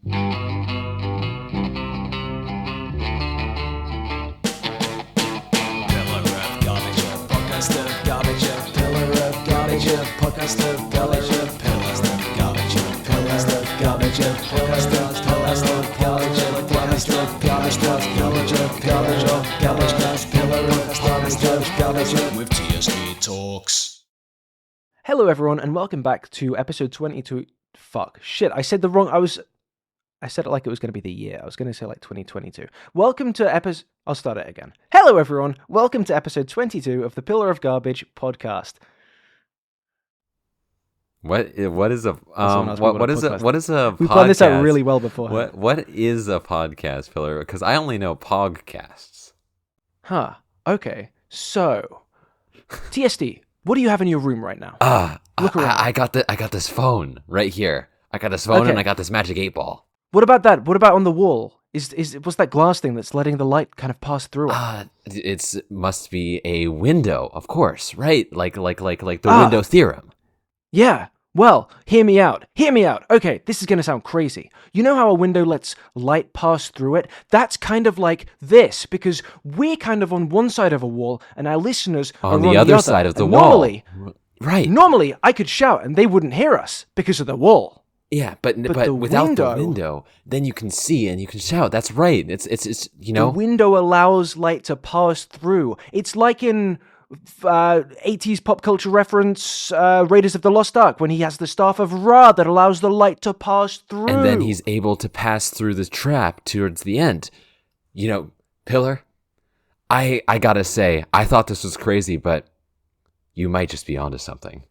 With TSD Talks. Hello everyone and welcome back to episode 22. Fuck. Shit, I said the wrong... I said it like it was going to be the year. I was going to say like 2022. Welcome to episode... I'll start it again. Hello everyone. Welcome to episode 22 of the Pillar of Garbage podcast. What is a We planned this out really well before. What is a podcast, Pillar? Because I only know podcasts. Huh. Okay. So, TSD, what do you have in your room right now? Look around. I got this phone right here. I got this phone and I got this magic 8-ball. What about that? What about on the wall? What's that glass thing that's letting the light kind of pass through it? It must be a window, of course, right? Like the window theorem. Yeah. Well, hear me out. Okay, this is going to sound crazy. You know how a window lets light pass through it? That's kind of like this, because we're kind of on one side of a wall, and our listeners are on the other side of the wall. Normally, I could shout, and they wouldn't hear us, because of the wall. Yeah, but without the window, then you can see and you can shout. That's right. It's you know. The window allows light to pass through. It's like in... 80s pop culture reference, Raiders of the Lost Ark, when he has the Staff of Ra that allows the light to pass through. And then he's able to pass through the trap towards the end. You know, Pillar, I gotta say, I thought this was crazy, but you might just be onto something.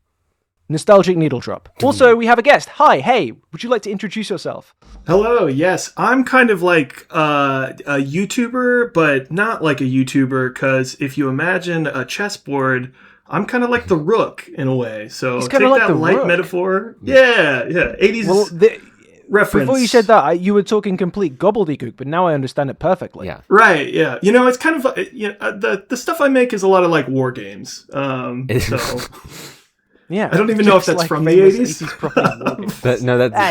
Nostalgic needle drop. Also, we have a guest. Hi, hey, would you like to introduce yourself? Hello, yes. I'm kind of like a YouTuber, but not like a YouTuber, because if you imagine a chessboard, I'm kind of like the rook in a way. So take like that the light rook. Metaphor. Yeah. 80s reference. Before you said that, you were talking complete gobbledygook, but now I understand it perfectly. Yeah. Right, yeah. You know, it's kind of the stuff I make is a lot of like war games. So... Yeah, I don't even know if that's like from the 80s.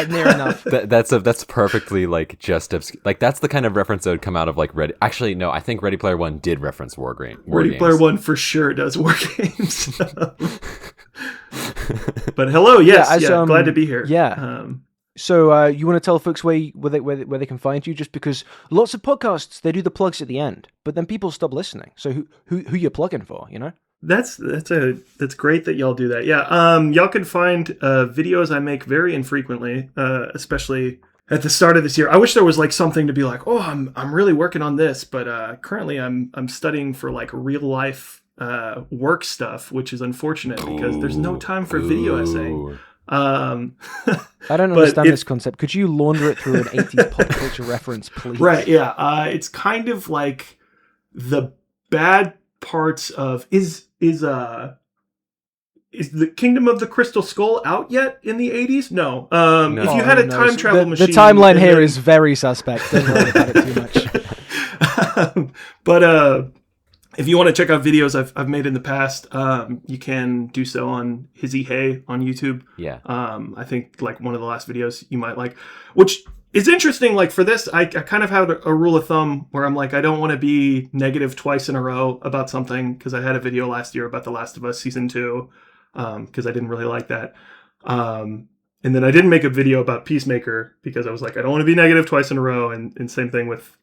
Near enough. That's perfectly like just like that's the kind of reference that would come out of like Actually, no, I think Ready Player One did reference war games. Ready Player One for sure does war games. But hello, yes, glad to be here. Yeah. So you want to tell folks where they can find you? Just because lots of podcasts they do the plugs at the end, but then people stop listening. So who you're plugging for? You know. That's great that y'all do that. Yeah. Y'all can find videos I make very infrequently, especially at the start of this year. I wish there was like something to be like, oh, I'm really working on this, but currently I'm studying for like real life work stuff, which is unfortunate because there's no time for video essaying. I don't understand this concept. Could you launder it through an 80s pop culture reference, please? Right. Yeah. It's kind of like the bad parts of is the Kingdom of the Crystal Skull out yet in the 80s? No. If you had a time travel machine... The timeline here is very suspect. Don't worry about it too much. But if you want to check out videos I've made in the past, you can do so on HizzyHay on YouTube. Yeah. I think like one of the last videos you might like, which... It's interesting, like for this, I kind of have a rule of thumb where I'm like, I don't want to be negative twice in a row about something, because I had a video last year about The Last of Us Season 2, because I didn't really like that. And then I didn't make a video about Peacemaker, because I was like, I don't want to be negative twice in a row, and same thing with,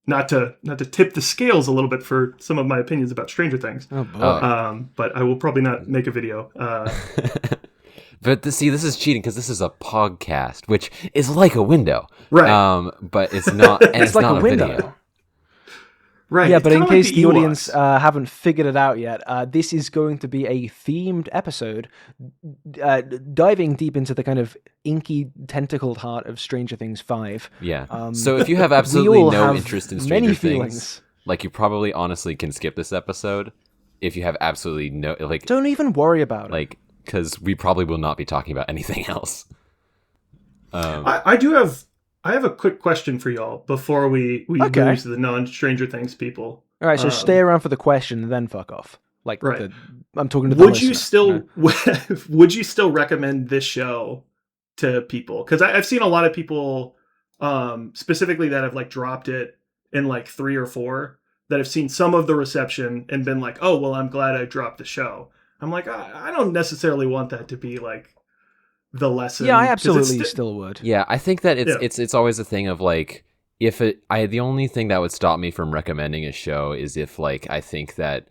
not to tip the scales a little bit for some of my opinions about Stranger Things. Oh, boy. But I will probably not make a video. But this is cheating because this is a podcast, which is like a window, right? But it's not. And it's like not a window. Video. Right. Yeah, but in case like the audience haven't figured it out yet, this is going to be a themed episode, diving deep into the kind of inky, tentacled heart of Stranger Things 5. Yeah. So if you have absolutely no interest in Stranger Things, like you probably honestly can skip this episode. If you have absolutely no don't even worry about it. Because we probably will not be talking about anything else. I have a quick question for y'all before we move to the non-Stranger Things people. All right, so stay around for the question and then fuck off. Right. I'm talking to the listener. Would you still recommend this show to people? Because I've seen a lot of people specifically that have like dropped it in like 3 or 4, that have seen some of the reception and been like, oh, well, I'm glad I dropped the show. I'm like, I don't necessarily want that to be like the lesson. Yeah, I 'cause it's absolutely still would. Yeah, I think that Yeah. it's always a thing of like, the only thing that would stop me from recommending a show is if like I think that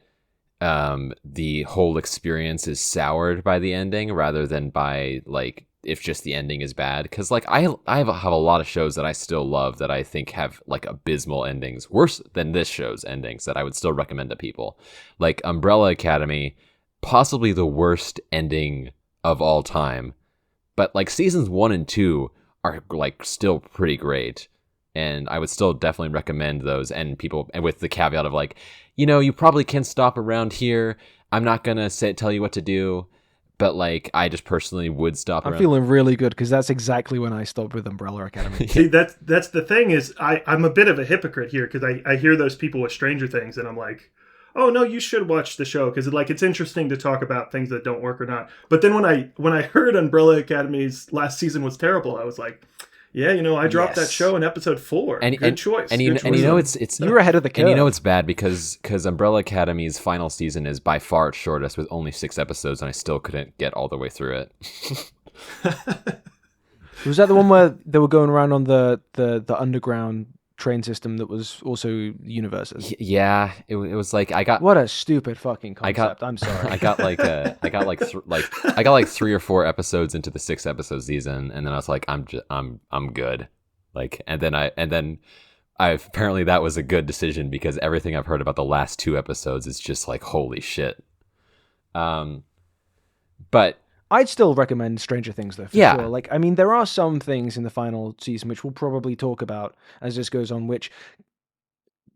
the whole experience is soured by the ending rather than by like if just the ending is bad. Because like I have a lot of shows that I still love that I think have like abysmal endings, worse than this show's endings, that I would still recommend to people. Like Umbrella Academy, possibly the worst ending of all time, but like seasons 1 and 2 are like still pretty great. And I would still definitely recommend those, and with the caveat of like, you probably can stop around here. I'm not gonna tell you what to do, but like I just personally would stop. I'm feeling really good because that's exactly when I stopped with Umbrella Academy. See, that's the thing is I'm a bit of a hypocrite here because I hear those people with Stranger Things and I'm like, oh no, you should watch the show because like it's interesting to talk about things that don't work or not. But then when I heard Umbrella Academy's last season was terrible, I was like, yeah, I dropped that show in episode 4. Good choice. And Good choice. it's you were ahead of the curve. And it's bad because Umbrella Academy's final season is by far its shortest with only 6 episodes, and I still couldn't get all the way through it. Was that the one where they were going around on the underground train system that was also universes? Yeah, it was like I got what a stupid fucking concept. I'm sorry. I got like 3 or 4 episodes into the 6 episode season, and then I was like, I'm good. Like, and then apparently that was a good decision because everything I've heard about the last 2 episodes is just like holy shit. But I'd still recommend Stranger Things, though, for sure. Like, I mean, there are some things in the final season which we'll probably talk about as this goes on, which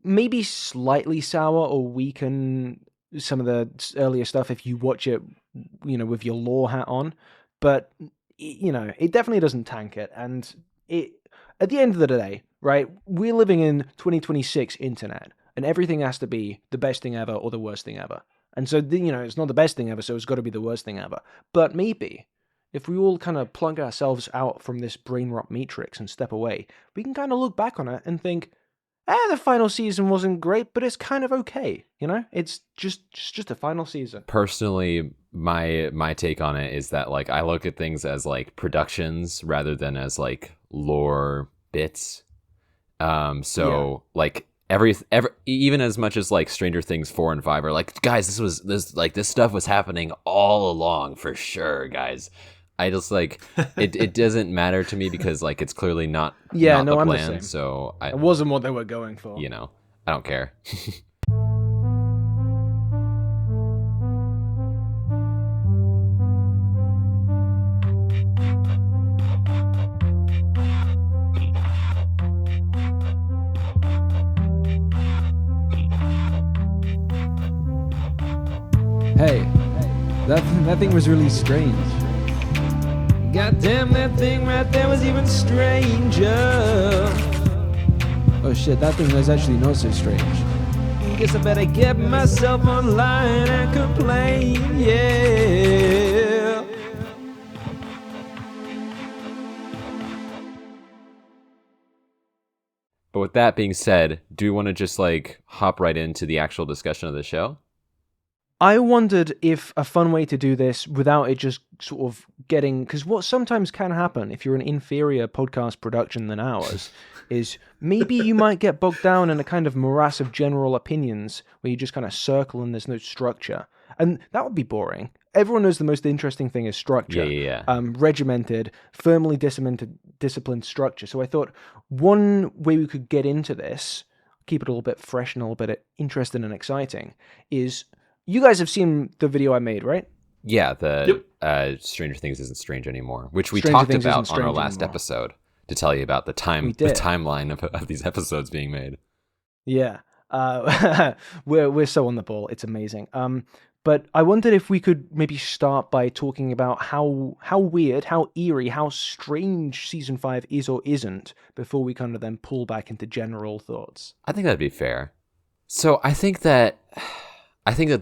maybe slightly sour or weaken some of the earlier stuff if you watch it, with your lore hat on. But, it definitely doesn't tank it. And at the end of the day, right, we're living in 2026 internet, and everything has to be the best thing ever or the worst thing ever. And so, it's not the best thing ever, so it's got to be the worst thing ever. But maybe, if we all kind of plug ourselves out from this brain rot matrix and step away, we can kind of look back on it and think, the final season wasn't great, but it's kind of okay, It's just a final season. Personally, my take on it is that, like, I look at things as, like, productions rather than as, like, lore bits. Like... Every even as much as like Stranger Things 4 and 5 are like, guys, this stuff was happening all along for sure, guys. I just like it doesn't matter to me because like it's clearly not the I'm plan. the same. So It wasn't what they were going for. I don't care. Hey, that thing was really strange. Goddamn, that thing right there was even stranger. Oh shit, that thing was actually not so strange. Guess I better get myself online and complain, yeah. But with that being said, do you want to just like hop right into the actual discussion of the show? I wondered if a fun way to do this without it just sort of getting... Because what sometimes can happen if you're an inferior podcast production than ours is maybe you might get bogged down in a kind of morass of general opinions where you just kind of circle and there's no structure. And that would be boring. Everyone knows the most interesting thing is structure. Yeah. Regimented, firmly disciplined structure. So I thought one way we could get into this, keep it a little bit fresh and a little bit interesting and exciting, is... You guys have seen the video I made, right? Yeah, Stranger Things Isn't Strange Anymore, which we Stranger talked Things about Isn't on our Strange last Anymore. episode to tell you about the timeline of these episodes being made. Yeah, we're so on the ball. It's amazing. But I wondered if we could maybe start by talking about how weird, how eerie, how strange season 5 is or isn't before we kind of then pull back into general thoughts. I think that'd be fair. So I think that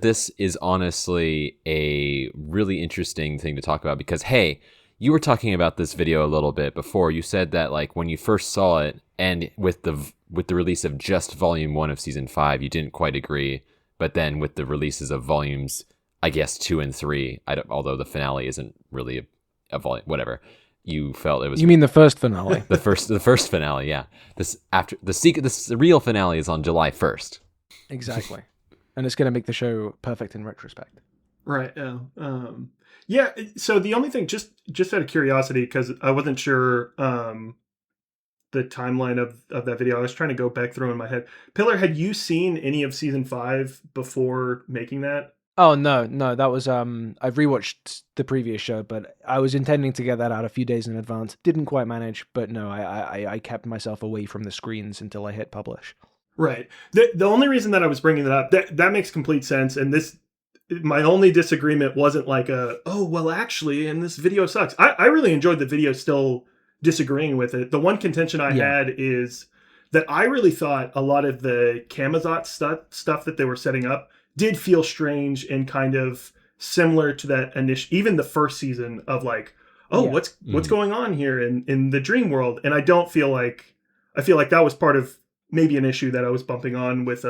this is honestly a really interesting thing to talk about because, hey, you were talking about this video a little bit before. You said that like when you first saw it, and with the release of just Volume 1 of Season 5, you didn't quite agree. But then with the releases of Volumes, I guess 2 and 3, although the finale isn't really a volume, whatever. You felt it was. You mean the first finale? the first finale, yeah. The real finale is on July 1st. Exactly, and it's going to make the show perfect in retrospect. Right. Yeah. Yeah. So the only thing, just out of curiosity, because I wasn't sure the timeline of that video. I was trying to go back through in my head. Pillar, had you seen any of Season 5 before making that? Oh no, that was I've rewatched the previous show, but I was intending to get that out a few days in advance. Didn't quite manage, but no, I kept myself away from the screens until I hit publish. Right. The only reason that I was bringing that up, that makes complete sense. And my only disagreement wasn't like actually, and this video sucks. I really enjoyed the video, still disagreeing with it. The one contention I had is that I really thought a lot of the Camazot stuff that they were setting up did feel strange and kind of similar to that initial, even the first season of like, what's going on here in the dream world. And I feel like that was part of maybe an issue that I was bumping on with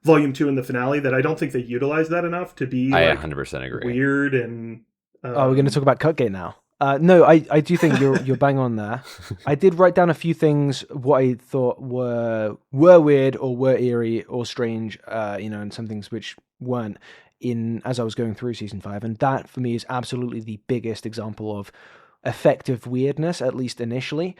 Volume 2 in the finale, that I don't think they utilized that enough to be I 100% agree. Weird. And we're going to talk about Cutgate now. No, I do think you're bang on there. I did write down a few things what I thought were weird or were eerie or strange, and some things which weren't as I was going through Season 5. And that for me is absolutely the biggest example of effective weirdness, at least initially.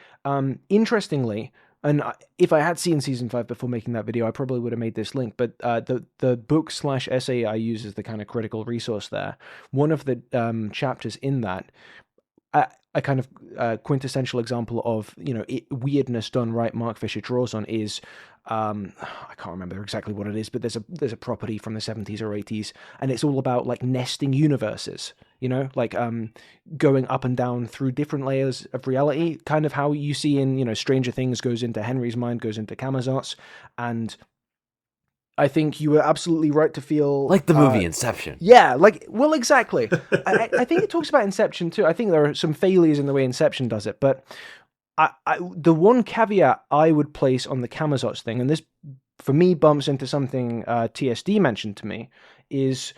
Interestingly, and if I had seen Season 5 before making that video, I probably would have made this link, but the book/essay I use as the kind of critical resource there, one of the chapters in that, a kind of quintessential example of weirdness done right. Mark Fisher draws on is I can't remember exactly what it is, but there's a property from the 70s or 80s, and it's all about like nesting universes. Like going up and down through different layers of reality, kind of how you see in Stranger Things goes into Henry's mind, goes into Camazot's, and I think you were absolutely right to feel... Like the movie Inception. Yeah, exactly. I think it talks about Inception too. I think there are some failures in the way Inception does it, but the one caveat I would place on the Camazot's thing, and this, for me, bumps into something TSD mentioned to me, is...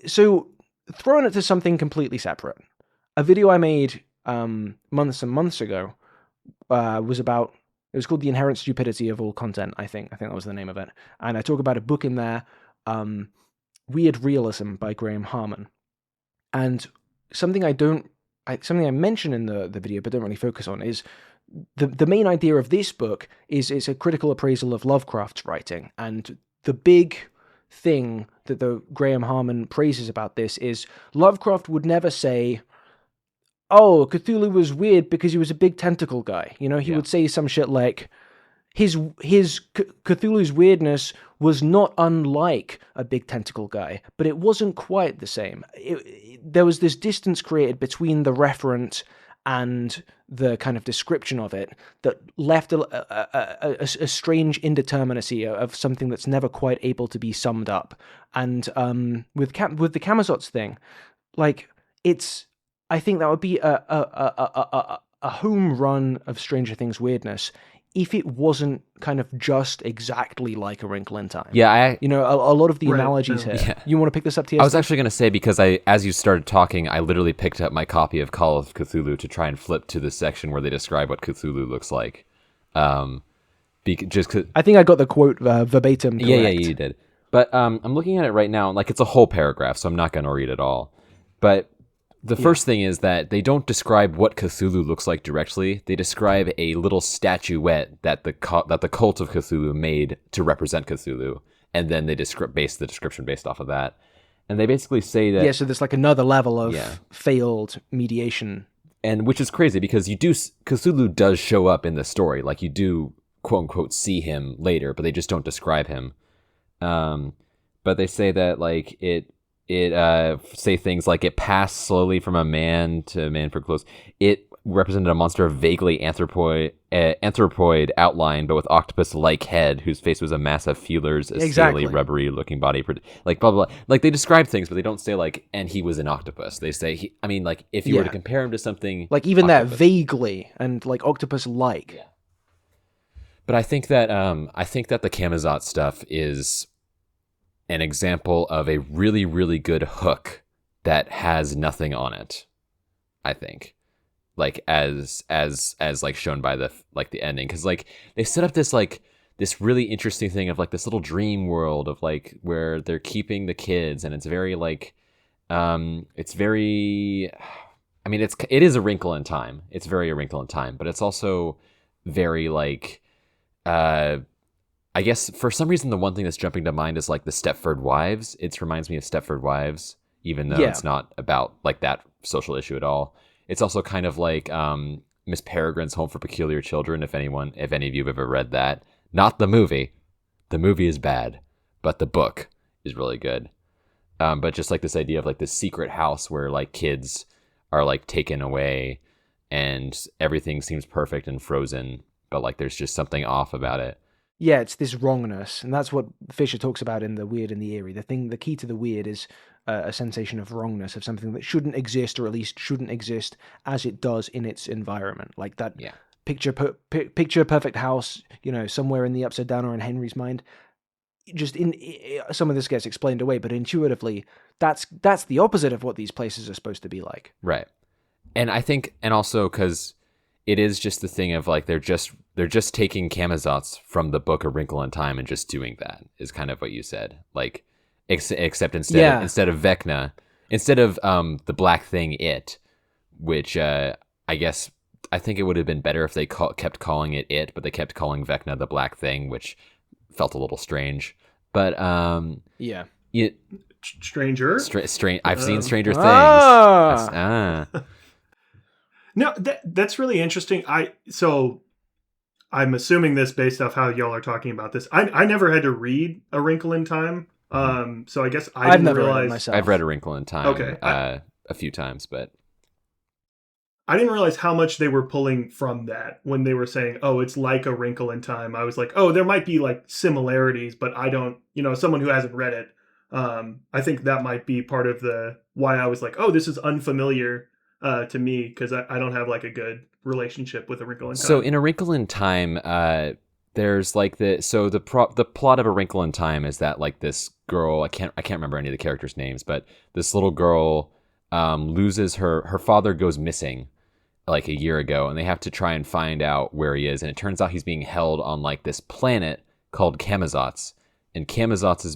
So, throwing it to something completely separate. A video I made months and months ago was about... It was called The Inherent Stupidity of All Content, I think that was the name of it. And I talk about a book in there, Weird Realism by Graham Harman. And something I mention in the video but don't really focus on is the main idea of this book is it's a critical appraisal of Lovecraft's writing. And the big thing that the Graham Harman praises about this is Lovecraft would never say, oh, Cthulhu was weird because he was a big tentacle guy. He would say some shit like, his Cthulhu's weirdness was not unlike a big tentacle guy, but it wasn't quite the same. There was this distance created between the referent and the kind of description of it that left a strange indeterminacy of something that's never quite able to be summed up. And with the Camazot's thing, like, I think that would be a home run of Stranger Things weirdness if it wasn't kind of just exactly like A Wrinkle in Time. Yeah, a lot of the analogies here. Yeah. You want to pick this up, TSD? I was actually going to say, because as you started talking, I literally picked up my copy of Call of Cthulhu to try and flip to the section where they describe what Cthulhu looks like. I think I got the quote verbatim correct. Yeah, you did. But I'm looking at it right now, and like it's a whole paragraph, so I'm not going to read it all. But the first thing is that they don't describe what Cthulhu looks like directly. They describe a little statuette that the cult of Cthulhu made to represent Cthulhu, and then they base the description based off of that. And they basically say that... Yeah, so there's like another level of failed mediation. And which is crazy, because Cthulhu does show up in the story. Like, you do, quote-unquote, see him later, but they just don't describe him. But they say that, like, it say things like it passed slowly from a man to a man for clothes. It represented a monster of vaguely anthropoid outline, but with octopus-like head, whose face was a mass of feelers, a scaly, rubbery-looking body, like blah, blah, blah. Like, they describe things, but they don't say, like, and he was an octopus. They say, like, if you were to compare him to something... Like, even octopus. that, vaguely, and, like, octopus-like. Yeah. But I think that the Camazotz stuff is an example of a really, really good hook that has nothing on it, I think. Like, as like shown by the ending, because like they set up this really interesting thing of like this little dream world of like where they're keeping the kids, and it's very like it is a wrinkle in time. It's very a wrinkle in time, but it's also very like I guess for some reason the one thing that's jumping to mind is like the Stepford Wives. It reminds me of Stepford Wives, even though it's not about like that social issue at all. It's also kind of like Miss Peregrine's Home for Peculiar Children, if any of you have ever read that. Not the movie. The movie is bad, but the book is really good. But just like this idea of like this secret house where like kids are like taken away and everything seems perfect and frozen, but like there's just something off about it. Yeah, it's this wrongness, and that's what Fisher talks about in The Weird and the Eerie. The key to the weird is a sensation of wrongness, of something that shouldn't exist, or at least shouldn't exist as it does in its environment. Like that picture perfect house, somewhere in the Upside Down or in Henry's mind. Just in some of this gets explained away, but intuitively, that's the opposite of what these places are supposed to be like. Right, and I think, and also because it is just the thing of like they're just taking Camazotz from the book A Wrinkle in Time and just doing that is kind of what you said. Like, except instead of Vecna, instead of the black thing It, which I think it would have been better if they kept calling it, but they kept calling Vecna the black thing, which felt a little strange. But Stranger. Strange. I've seen Stranger Things. No, that's really interesting. I'm assuming this based off how y'all are talking about this. I never had to read A Wrinkle in Time. So I guess I didn't realize. Myself. I've read A Wrinkle in Time a few times, but I didn't realize how much they were pulling from that when they were saying, "Oh, it's like A Wrinkle in Time." I was like, "Oh, there might be like similarities, but I don't." Someone who hasn't read it, I think that might be part of the why I was like, "Oh, this is unfamiliar." To me, because I don't have like a good relationship with A Wrinkle in Time. So in A Wrinkle in Time, there's like the plot of A Wrinkle in Time is that like this girl, I can't remember any of the characters' names, but this little girl loses her father goes missing like a year ago, and they have to try and find out where he is, and it turns out he's being held on like this planet called Camazotz, and Camazotz is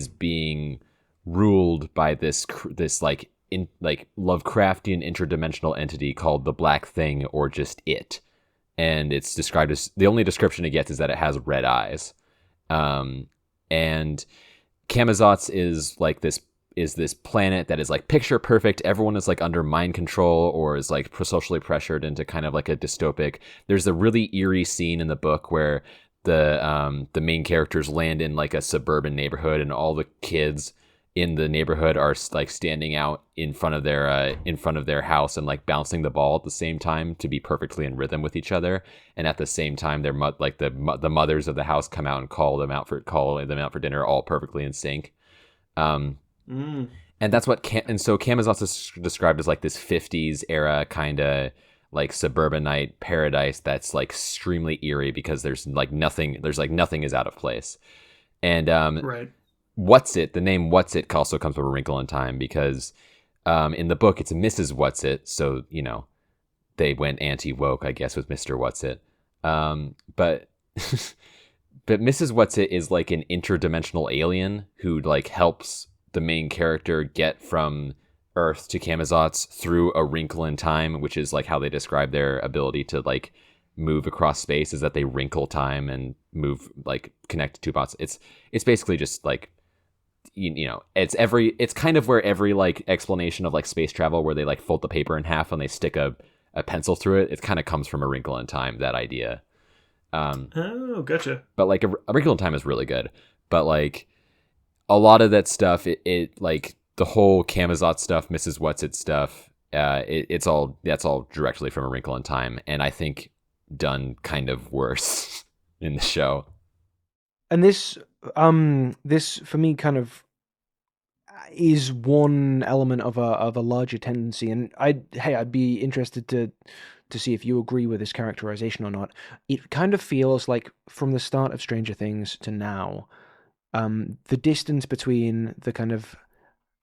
being ruled by this like in like Lovecraftian interdimensional entity called the Black Thing, or just It, and it's described as, the only description it gets is that it has red eyes, and Camazotz is this planet that is like picture perfect. Everyone is like under mind control or is like socially pressured into kind of like a dystopic. There's a really eerie scene in the book where the main characters land in like a suburban neighborhood, and all the kids in the neighborhood are like standing out in front of their house and like bouncing the ball at the same time to be perfectly in rhythm with each other. And at the same time, they're like the mothers of the house come out and call them out for dinner, all perfectly in sync. And that's what so Camazotz is described as like this 50s era kind of like suburbanite paradise that's like extremely eerie because there's nothing is out of place. And right. The name What's-It also comes from A Wrinkle in Time because in the book it's Mrs. What's-It, so they went anti-woke, I guess, with Mr. What's-It. But Mrs. What's-It is like an interdimensional alien who like helps the main character get from Earth to Camazotz through a wrinkle in time, which is like how they describe their ability to like move across space, is that they wrinkle time and move, like connect two spots. It's basically just like, it's kind of where every like explanation of like space travel where they like fold the paper in half and they stick a pencil through it. It kind of comes from A Wrinkle in Time, that idea. Oh, gotcha. But like a Wrinkle in Time is really good. But like a lot of that stuff, it like the whole Camazotz stuff, Mrs. What's-It stuff, that's all directly from A Wrinkle in Time, and I think done kind of worse in the show. And this for me kind of is one element of a larger tendency, and I'd be interested to see if you agree with this characterization or not. It kind of feels like from the start of Stranger Things to now, the distance between the kind of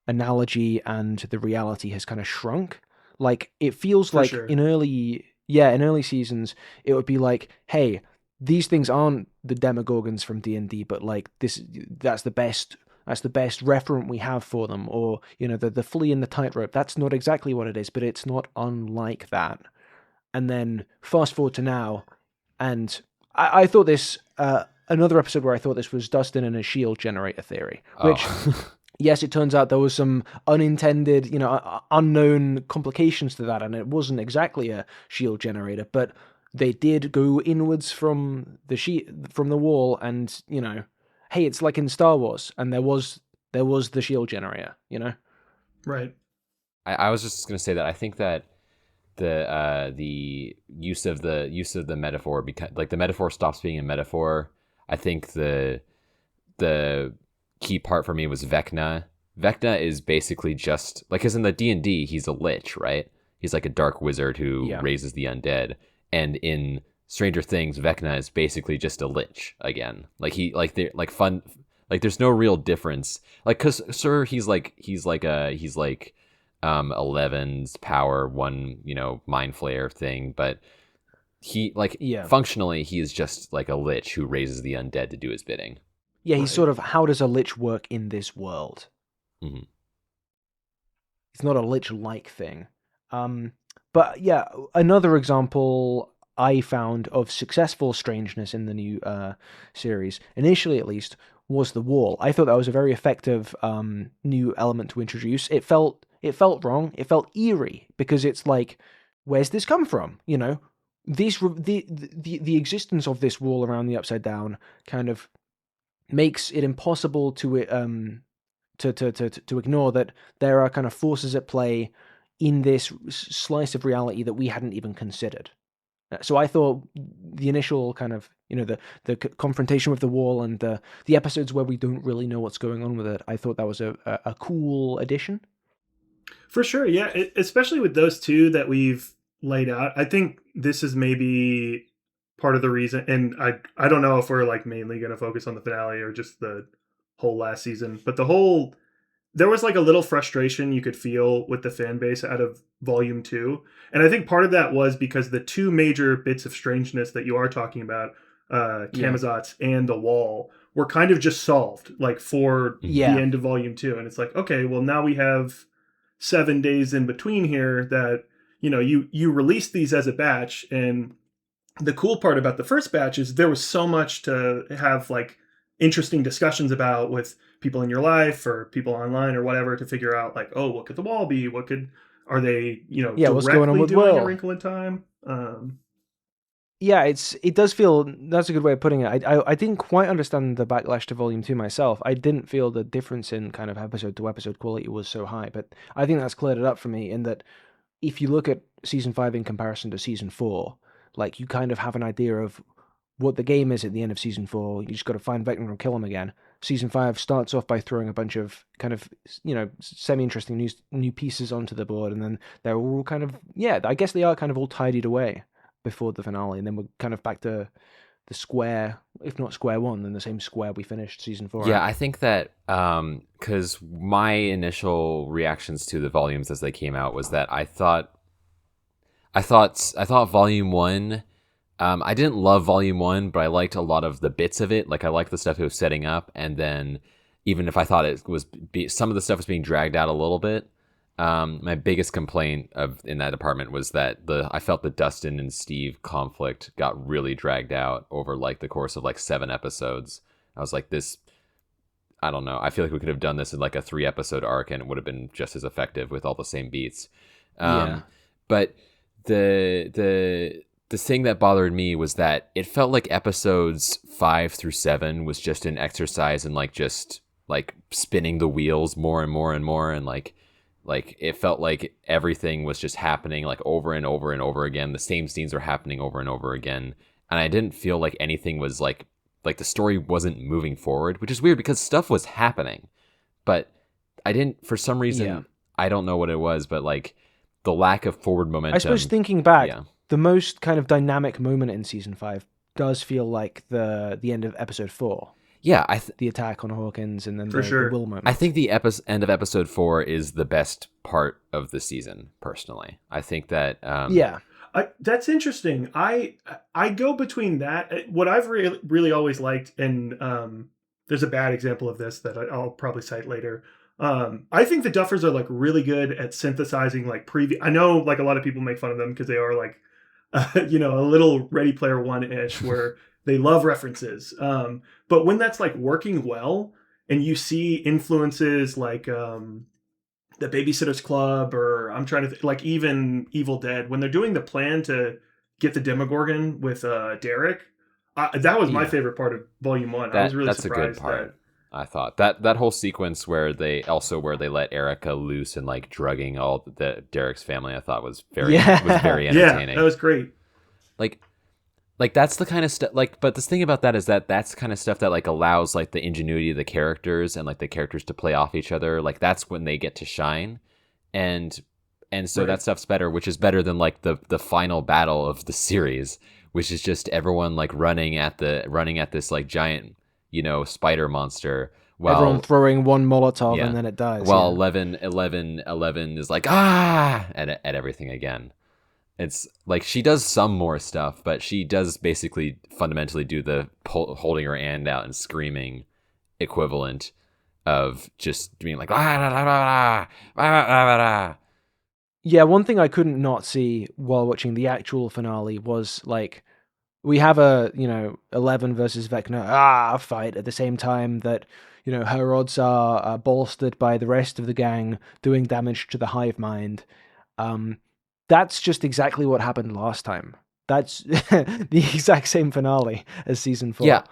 analogy and the reality has kind of shrunk. Like it feels For like sure. in early seasons, it would be like, hey, these things aren't the Demogorgons from D&D, but like that's the best referent we have for them, or the flea and the tightrope. That's not exactly what it is, but it's not unlike that. And then fast forward to now, and I thought this another episode where I thought this was Dustin and his shield generator theory, which yes, it turns out there was some unintended, unknown complications to that, and it wasn't exactly a shield generator, but they did go inwards from the wall, and hey, it's like in Star Wars, and there was the shield generator, Right. I was just going to say that I think that the use of the metaphor, because like the metaphor stops being a metaphor. I think the key part for me was Vecna. Vecna is basically just like, because in the D&D he's a lich, right? He's like a dark wizard who raises the undead, and in Stranger Things, Vecna is basically just a lich again. Like there's no real difference. Like, cause he's like 11's power, one, mind flayer thing, but he functionally he is just like a lich who raises the undead to do his bidding. Yeah, he's sort of, how does a lich work in this world? Mm-hmm. It's not a lich-like thing. But yeah, another example I found of successful strangeness in the new series, initially at least, was the wall. I thought that was a very effective new element to introduce. It felt wrong. It felt eerie, because it's like, where's this come from? The existence of this wall around the Upside Down kind of makes it impossible to ignore that there are kind of forces at play in this slice of reality that we hadn't even considered. So I thought the initial kind of, the confrontation with the wall and the episodes where we don't really know what's going on with it, I thought that was a cool addition. For sure, yeah. Especially with those two that we've laid out. I think this is maybe part of the reason, and I don't know if we're like mainly going to focus on the finale or just the whole last season, but there was like a little frustration you could feel with the fan base out of Volume 2. And I think part of that was because the two major bits of strangeness that you are talking about, Camazotz and the wall, were kind of just solved, like for the end of Volume 2. And it's like, okay, well now we have 7 days in between here that, you release these as a batch. And the cool part about the first batch is there was so much to have like interesting discussions about with people in your life or people online or whatever, to figure out like, oh, what could the wall be? Are they, what's going on with doing Will? A Wrinkle in Time? Yeah, it does feel, that's a good way of putting it. I didn't quite understand the backlash to Volume 2 myself. I didn't feel the difference in kind of episode to episode quality was so high, but I think that's cleared it up for me, in that if you look at Season 5 in comparison to Season 4, like you kind of have an idea of what the game is at the end of Season 4. You just got to find Vecna and kill him again. Season 5 starts off by throwing a bunch of kind of, semi-interesting new pieces onto the board, and then they're all kind of, I guess they are kind of all tidied away before the finale, and then we're kind of back to the square, if not square one, then the same square we finished Season 4 Yeah, at. I think that because my initial reactions to the volumes as they came out was that I thought Volume 1, I didn't love Volume 1, but I liked a lot of the bits of it. Like I liked the stuff it was setting up, and then even if I thought it was some of the stuff was being dragged out a little bit, my biggest complaint in that department was that I felt the Dustin and Steve conflict got really dragged out over like the course of like 7 episodes. I was like, I don't know. I feel like we could have done this in like a 3-episode arc, and it would have been just as effective with all the same beats. But the thing that bothered me was that it felt like episodes 5 through 7 was just an exercise in like just like spinning the wheels more and more and more, and like Like it felt like everything was just happening like over and over and over again. The same scenes were happening over and over again, and I didn't feel like anything was like the story wasn't moving forward, which is weird because stuff was happening, but I didn't, for some reason, I don't know what it was, but like the lack of forward momentum. I suppose thinking back, the most kind of dynamic moment in season 5 does feel like the end of episode 4. Yeah, the attack on Hawkins and then For the sure. Will moment. I think the end of episode 4 is the best part of the season, personally. I think that... that's interesting. I go between that. What I've really always liked, and there's a bad example of this that I'll probably cite later. I think the Duffers are like really good at synthesizing like I know like a lot of people make fun of them because they are like, a little Ready Player One-ish where they love references. But when that's like working well and you see influences like the Babysitter's Club, or I'm trying to like even Evil Dead, when they're doing the plan to get the Demogorgon with Derek, that was my favorite part of Volume 1. I was really surprised. That's a good part. I thought that whole sequence where they let Erica loose and like drugging all the Derek's family, I thought was very entertaining. Yeah, that was great. Like that's the kind of stuff, like, but the thing about that is that that's the kind of stuff that like allows like the ingenuity of the characters and like the characters to play off each other. Like that's when they get to shine, and so that stuff's better, which is better than like the final battle of the series, which is just everyone like running at this like giant, spider monster. While everyone throwing one Molotov and then it dies. While 11 is like at everything again. It's like she does some more stuff, but she does basically fundamentally do the holding her hand out and screaming equivalent of just being like Yeah, one thing I couldn't not see while watching the actual finale was like we have a 11 versus Vecna fight at the same time that her odds are bolstered by the rest of the gang doing damage to the hive mind. That's just exactly what happened last time. That's the exact same finale as season 4. Yeah,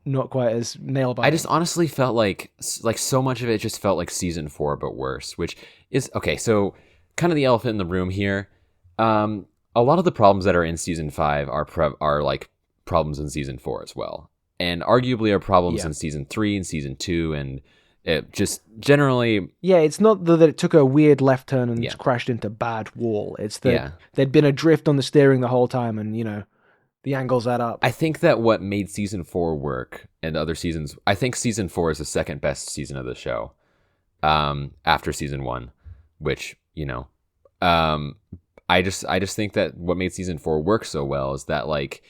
not quite as nail-biting. I just honestly felt like so much of it just felt like season 4 but worse, which is okay. So kind of the elephant in the room here. A lot of the problems that are in season 5 are like problems in season 4 as well, and arguably are problems in season 3 and season 2, and it just generally... Yeah, it's not that it took a weird left turn and crashed into bad wall. It's that there'd been a drift on the steering the whole time, and, the angles add up. I think that what made season 4 work and other seasons... I think season 4 is the second best season of the show, after season 1, which, I just think that what made season 4 work so well is that, like,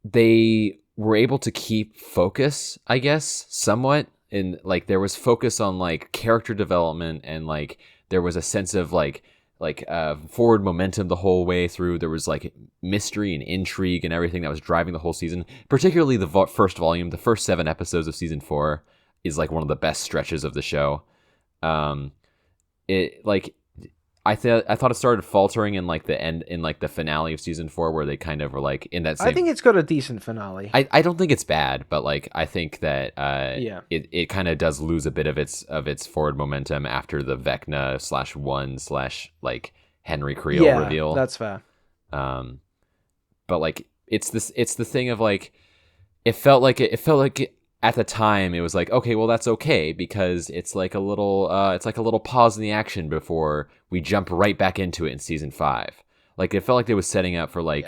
they were able to keep focus, I guess, somewhat. And like there was focus on like character development, and like there was a sense of like forward momentum the whole way through. There was like mystery and intrigue and everything that was driving the whole season. Particularly the first volume, the first 7 episodes of season 4 is like one of the best stretches of the show. I thought it started faltering in like the end, in like the finale of season 4, where they kind of were like in that same... I think it's got a decent finale. I don't think it's bad, but like I think that it kind of does lose a bit of its forward momentum after the Vecna /1/ like Henry Creel reveal. That's fair. But like it's the thing of like it felt like at the time it was like, okay, well that's okay, because it's like a little pause in the action before we jump right back into it in season 5. Like it felt like it was setting up for like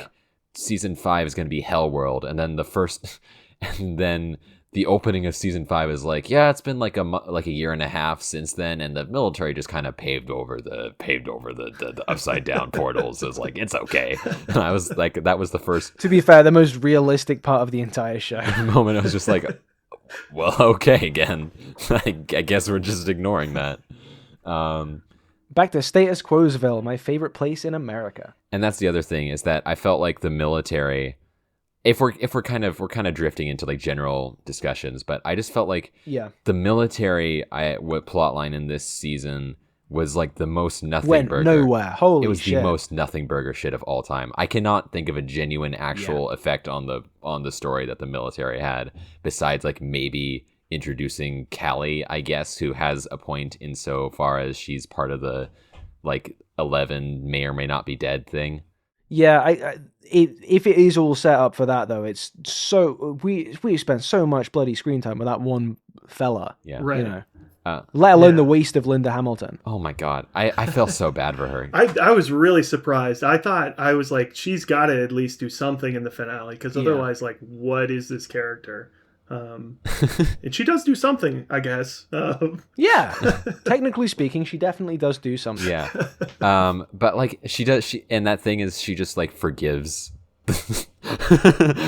season 5 is going to be Hell World, and then the opening of season 5 is like, it's been like a year and a half since then, and the military just kind of paved over the upside down portals. It was like, it's okay. And I was like, that was the first, to be fair, the most realistic part of the entire show. moment. I was just like, well, okay, again. I guess we're just ignoring that. Back to Status Quosville, my favorite place in America. And that's the other thing, is that I felt like the military, if we're kind of drifting into like general discussions, but I just felt like the military plot line in this season was like the most nothing went burger. Nowhere. Holy shit. It was the most nothing burger shit of all time. I cannot think of a genuine actual effect on the story that the military had, besides like maybe introducing Callie, I guess, who has a point insofar as she's part of the like 11 may or may not be dead thing. Yeah, if it is all set up for that though, it's so we spent so much bloody screen time with that one fella. Yeah, Right. You know, let alone the Yeah. waste of Linda Hamilton. Oh my god, I felt so bad for her. I was really surprised. I was like, she's got to at least do something in the finale, because otherwise, like, what is this character? And she does do something, I guess. Yeah, technically speaking, she definitely does do something. Yeah, but like she and that thing is she just like forgives.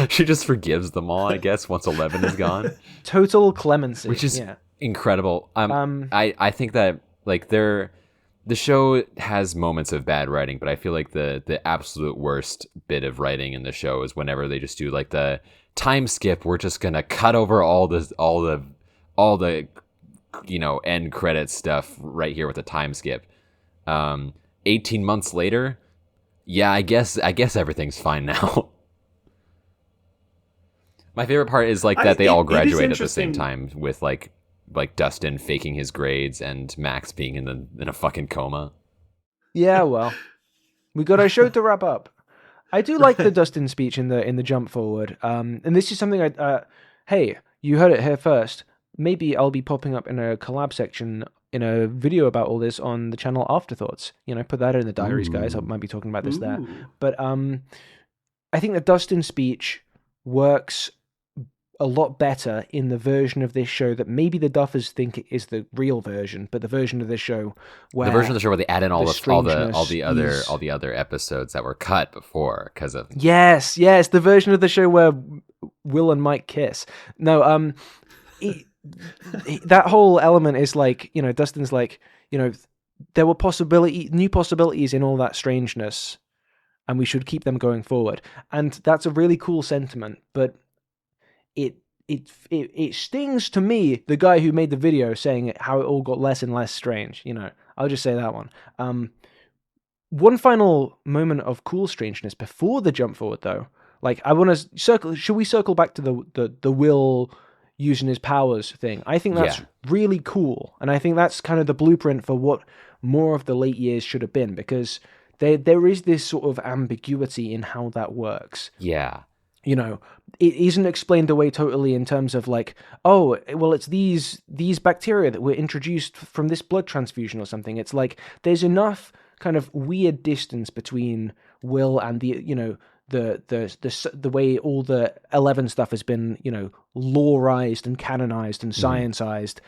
She just forgives them all, I guess, once 11 is gone. Total clemency, Which is incredible. I think that like the show has moments of bad writing, but I feel like the absolute worst bit of writing in the show is whenever they just do like the time skip. We're just gonna cut over all the end credit stuff right here with the time skip. 18 months later, yeah, I guess everything's fine now. My favorite part is like that they all graduate at the same time with like Dustin faking his grades and Max being in a fucking coma. Yeah, well, we got our show to wrap up. I do like the Dustin speech in the jump forward. And this is something hey, you heard it here first. Maybe I'll be popping up in a collab section in a video about all this on the channel Afterthoughts. You know, put that in the diaries, guys. I might be talking about this there. But I think the Dustin speech works a lot better in the version of this show that maybe the Duffers think is the real version, but the version of this show where the version of the show where they add in all the other is... episodes that were cut before because of yes, the version of the show where Will and Mike kiss. No, that whole element is like, you know, Dustin's like, you know, there were new possibilities in all that strangeness, and we should keep them going forward. And that's a really cool sentiment, but it stings to me, the guy who made the video, saying how it all got less and less strange. You know, I'll just say that one. One final moment of cool strangeness before the jump forward, though. Like, I want to circle. Should we circle back to the Will using his powers thing? I think that's really cool, and I think that's kind of the blueprint for what more of the late years should have been, because there is this sort of ambiguity in how that works. Yeah. You know, it isn't explained away totally in terms of like, oh, well, it's these bacteria that were introduced from this blood transfusion or something. It's like there's enough kind of weird distance between Will and the, you know, the way all the 11 stuff has been, you know, loreized and canonized and scienceized,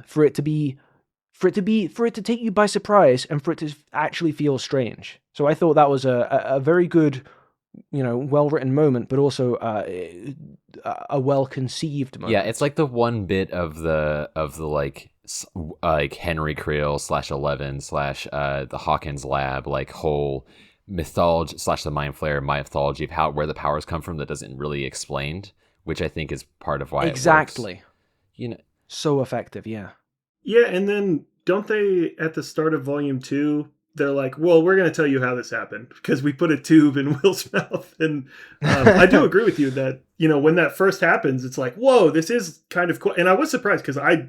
for it to take you by surprise and for it to actually feel strange. So I thought that was a very good, you know, well-written moment, but also a well-conceived moment. Yeah, it's like the one bit of the like Henry Creel /11 the Hawkins lab, like whole mythology / the Mind Flayer mythology of where the powers come from that doesn't really explained, which I think is part of why exactly it works. You know, so effective. Yeah, and then don't they at the start of Volume 2? They're like, well, we're going to tell you how this happened because we put a tube in Will's mouth. And I do agree with you that, you know, when that first happens, it's like, whoa, this is kind of cool. And I was surprised because I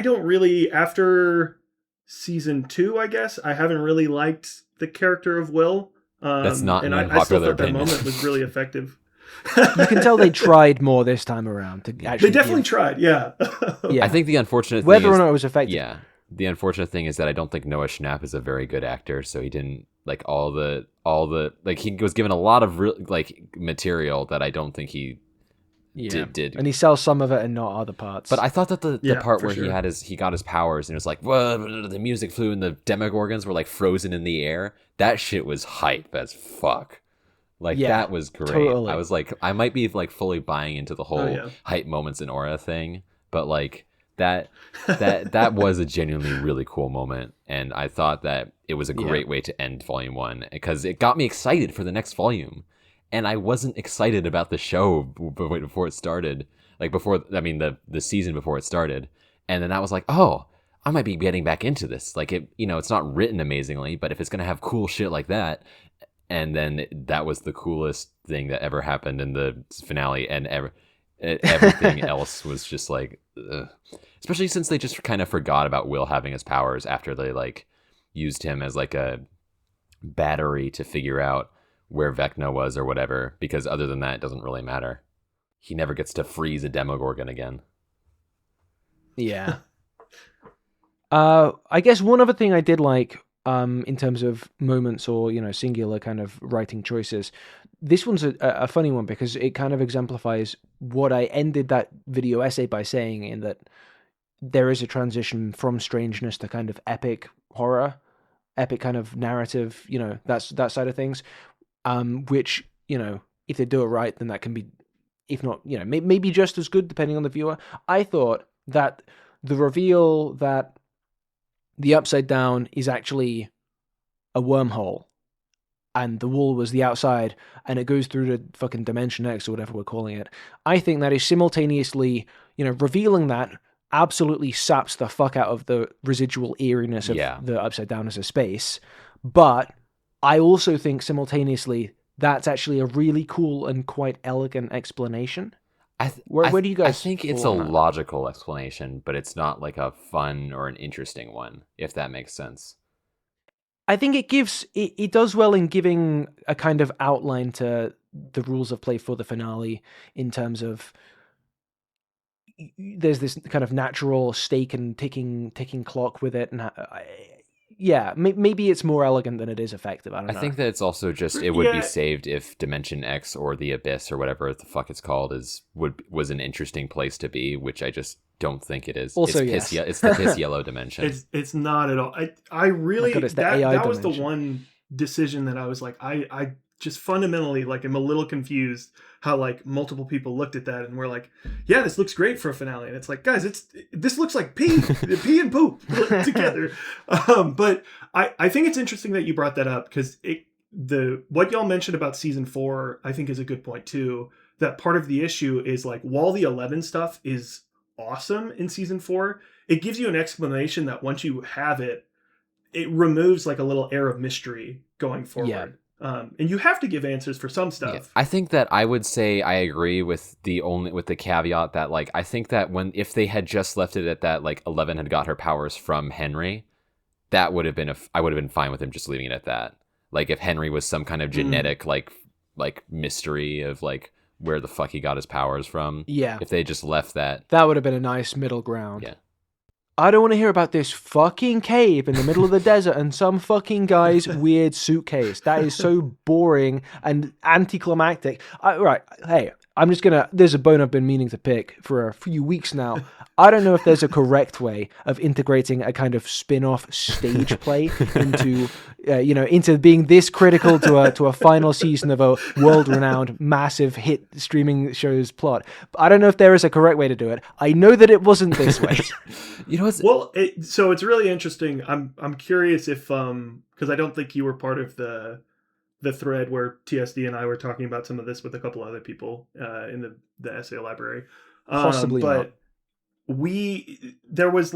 don't really, after season 2, I guess, I haven't really liked the character of Will. That's not an I still unpopular thought that opinion. moment was really effective. you can tell they tried more this time around to actually. They definitely tried, yeah. Yeah. I think the unfortunate thing whether is, or not it was effective. Yeah. The unfortunate thing is that I don't think Noah Schnapp is a very good actor, so he didn't like all the like he was given a lot of material that I don't think he did. And he sells some of it and not other parts. But I thought that the part where sure. he got his powers and it was like, whoa, the music flew and the Demogorgons were like frozen in the air. That shit was hype as fuck. Like that was great. Totally. I was like, I might be like fully buying into the whole hype moments in Aura thing, but like that was a genuinely really cool moment, and I thought that it was a great way to end Volume 1 because it got me excited for the next volume, and I wasn't excited about the show before it started, like the season before it started, and then I was like, oh, I might be getting back into this. Like it, you know, it's not written amazingly, but if it's gonna have cool shit like that, and then that was the coolest thing that ever happened in the finale, and Everything else was just like, ugh. Especially since they just kind of forgot about Will having his powers after they like used him as like a battery to figure out where Vecna was or whatever. Because other than that, it doesn't really matter. He never gets to freeze a Demogorgon again. Yeah. I guess one other thing I did like, in terms of moments or, singular kind of writing choices, this one's a funny one because it kind of exemplifies what I ended that video essay by saying, in that there is a transition from strangeness to kind of epic horror, epic kind of narrative, that side of things, which, if they do it right, then that can be, if not, maybe just as good depending on the viewer. I thought that the reveal that the Upside Down is actually a wormhole and the wall was the outside and it goes through the fucking Dimension X or whatever we're calling it, I think that is simultaneously, revealing that absolutely saps the fuck out of the residual eeriness of the Upside Down as a space. But I also think simultaneously that's actually a really cool and quite elegant explanation. Where do you guys? I think it's a logical explanation, but it's not like a fun or an interesting one, if that makes sense. I think it does well in giving a kind of outline to the rules of play for the finale, in terms of there's this kind of natural stake and ticking clock with it, and maybe it's more elegant than it is effective. I don't know. I think that it's also just it would be saved if Dimension X or the Abyss or whatever the fuck it's called was an interesting place to be, which I just don't think it is. Also, it's the piss yellow dimension. It's not at all. I really that was the one decision that I was like, I just fundamentally am a little confused how multiple people looked at that and were like, yeah, this looks great for a finale, and it's like, guys, this looks like pee and poop together. But I think it's interesting that you brought that up, because what y'all mentioned about season 4 I think is a good point too. That part of the issue is while the 11 stuff is awesome in season 4, it gives you an explanation that once you have it removes a little air of mystery going forward. Yeah. And you have to give answers for some stuff. Yeah. I think that I would say I agree with the caveat that I think that if they had just left it at that 11 had got her powers from Henry, that would have been I would have been fine with him just leaving it at that. If Henry was some kind of genetic mystery of where the fuck he got his powers from. Yeah. If they just left that would have been a nice middle ground. Yeah. I don't want to hear about this fucking cave in the middle of the desert and some fucking guy's weird suitcase. That is so boring and anticlimactic. Right, hey, I'm just gonna... There's a bone I've been meaning to pick for a few weeks now. I don't know if there's a correct way of integrating a kind of spin-off stage play into, into being this critical to a final season of a world-renowned, massive hit streaming show's plot. But I don't know if there is a correct way to do it. I know that it wasn't this way. So it's really interesting. I'm curious if because I don't think you were part of the thread where TSD and I were talking about some of this with a couple other people in the essay library. Possibly not. There was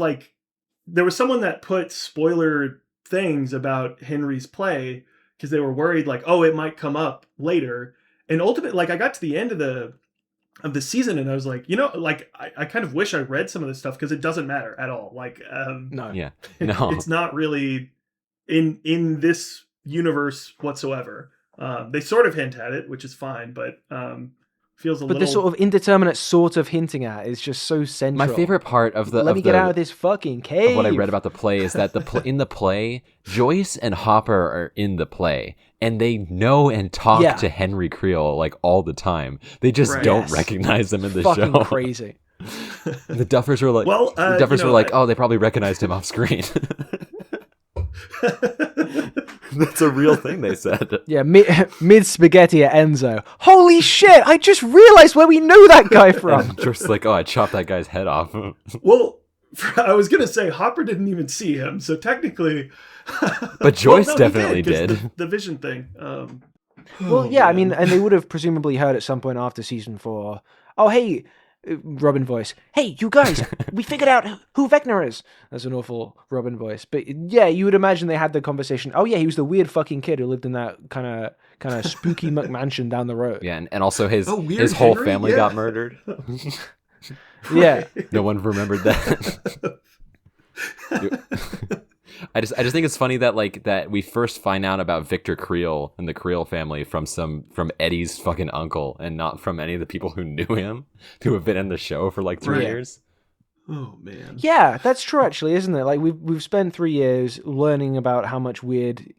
someone that put spoiler things about Henry's play because they were worried it might come up later. And ultimately, I got to the end of the season and I was like, I kind of wish I read some of this stuff because it doesn't matter at all. No. Yeah. No. It's not really in this universe whatsoever. They sort of hint at it, which is fine, but feels a little... But this sort of indeterminate sort of hinting at is just so central. My favorite part of the... Let me get out of this fucking cave. Of what I read about the play is that in the play, Joyce and Hopper are in the play, and they know and talk to Henry Creel all the time. They just don't recognize him in the fucking show. Crazy. The Duffers were oh, they probably recognized him off screen. That's a real thing they said. Yeah, mid spaghetti at Enzo. Holy shit! I just realized where we know that guy from. Just I chopped that guy's head off. Well, I was gonna say Hopper didn't even see him, so technically. But Joyce definitely did. The vision thing. Well, yeah, I mean, and they would have presumably heard at some point after season 4. Oh, hey, Robin voice. Hey, you guys, we figured out who Vecna is. That's an awful Robin voice. But yeah, you would imagine they had the conversation. Oh yeah, he was the weird fucking kid who lived in that kind of spooky McMansion down the road. Yeah, and also his Weird whole Henry? family Yeah. got murdered. Yeah. No one remembered that. I just think it's funny that we first find out about Victor Creel and the Creel family from Eddie's fucking uncle and not from any of the people who knew him, who have been in the show for like 3 Right. years. Oh man. Yeah, that's true actually, isn't it? Like we've spent 3 years learning about how much weird,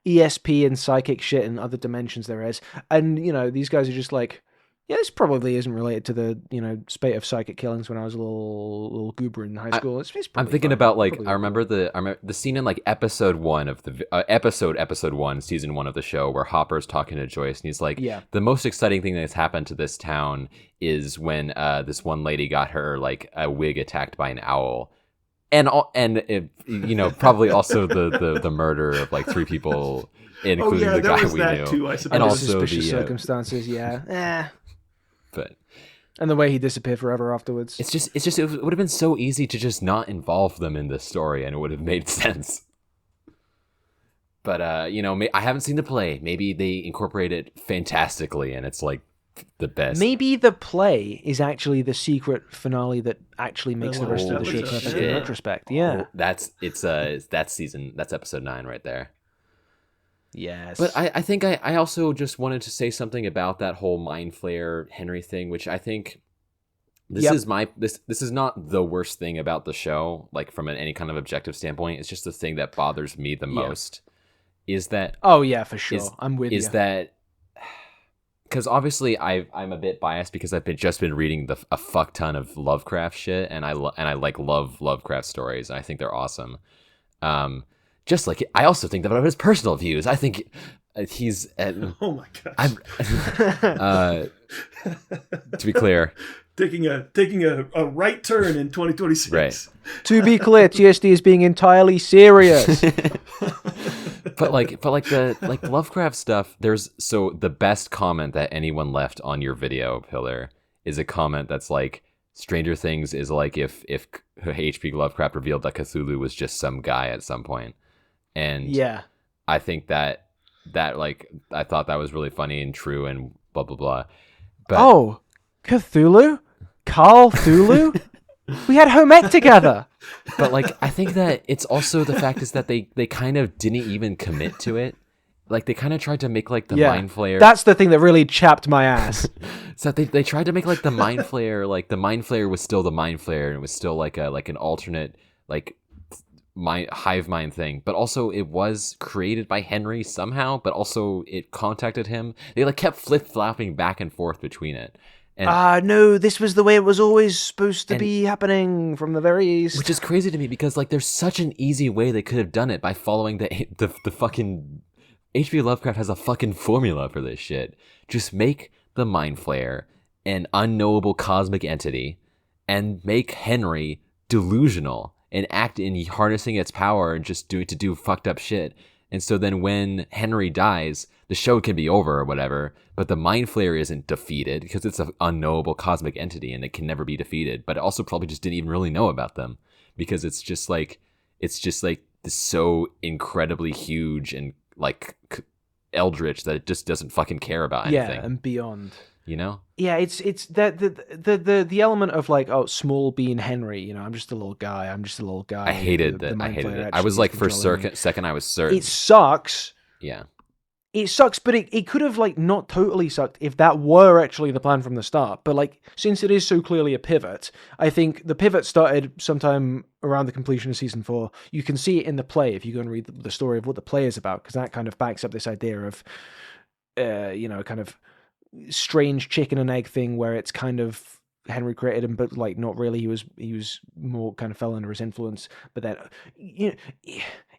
ESP and psychic shit and other dimensions there is. And, these guys are just like, yeah, this probably isn't related to the, spate of psychic killings when I was a little goober in high school. It's I'm probably thinking fine. about Probably I remember the scene in like episode 1 of the episode 1 season 1 of the show where Hopper's talking to Joyce and he's like, Yeah. the most exciting thing that's happened to this town is when this one lady got her like a wig attacked by an owl, and it, probably also the murder of like 3 people, including the there guy was we that knew, too, I suppose. and also suspicious the circumstances, yeah. but. And the way he disappeared forever afterwards. It's just it would have been so easy to just not involve them in this story and it would have made sense. But I haven't seen the play. Maybe they incorporate it fantastically and it's like the best. Maybe the play is actually the secret finale that actually makes the rest of the show Holy perfect shit. in retrospect. Yeah. Oh, that's episode 9 right there. Yes. But I think I also just wanted to say something about that whole Mind Flayer Henry thing, which I think this is not the worst thing about the show, like from any kind of objective standpoint. It's just the thing that bothers me the most. Is that Oh yeah, for sure. I'm with you. is that because obviously I'm a bit biased because I've just been reading a fuck ton of Lovecraft shit and I love Lovecraft stories. I think they're awesome. Just like I also think about his personal views. I think he's. Oh my gosh. To be clear, taking a right turn in 2026. Right. To be clear, TSD is being entirely serious. but the Lovecraft stuff. There's the best comment that anyone left on your video, Pillar, is a comment that's like, Stranger Things is like if H.P. Lovecraft revealed that Cthulhu was just some guy at some point. And yeah. I think that like I thought that was really funny and true and blah blah blah. But Cthulhu? Carl Thulu? We had home ec together. But like I think that it's also the fact is that they kind of didn't even commit to it. Like they kind of tried to make like the Mind Flayer. That's the thing that really chapped my ass. So they tried to make like the Mind Flayer, like the Mind Flayer was still the Mind Flayer and it was still like an alternate like hive mind thing, but also it was created by Henry somehow, but also it contacted him. They like kept flip-flopping back and forth between it. And no, this was the way it was always supposed to be happening from the very east. which is crazy to me because like there's such an easy way they could have done it by following the fucking H.P. Lovecraft has a fucking formula for this shit. Just make the Mind Flayer an unknowable cosmic entity and make Henry delusional and act in harnessing its power and just do fucked up shit. And so then when Henry dies, the show can be over or whatever, but the Mind Flayer isn't defeated because it's an unknowable cosmic entity and it can never be defeated. But it also probably just didn't even really know about them because it's just like this so incredibly huge and like eldritch that it just doesn't fucking care about anything. Yeah, and beyond. You know? Yeah, it's the element of like, Smol being Henry, I'm just a little guy. I hated that. I hated it. I was like for a second I was certain. It sucks. Yeah. It sucks, but it could have like not totally sucked if that were actually the plan from the start. But like, since it is so clearly a pivot, I think the pivot started sometime around the completion of season 4. You can see it in the play if you go and read the story of what the play is about, because that kind of backs up this idea of, kind of strange chicken and egg thing where it's kind of Henry created him, but like not really. He was more kind of fell under his influence. But then,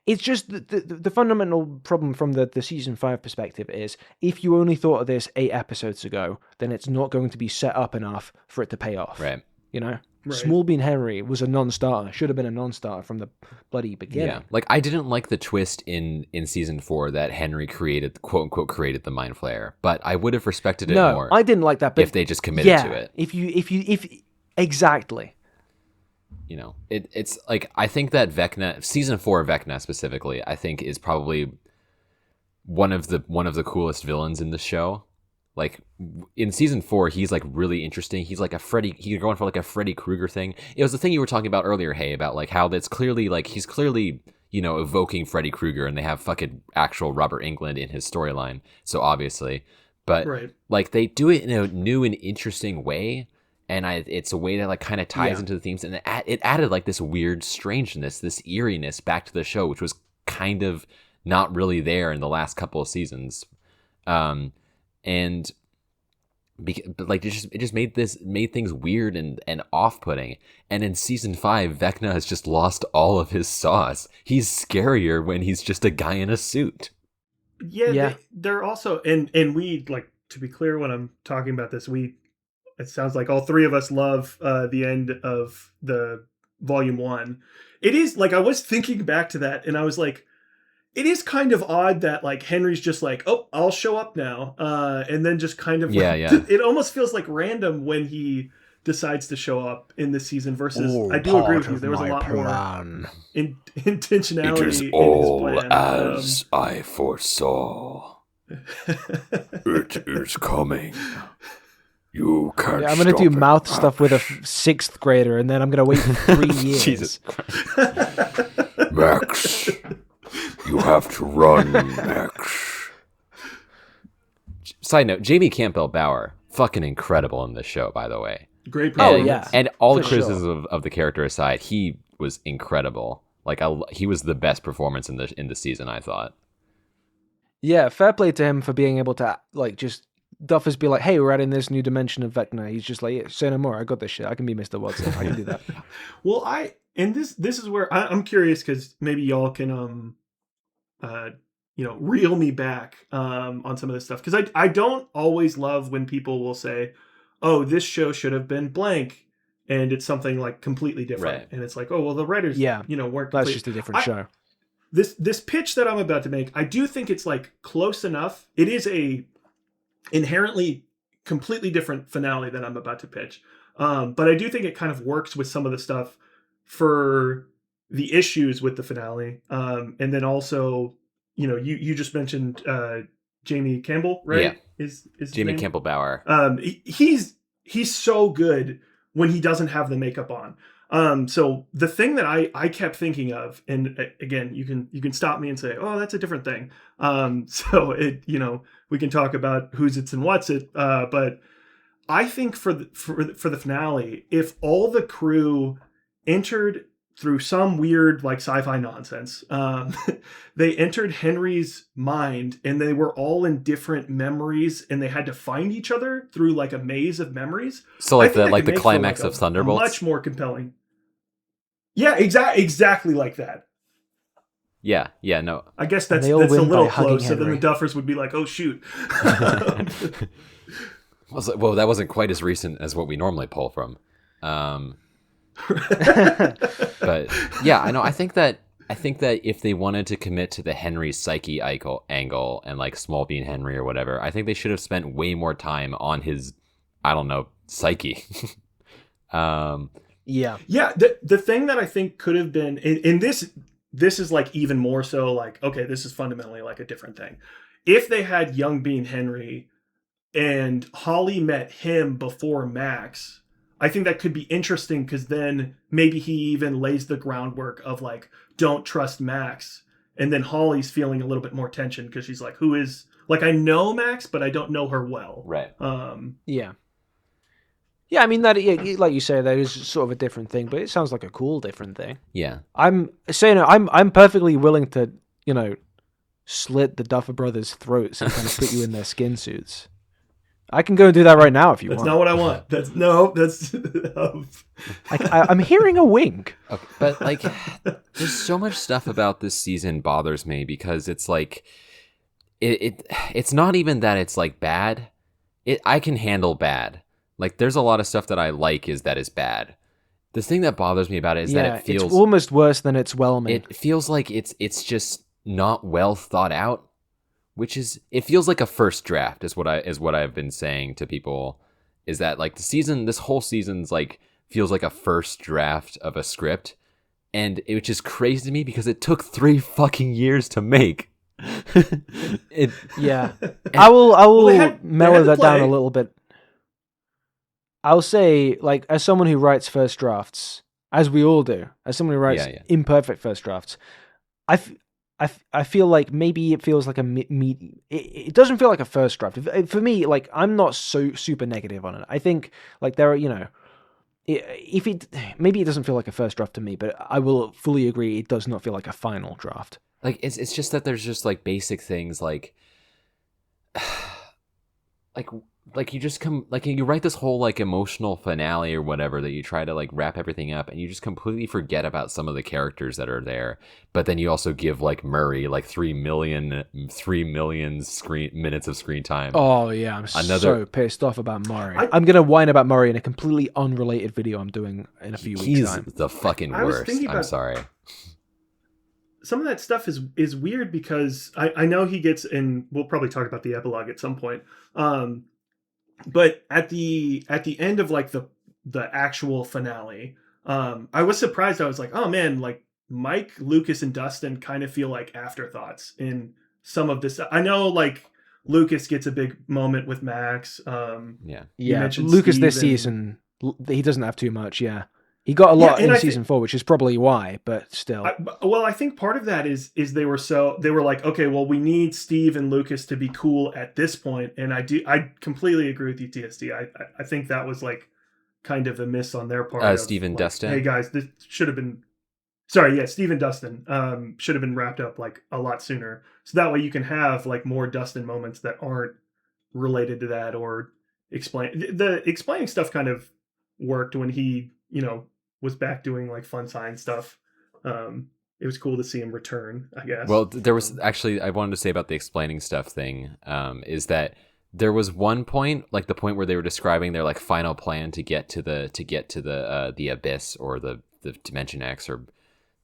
it's just the fundamental problem from the season 5 perspective is if you only thought of this 8 episodes ago, then it's not going to be set up enough for it to pay off. Right. Right. Small Bean Henry was a non-starter. Should have been a non-starter from the bloody beginning. Yeah, like I didn't like the twist in season 4 that Henry created, quote unquote, created the Mind Flayer, but I would have respected it more. I didn't like that. But if they just committed to it. If exactly. You know, it's like I think that Vecna, season 4 Vecna specifically, I think is probably one of the coolest villains in the show. Like in season 4, he's like really interesting. He's like he's going for like a Freddy Krueger thing. It was the thing you were talking about earlier, Hey, about like how that's clearly like he's clearly, you know, evoking Freddy Krueger, and they have fucking actual Robert Englund in his storyline. So obviously, but like they do it in a new and interesting way. And it's a way that like kind of ties into the themes, and it added like this weird strangeness, this eeriness back to the show, which was kind of not really there in the last couple of seasons. But like it just made things weird and off-putting. And in season 5, Vecna has just lost all of his sauce. He's scarier when he's just a guy in a suit. Yeah. They're also and we, like, to be clear when I'm talking about this, it sounds like all three of us love the end of the volume 1. It is like I was thinking back to that, and I was like, it is kind of odd that like Henry's just like, oh, I'll show up now, and then just kind of it almost feels like random when he decides to show up in this season. Versus, I do agree with you. There was a lot more intentionality. It is in all his plan. as I foresaw. It is coming. You can't. I'm gonna do mouth stuff with a 6th grader, and then I'm gonna wait for 3 years. Jesus Christ. Max. You have to run, Max. Side note, Jamie Campbell Bower, fucking incredible in this show, by the way. Great performance. And all the criticisms of the character aside, he was incredible. Like he was the best performance in the season, I thought. Yeah, fair play to him for being able to like just Duffers be like, hey, we're adding this new dimension of Vecna. He's just like, yeah, say no more. I got this shit. I can be Mr. Watson. I can do that. Well, this is where I'm curious, because maybe y'all can reel me back on some of this stuff, because I don't always love when people will say, oh, this show should have been blank, and it's something like completely different, right. And it's like, oh well, the writers weren't complete. That's just a different show. This pitch that I'm about to make, I do think it's like close enough. It is a inherently completely different finale than I'm about to pitch, but I do think it kind of works with some of the stuff for the issues with the finale, and then also, you just mentioned Jamie Campbell, right? Yeah, is Jamie Campbell Bower. He's so good when he doesn't have the makeup on. So the thing that I kept thinking of, and again, you can stop me and say, oh, that's a different thing. So we can talk about who's it's and what's it. But I think for the finale, if all the crew entered through some weird like sci-fi nonsense, they entered Henry's mind, and they were all in different memories, and they had to find each other through like a maze of memories. So like the climax of Thunderbolts, much more compelling. Yeah, exactly like that. Yeah, no. I guess that's a little close. So then the Duffers would be like, "Oh shoot." Well, that wasn't quite as recent as what we normally pull from. But yeah, I know. I think that if they wanted to commit to the Henry psyche angle and like Small Bean Henry or whatever, I think they should have spent way more time on his, I don't know, psyche. Yeah. The thing that I think could have been in this is like even more so like, okay, this is fundamentally like a different thing. If they had young Bean Henry and Holly met him before Max, I think that could be interesting, because then maybe he even lays the groundwork of like, don't trust Max. And then Holly's feeling a little bit more tension because she's like, who is, like, I know Max, but I don't know her well. Right. Yeah. Yeah, I mean, like you say, that is sort of a different thing, but it sounds like a cool different thing. Yeah. I'm perfectly willing to, slit the Duffer brothers' throats and kind of put you in their skin suits. I can go and do that right now if you want. That's not what I want. That's I'm hearing a wink. Okay, but like, there's so much stuff about this season bothers me, because it's like, it's not even that it's like bad. I can handle bad. Like, there's a lot of stuff that I like is bad. The thing that bothers me about it is that it feels it's almost worse than it's whelming. It feels like it's just not well thought out, which is it feels like a first draft is what I've been saying to people, is that like this whole season's like feels like a first draft of a script, and it which is crazy to me because it took 3 fucking years to make. I will mellow that down a little bit. I'll say, like, as someone who writes first drafts, as we all do, as someone who writes imperfect first drafts, I feel like maybe it feels like it doesn't feel like a first draft. For me, like, I'm not so super negative on it. I think, like, there are, maybe it doesn't feel like a first draft to me, but I will fully agree it does not feel like a final draft. Like, it's just that there's just, like, basic things, like you just you write this whole like emotional finale or whatever that you try to like wrap everything up, and you just completely forget about some of the characters that are there. But then you also give like Murray like 3 million minutes of screen time. Oh yeah, I'm so pissed off about Murray. I'm gonna whine about Murray in a completely unrelated video I'm doing in a few weeks' time. He's the fucking worst. I'm sorry. Some of that stuff is weird because I know he gets, and we'll probably talk about the epilogue at some point. But at the end of like the actual finale, I was surprised. I was like, oh man, like Mike, Lucas, and Dustin kind of feel like afterthoughts in some of this. I know like Lucas gets a big moment with Max. Lucas this season, he doesn't have too much. Yeah. He got a lot in season 4, which is probably why, but still. I think part of that is they were like, okay, well, we need Steve and Lucas to be cool at this point, and I completely agree with you, TSD. I think that was like kind of a miss on their part. Steve and like, Dustin. Hey guys, this should have been. Sorry, yeah, Steve and Dustin should have been wrapped up like a lot sooner, so that way you can have like more Dustin moments that aren't related to that or explain. The explaining stuff kind of worked when he, was back doing like fun science stuff. It was cool to see him return, I guess. Well, there was actually, I wanted to say about the explaining stuff thing, is that there was one point, like the point where they were describing their like final plan to get to the abyss or the Dimension X, or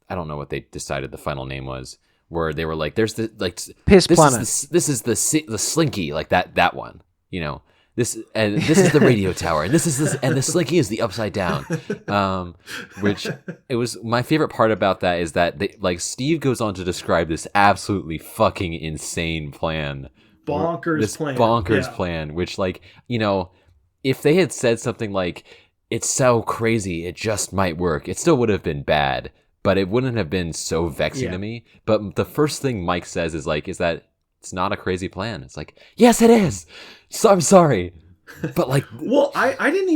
I don't know what they decided the final name was, where they were like, there's the like Piss Planet. This is the Slinky, like that one, This is the radio tower, and the Slinky is the upside down. Which it was my favorite part about that is that Steve goes on to describe this absolutely fucking insane plan, bonkers plan. Which if they had said something like it's so crazy it just might work, it still would have been bad, but it wouldn't have been so vexing to me. But the first thing Mike says is that it's not a crazy plan. It's like, yes, it is. So I'm sorry, but like, well, I didn't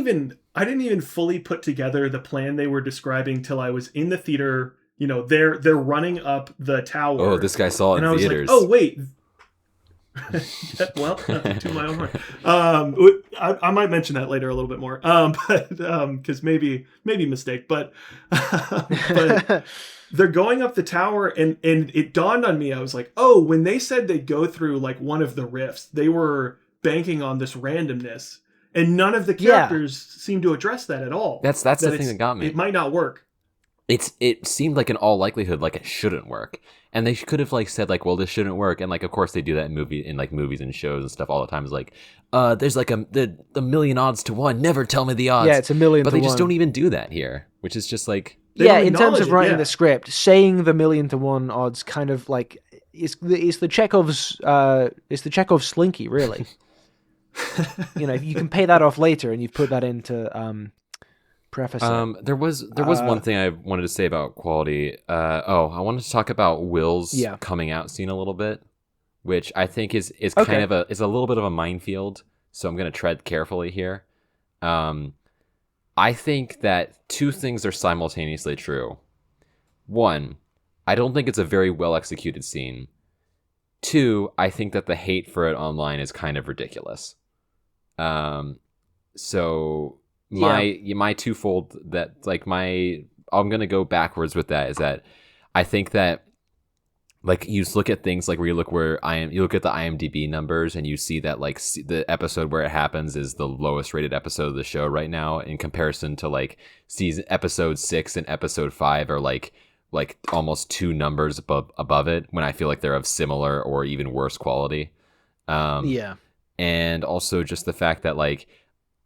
even fully put together the plan they were describing till I was in the theater. They're running up the tower. Oh, this guy saw it in theaters. I was like, oh wait. Well, to my own horn. I might mention that later a little bit more. But because maybe mistake, but they're going up the tower, and it dawned on me. I was like, oh, when they said they'd go through like one of the rifts, they were banking on this randomness, and none of the characters seem to address that at all. That's the thing that got me. It might not work. It seemed like in all likelihood like it shouldn't work, and they could have like said like, well, this shouldn't work, and like of course they do that in movies and shows and stuff all the time. Is like, there's like the million odds to one. Never tell me the odds. Yeah, it's a million. But to they just one. don't even do that here, which is just like in terms of writing the script, saying the 1,000,000 to 1 odds kind of like it's the Chekhov's Slinky, really. You can pay that off later, and you've put that into preface. There was one thing I wanted to say about quality. I wanted to talk about Will's coming out scene a little bit, which I think is kind of a little bit of a minefield. So I'm going to tread carefully here. I think that 2 things are simultaneously true. 1, I don't think it's a very well executed scene. 2, I think that the hate for it online is kind of ridiculous. So my twofold I'm gonna go backwards with that is that I think that like you just look at things like where you look at the IMDb numbers and you see that like the episode where it happens is the lowest rated episode of the show right now in comparison to like episode 6 and episode 5 are like almost 2 numbers above it, when I feel like they're of similar or even worse quality. Yeah. And also just the fact that like,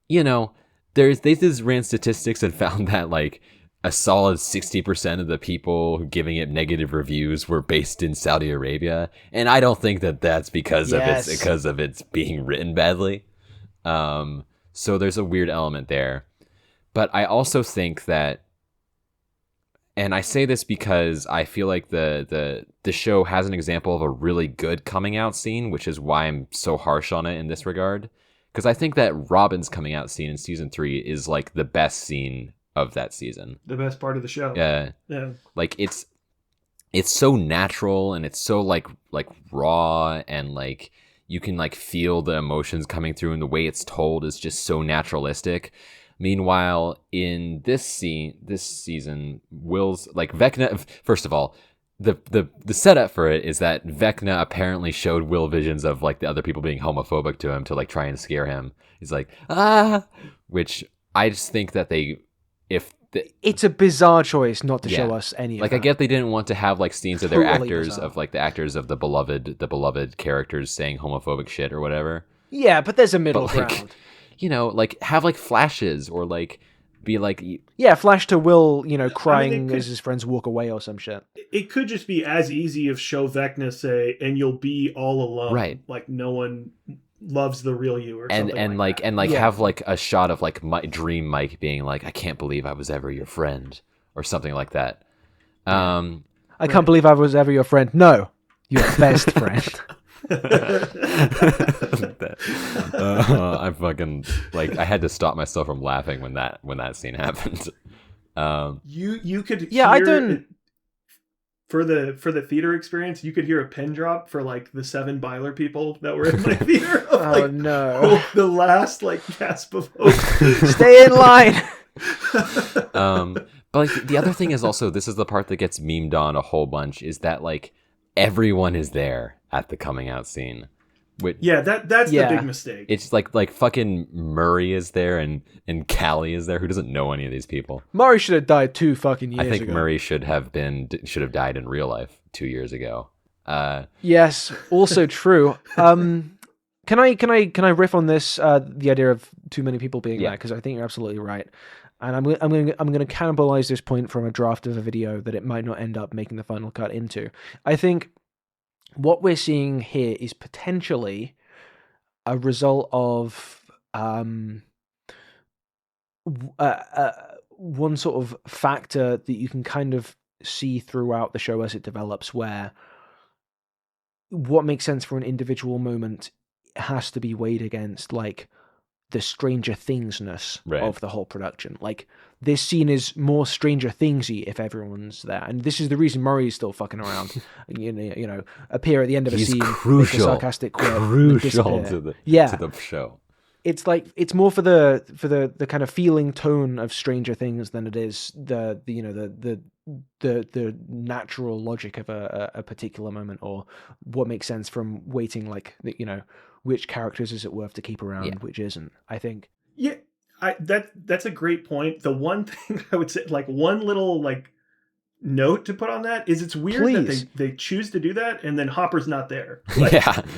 you know, they just ran statistics and found that like a solid 60% of the people giving it negative reviews were based in Saudi Arabia, and I don't think that that's because of its being written badly. So there's a weird element there, but I also think that, and I say this because I feel like the show has an example of a really good coming out scene, which is why I'm so harsh on it in this regard. Because I think that Robin's coming out scene in season 3 is like the best scene of that season. The best part of the show. Yeah. Yeah. Like it's so natural and it's so like raw, and like you can like feel the emotions coming through, and the way it's told is just so naturalistic. Meanwhile, in this season, Will's like Vecna. First of all, the setup for it is that Vecna apparently showed Will visions of like the other people being homophobic to him to like try and scare him. He's like, which I just think that it's a bizarre choice not to show us any of like that. I get they didn't want to have like scenes of their Totally actors bizarre. of like the actors of the beloved characters saying homophobic shit or whatever. Yeah, but there's a middle But like, ground. you know, like have like flashes or like be like, Yeah, flash to Will, you know, crying as his friends walk away or some shit. It could just be as easy of show Vecna say, and you'll be all alone. Right. Like no one loves the real you or something and have like a shot of like Dream Mike being like, I can't believe I was ever your friend or something like that. I can't believe I was ever your friend. No, your best friend. I fucking like I had to stop myself from laughing when that scene happened. You could Yeah, I hear don't- for the theater experience, you could hear a pin drop for like the 7 Byler people that were in my theater. Of, Oh like, no. the last like gasp of hope. Stay in line. But like the other thing is also, this is the part that gets memed on a whole bunch, is that like everyone is there at the coming out scene. Yeah, that's the big mistake. It's like fucking Murray is there and Callie is there, who doesn't know any of these people. Murray should have died 2 fucking years I think ago. Murray should have died in real life 2 years ago. Yes, also true. Can I riff on this? The idea of too many people being there, because I think you're absolutely right, and I'm going to cannibalize this point from a draft of a video that it might not end up making the final cut into. I think what we're seeing here is potentially a result of one sort of factor that you can kind of see throughout the show as it develops, where what makes sense for an individual moment has to be weighed against like the Stranger Things-ness of the whole production. Like this scene is more Stranger Things-y if everyone's there, and this is the reason Murray is still fucking around. you know, appear at the end of a scene, make a sarcastic quip, crucial to the show. It's like it's more for the kind of feeling tone of Stranger Things than it is the natural logic of a particular moment, or what makes sense from weighting, like, you know, which characters is it worth to keep around, which isn't. I think. Yeah, that's a great point. The one thing I would say, like one little like note to put on that is, it's weird that they choose to do that and then Hopper's not there. Like,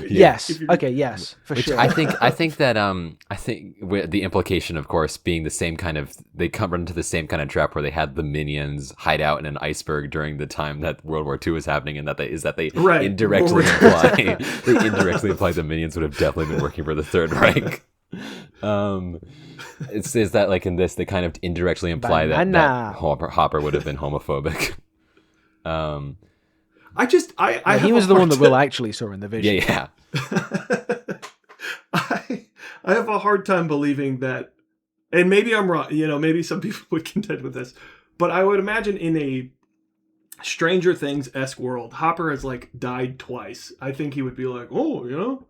yes. Okay. Yes. For Which sure. I think that I think with the implication, of course, being the same kind of, they come into the same kind of trap where they had the minions hide out in an iceberg during the time that World War II was happening, and that they indirectly imply the minions would have definitely been working for the Third Reich. It says that like in this, they kind of indirectly imply that Hopper would have been homophobic. He was the one that Will actually saw in the vision. Yeah. I have a hard time believing that, and maybe I'm wrong. You know, maybe some people would contend with this, but I would imagine in a Stranger Things-esque world, Hopper has like died twice. I think he would be like, oh, you know,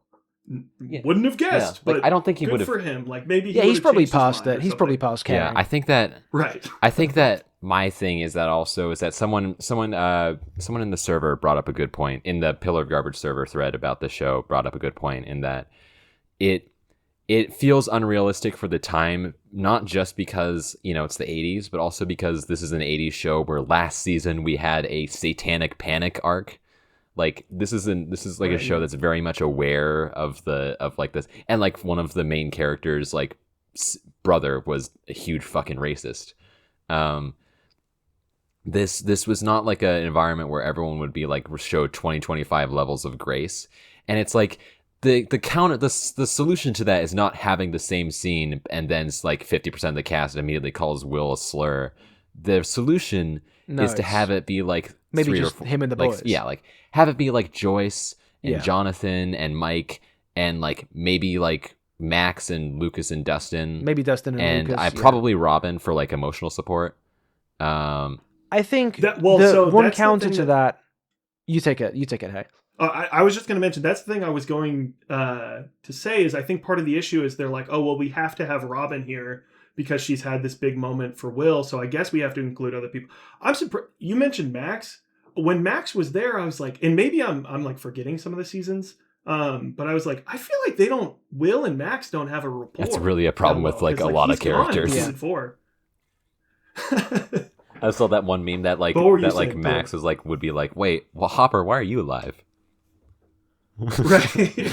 wouldn't have guessed. Like, but I don't think he good would have. for him. Like maybe he's probably changed his past mind it. or He's probably something. past caring. Yeah, I think that. Right. I think that my thing is that someone in the server brought up a good point in the Pillar of Garbage server thread about the show. Brought up a good point in that it feels unrealistic for the time, not just because, it's the 80s, but also because this is an 80s show where last season we had a satanic panic arc. Like this is like a show that's very much aware of this, and like one of the main characters, like brother, was a huge fucking racist. This was not like an environment where everyone would be like showed 20-25 levels of grace, and it's like the solution to that is not having the same scene and then it's like 50% of the cast immediately calls Will a slur. The solution is to have it be like maybe just him and the boys. Like have it be like Joyce and Yeah. Jonathan and Mike and like maybe like Max and Lucas and Dustin. Maybe Dustin and Lucas. Probably Robin for like emotional support. I think so one that's the counter thing to that. You take it, Hey. I was just going to mention, that's the thing I was going to say is I think part of the issue is they're like, oh, well, we have to have Robin here because she's had this big moment for Will. So I guess we have to include other people. I'm surprised. You mentioned Max. When Max was there, I was like, and maybe I'm like forgetting some of the seasons. But I was like, I feel like Will and Max don't have a rapport. That's really a problem with like a lot of characters. Season 4. I saw that one meme that like Max was like would be like, wait, well, Hopper, why are you alive? Right.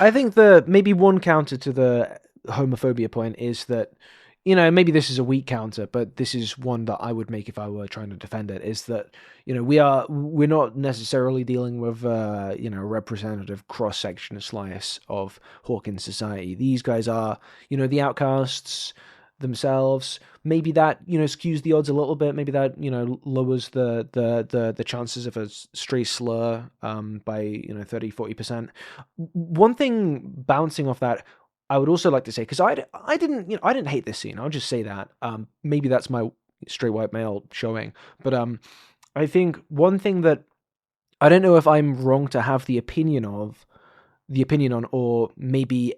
I think maybe one counter to the homophobia point is that, maybe this is a weak counter, but this is one that I would make if I were trying to defend it, is that, we're not necessarily dealing with, a representative cross-section slice of Hawkins society. These guys are, the outcasts themselves. Maybe that, skews the odds a little bit. Maybe that, lowers the chances of a stray slur by 30-40%. One thing bouncing off that, I would also like to say, because I didn't hate this scene. I'll just say that. Maybe that's my straight white male showing, but I think one thing that I don't know if I'm wrong to have the opinion on, or maybe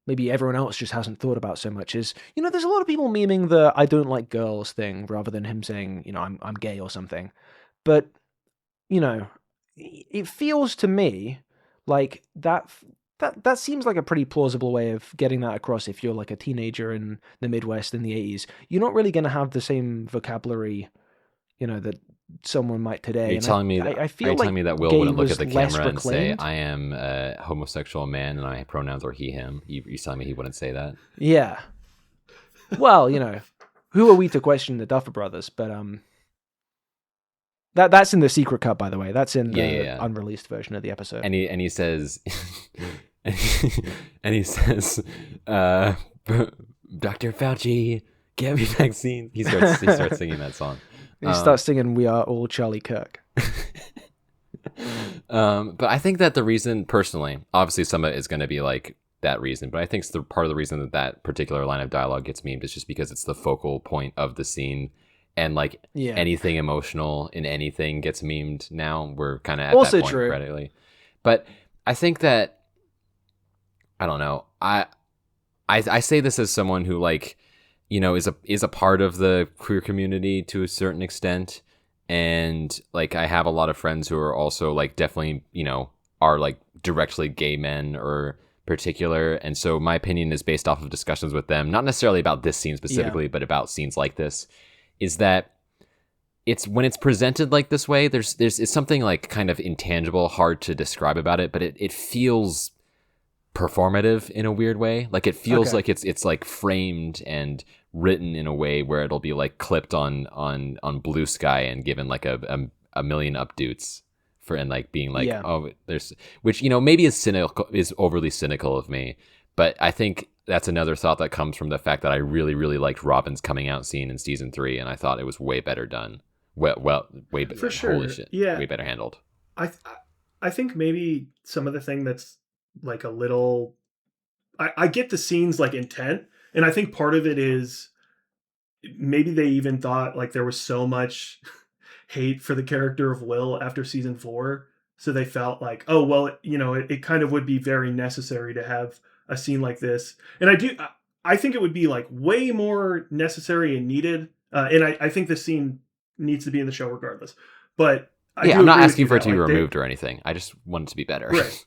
everyone else just hasn't thought about so much, is, there's a lot of people memeing the I don't like girls thing rather than him saying, I'm gay or something. But, it feels to me like that seems like a pretty plausible way of getting that across if you're like a teenager in the Midwest in the 80s. You're not really going to have the same vocabulary, that someone might today. Are you telling me that Will wouldn't look at the camera and say, I am a homosexual man and my pronouns are he, him? You're telling me he wouldn't say that? Yeah. Well, who are we to question the Duffer brothers? But that's in the secret cut, by the way. That's in the unreleased version of the episode. And he says, and he says, Dr. Fauci, get me vaccine. He starts singing that song. He starts singing "We Are All Charlie Kirk." But I think that the reason, personally, obviously some of it is going to be like that reason, but I think part of the reason that particular line of dialogue gets memed is just because it's the focal point of the scene, and like anything emotional in anything gets memed now. We're kind of at also that point true. practically. But I think that, I don't know. I say this as someone who like, is a part of the queer community to a certain extent, and like I have a lot of friends who are also like definitely are like directly gay men or particular, and so my opinion is based off of discussions with them, not necessarily about this scene specifically, but about scenes like this, is that it's when it's presented like this way, it's something like kind of intangible, hard to describe about it, but it feels performative in a weird way. Like it feels like it's like framed and written in a way where it'll be like clipped on Blue Sky and given like a million updates for, and like being like, oh, there's, which maybe is overly cynical of me, but I think that's another thought that comes from the fact that I really, really liked Robin's coming out scene in season 3, and I thought it was way better done. Well, way better. For sure. Holy shit. Yeah. Way better handled. I think maybe some of the thing that's like a little, I get the scene's like intent, and I think part of it is maybe they even thought like there was so much hate for the character of Will after season 4. So they felt like, oh, well, it kind of would be very necessary to have a scene like this. And I think it would be like way more necessary and needed. And I think this scene needs to be in the show regardless. But I'm not asking for it to be removed or anything. I just want it to be better. Right.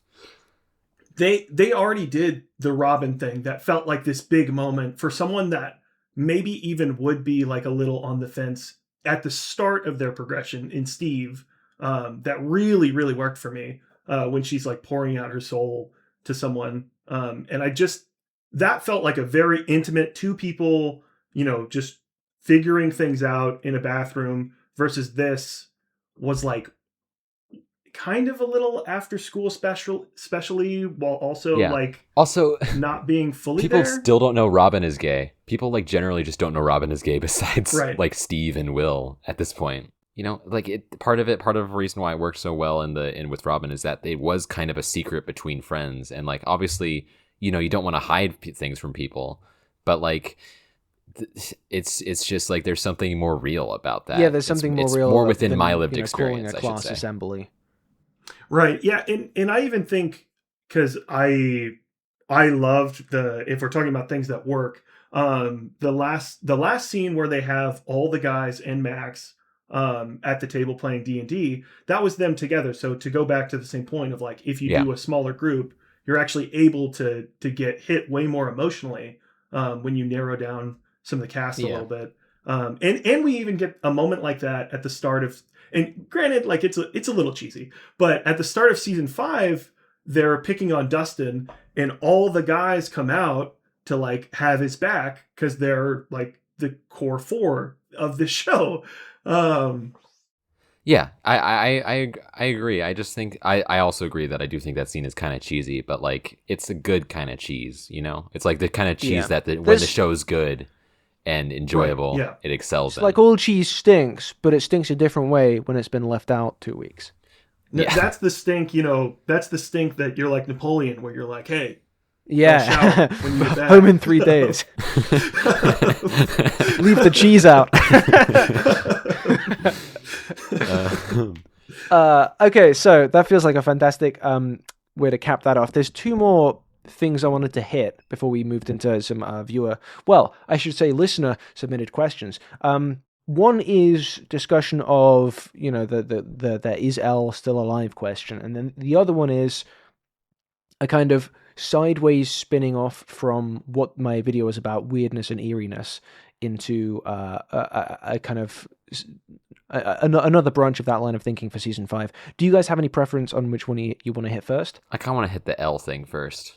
They already did the Robin thing that felt like this big moment for someone that maybe even would be like a little on the fence at the start of their progression in Steve. That really, really worked for me when she's like pouring out her soul to someone. And that felt like a very intimate two people, just figuring things out in a bathroom versus this was like kind of a little after school especially while also not being fully people there. Still don't know Robin is gay. People like generally just don't know Robin is gay besides right. like Steve and Will at this point. Part of the reason why it worked so well in with Robin is that it was kind of a secret between friends, and like obviously, you don't want to hide things from people, but like it's just like there's something more real about that. Yeah, there's something it's real more within than, my lived experience. Calling a class assembly. Right. Yeah, and I even think because I loved if we're talking about things that work, the last scene where they have all the guys and Max at the table playing D&D, that was them together. So to go back to the same point of like, if you do a smaller group, you're actually able to get hit way more emotionally when you narrow down some of the cast a little bit. And we even get a moment like that at the start of, and granted, like it's a little cheesy, but at the start of season 5, they're picking on Dustin and all the guys come out to like have his back because they're like the core 4 of the show. Yeah, I agree. I just think I also agree that I do think that scene is kind of cheesy, but like it's a good kind of cheese, It's like the kind of cheese that when the show's good and enjoyable, it excels. It's like all cheese stinks, but it stinks a different way when it's been left out 2 weeks. That's the stink, that's the stink that you're like Napoleon, where you're like, hey, yeah, when you get back. Home in 3 days. Leave the cheese out. Okay, so that feels like a fantastic way to cap that off. There's 2 more things I wanted to hit before we moved into some listener submitted questions. One is discussion of the is L still alive question, and then the other one is a kind of sideways spinning off from what my video was about, weirdness and eeriness, into a kind of another branch of that line of thinking for season 5. Do you guys have any preference on which one you want to hit first? I kind of want to hit the L thing first.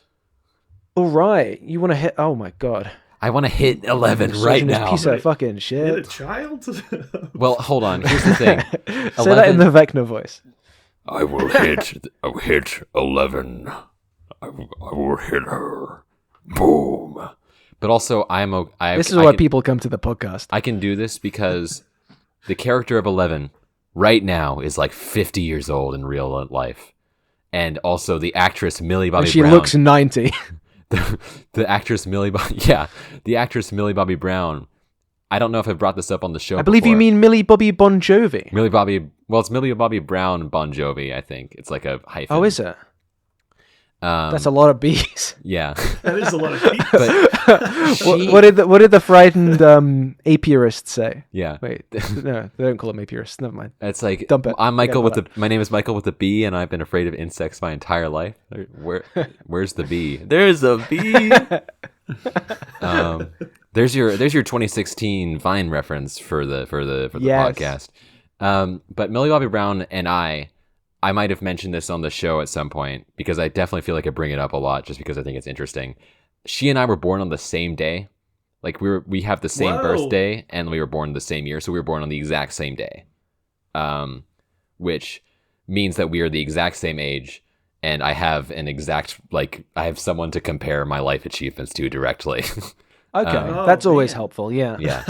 All right, you want to hit? Oh my god, I want to hit 11 right now. Piece of fucking shit. Hit a child? Well, hold on. Here's the thing. Say that in the Vecna voice. I will hit 11. I will hit her. Boom. But also, this is why people come to the podcast. I can do this because the character of 11 right now is like 50 years old in real life. And also the actress Millie Bobby Brown. She looks 90. the actress Millie Bobby Brown. I don't know if I brought this up on the show. I believe you mean Millie Bobby Bon Jovi. It's Millie Bobby Brown Bon Jovi, I think. It's like a hyphen. Oh, is it? That's a lot of B's. Yeah. That is a lot of B's. What did the frightened apiarist say? Yeah. Wait, no, they don't call them apiarists. Never mind. It's like, dump it. My name is Michael with a B, and I've been afraid of insects my entire life. Where's the bee? There's a bee. There's your 2016 Vine reference for the podcast. But Millie Bobby Brown and I might have mentioned this on the show at some point because I definitely feel like I bring it up a lot just because I think it's interesting. She and I were born on the same day. Like we have the same birthday and we were born the same year. So we were born on the exact same day. Which means that we are the exact same age. And I have I have someone to compare my life achievements to directly. Okay, that's always helpful. Yeah. Yeah.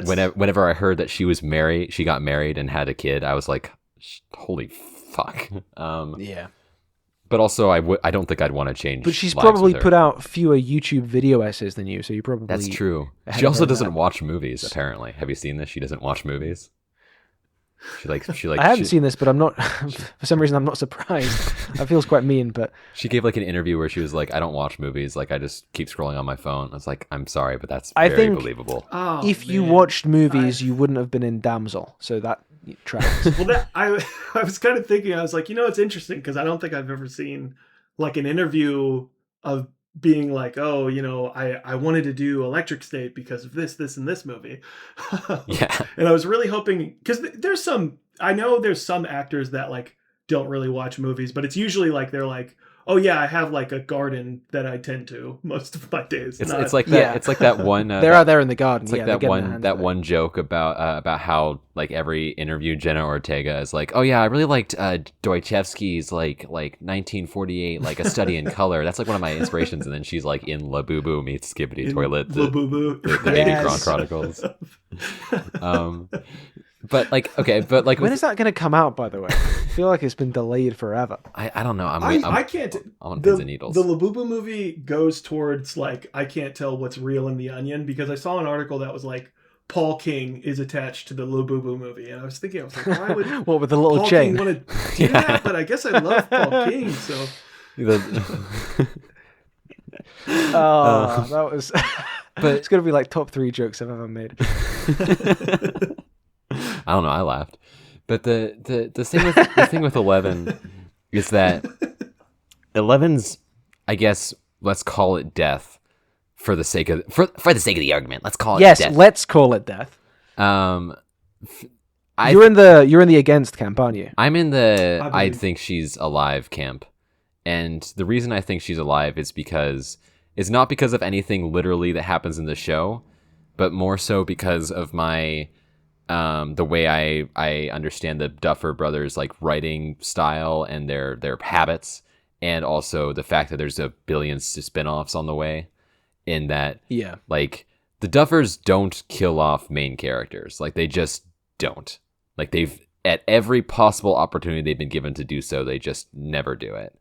Whenever I heard that she got married and had a kid, I was like, holy fuck. Yeah. But also, I don't think I'd want to change. But she's probably put out fewer YouTube video essays than you, so you probably. That's true. She also doesn't watch movies. Apparently, have you seen this? She doesn't watch movies. I haven't seen this, but I'm not. For some reason, I'm not surprised. That feels quite mean, but she gave like an interview where she was like, "I don't watch movies. Like, I just keep scrolling on my phone." I was like, "I'm sorry, but that's I very think believable." if you watched movies, you wouldn't have been in Damsel, so that tracks. Well, I was kind of thinking. I was like, it's interesting because I don't think I've ever seen like an interview of being like, oh, I wanted to do Electric State because of this, and this movie. Yeah. And I was really hoping, because I know there's some actors that like don't really watch movies, but it's usually like they're like, oh yeah, I have like a garden that I tend to most of my days. It's like that. Yeah. It's like that one. They're out there in the garden. It's like that one joke about how like every interview Jenna Ortega is like, oh yeah, I really liked Dostoevsky's like 1948, like A Study in Color. That's like one of my inspirations. And then she's like in Labubu meets Skibbity Toilet, the Baby Chronicles. But like, okay, but like, when is that going to come out? By the way, I feel like it's been delayed forever. I don't know. I can't. I'm on pins and needles. The Labubu movie goes towards like I can't tell what's real in the onion because I saw an article that was like Paul King is attached to the Labubu movie, and I was like, why would what with the little Paul chain King want to do that? But I guess I love Paul King, so. That was. But it's gonna be like top 3 jokes I've ever made. I don't know. I laughed, but the thing with 11 is that 11's, I guess, let's call it death for the sake of the argument. Let's call it death. Yes, let's call it death. You're in the against camp, aren't you? I'm in the I think she's alive camp, and the reason I think she's alive is because it's not because of anything literally that happens in the show, but more so because of my. The way I understand the Duffer brothers like writing style and their habits, and also the fact that there's a billion spin-offs on the way, in that like the Duffers don't kill off main characters, like they just don't. Like they've at every possible opportunity they've been given to do so, they just never do it.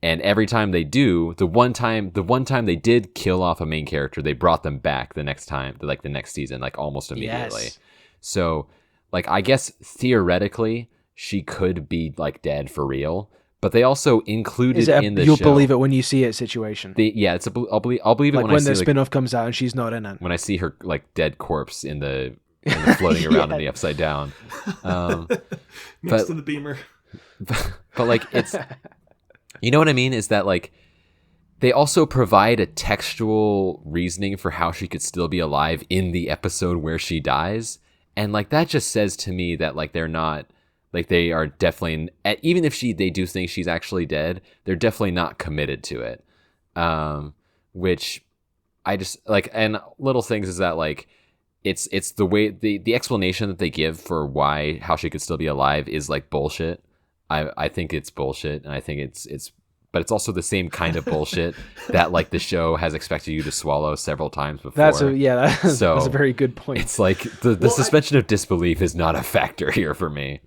And every time they do, the one time they did kill off a main character, they brought them back the next time, like the next season, like almost immediately. Yes. So, like, I guess theoretically she could be like dead for real, but they also included in the show. You'll believe it when you see it situation. I'll believe it like when I see the spin-off comes out and she's not in it. When I see her like dead corpse in the floating around in the upside down, next to the beamer. But like it's. You know what I mean? Is that like they also provide a textual reasoning for how she could still be alive in the episode where she dies, and like that just says to me that like they're not like they are definitely even if they do think she's actually dead, they're definitely not committed to it. Which I just like, and little things is that like it's the way the explanation that they give for how she could still be alive is like bullshit. I think it's bullshit, and I think it's but it's also the same kind of bullshit that like the show has expected you to swallow several times before. That's a very good point. It's like the suspension of disbelief is not a factor here for me.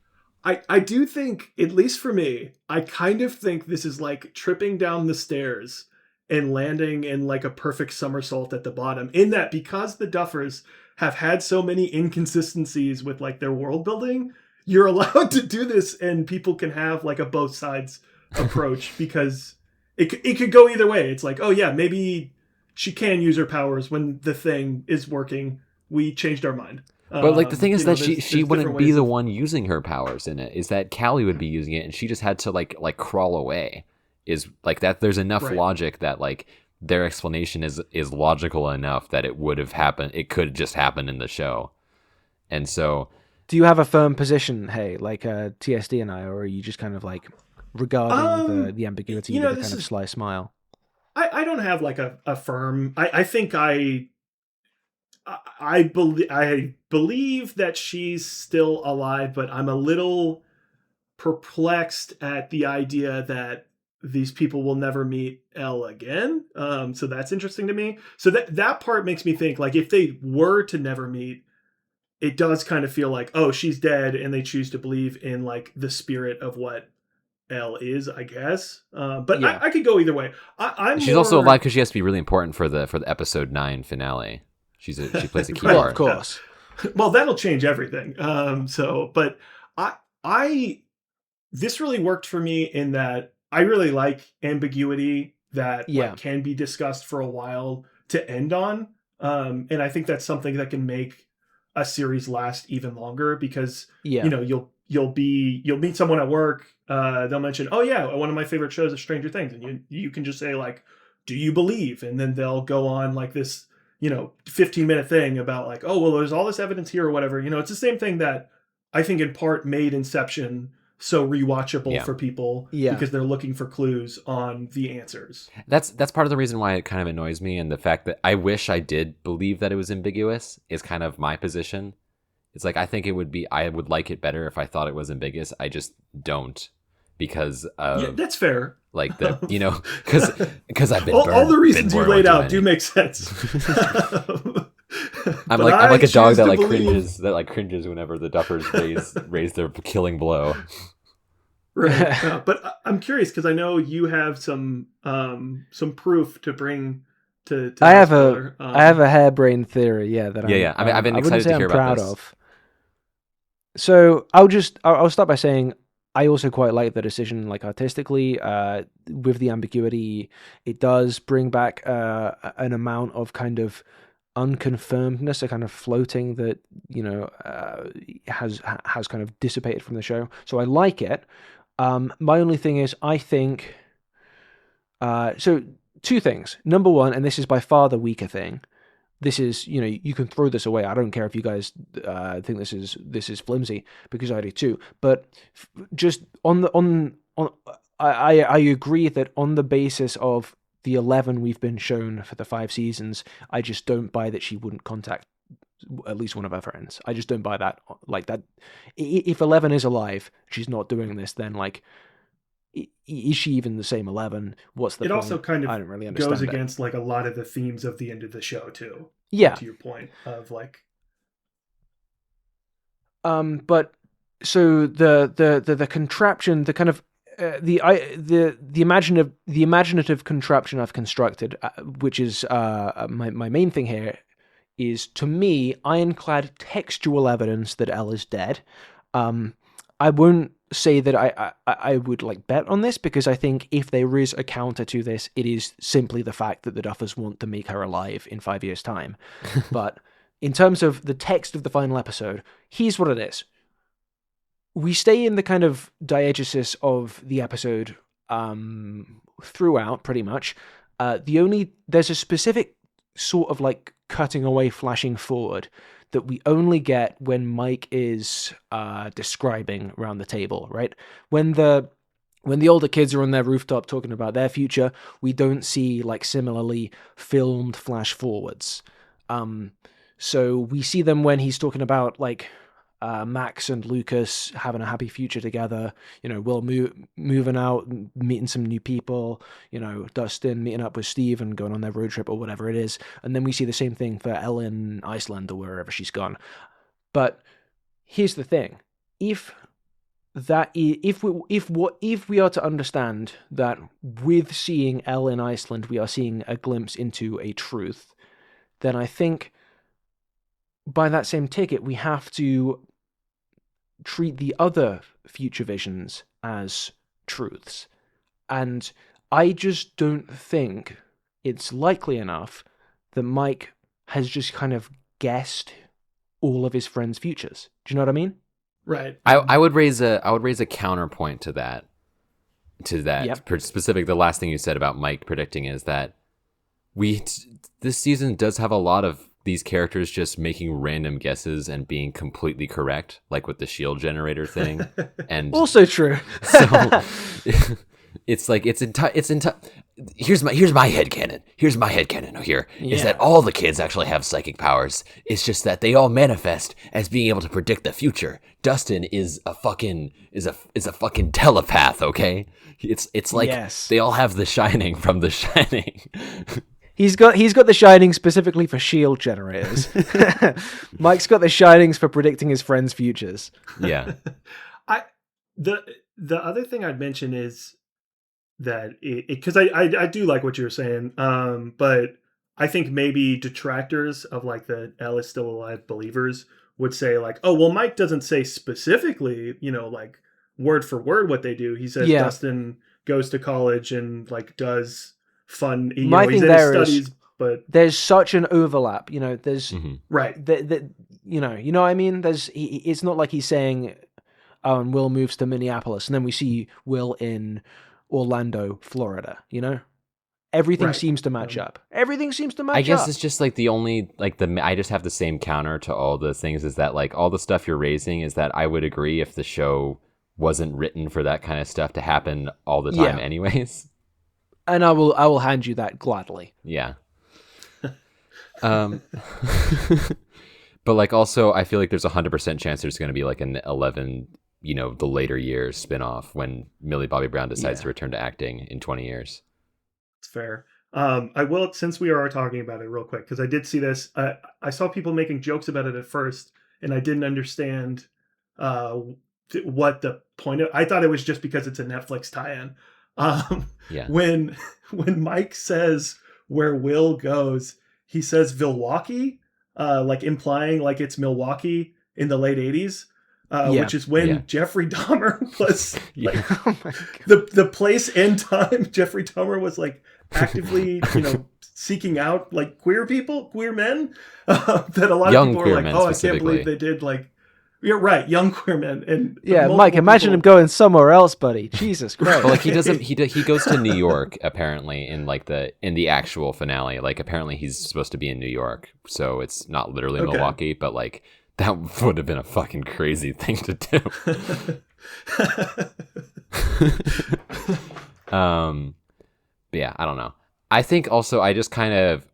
I do think, at least for me, I kind of think this is like tripping down the stairs and landing in like a perfect somersault at the bottom, in that because the Duffers have had so many inconsistencies with like their world building, you're allowed to do this and people can have like a both sides approach because it could go either way. It's like, oh yeah, maybe she can use her powers when the thing is working. We changed our mind. But like the thing is that she wouldn't be the one using her powers in it. Is that Callie would be using it and she just had to like crawl away. Is like that there's enough logic that like their explanation is logical enough that it would have happened. It could just happen in the show. And so do you have a firm position, hey, like TSD and I, or are you just kind of like regarding the ambiguity with a kind of sly smile? I don't have like a firm. I think I believe that she's still alive, but I'm a little perplexed at the idea that these people will never meet Elle again. So that's interesting to me. So that part makes me think like if they were to never meet, it does kind of feel like, oh, she's dead, and they choose to believe in like the spirit of what Elle is, I guess. But yeah. I could go either way. She's also alive because she has to be really important for the episode 9 finale. She plays a key part. Of course. Well, that'll change everything. But I this really worked for me in that I really like ambiguity that Yeah. can be discussed for a while to end on. And I think that's something that can make a series last even longer because Yeah. you'll meet someone at work, they'll mention, oh yeah, one of my favorite shows is Stranger Things, and you can just say like, do you believe? And then they'll go on like this 15-minute thing about like, oh well, there's all this evidence here or whatever. It's the same thing that I think in part made Inception so rewatchable for people because they're looking for clues on the answers. That's part of the reason why it kind of annoys me, and the fact that I wish I did believe that it was ambiguous is kind of my position. It's like I would like it better if I thought it was ambiguous. I just don't because of that's fair. Like the because I've been all the reasons you laid out do make sense. I'm like a dog that cringes whenever the Duffers raise their killing blow. Right. But I'm curious because I know you have some proof to bring to I have a harebrained theory, that I've been excited to hear about this. So I'll start by saying I also quite like the decision, like artistically, with the ambiguity. It does bring back an amount of kind of unconfirmedness, a kind of floating that has kind of dissipated from the show. So I like it. My only thing is, I think so. Two things. Number one, and this is by far the weaker thing. This is, you can throw this away. I don't care if you guys think this is flimsy, because I do too. But just I agree that on the basis of the 11 we've been shown for the 5 seasons, I just don't buy that she wouldn't contact at least one of her friends. I just don't buy that. Like that, if 11 is alive, she's not doing this. Then like, is she even the same 11? What's the point? Also kind of I don't really understand goes against like a lot of the themes of the end of the show too. Yeah. To your point of like, but so the contraption, the kind of the imaginative contraption I've constructed, which is my main thing here, is to me ironclad textual evidence that Elle is dead. I won't say that I would like bet on this, because I think if there is a counter to this, it is simply the fact that the Duffers want to make her alive in 5 years' time. But in terms of the text of the final episode, here's what it is. We stay in the kind of diegesis of the episode throughout, pretty much. There's a specific sort of like cutting away, flashing forward that we only get when Mike is describing around the table, right? When the older kids are on their rooftop talking about their future, we don't see like similarly filmed flash forwards. So we see them when he's talking about like Max and Lucas having a happy future together, Will moving out, meeting some new people, Dustin meeting up with Steve and going on their road trip or whatever it is. And then we see the same thing for Ellen, Iceland, or wherever she's gone. But here's the thing. If we are to understand that with seeing Ellen, Iceland, we are seeing a glimpse into a truth, then I think by that same ticket, we have to treat the other future visions as truths. And I just don't think it's likely enough that Mike has just kind of guessed all of his friends' futures. Do you know what I mean? Right. I would raise a counterpoint to that. Yep. Specific, the last thing you said about Mike predicting is that this season does have a lot of these characters just making random guesses and being completely correct, like with the shield generator thing. And also true. So it's like here's my headcanon. Here's my headcanon here. Is that all the kids actually have psychic powers. It's just that they all manifest as being able to predict the future. Dustin is a fucking telepath, okay? It's like They all have the Shining from The Shining. He's got the Shining specifically for shield generators. Mike's got the Shinings for predicting his friends' futures. Yeah. The other thing I'd mention is that because I do like what you were saying, but I think maybe detractors of like the Elle is still alive believers would say like, oh, well, Mike doesn't say specifically, like word for word what they do. He says Dustin goes to college and like does fun. My thing he's in his studies, but there's such an overlap. There's right. You know what I mean. It's not like he's saying, "Oh, and Will moves to Minneapolis," and then we see Will in Orlando, Florida. Everything seems to match up. Everything seems to match up. I guess it's just like the only I just have the same counter to all the things is that like all the stuff you're raising is that I would agree if the show wasn't written for that kind of stuff to happen all the time anyways. And I will hand you that gladly. Yeah. But like also I feel like there's 100% chance there's going to be like an 11, the later years spinoff when Millie Bobby Brown decides to return to acting in 20 years. It's fair. I will, since we are talking about it real quick, because I did see this. I saw people making jokes about it at first, and I didn't understand what the point of. I thought it was just because it's a Netflix tie-in. When Mike says where Will goes, he says Milwaukee, like implying like it's Milwaukee in the late 80s. Which is when Jeffrey Dahmer was like the place and time Jeffrey Dahmer was like actively, seeking out like queer men that a lot young of people were like, oh, I can't believe they did like, you're right, young queer men. And Mike, imagine him going somewhere else, buddy. Jesus Christ. Well, like he goes to New York apparently in the actual finale. Like apparently he's supposed to be in New York, so it's not literally Milwaukee, but like. That would have been a fucking crazy thing to do. But yeah, I don't know. I think also I just kind of,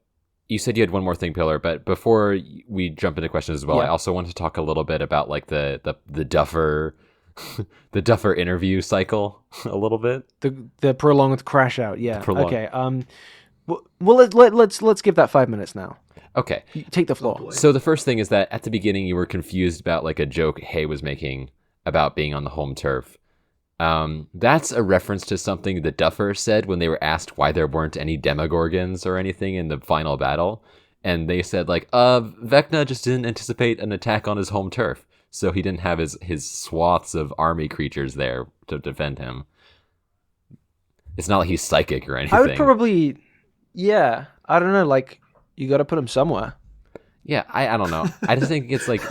you said you had one more thing, Pillar, but before we jump into questions as well, I also wanted to talk a little bit about like the Duffer, the Duffer interview cycle a little bit. The prolonged crash out. Yeah. Okay. Well, let's give that 5 minutes now. Okay. Take the floor. So the first thing is that at the beginning you were confused about like a joke Hay was making about being on the home turf. That's a reference to something the Duffer said when they were asked why there weren't any Demogorgons or anything in the final battle. And they said like, Vecna just didn't anticipate an attack on his home turf. So he didn't have his swaths of army creatures there to defend him. It's not like he's psychic or anything. I would probably, I don't know, like... You got to put them somewhere. Yeah, I don't know. I just think it's like...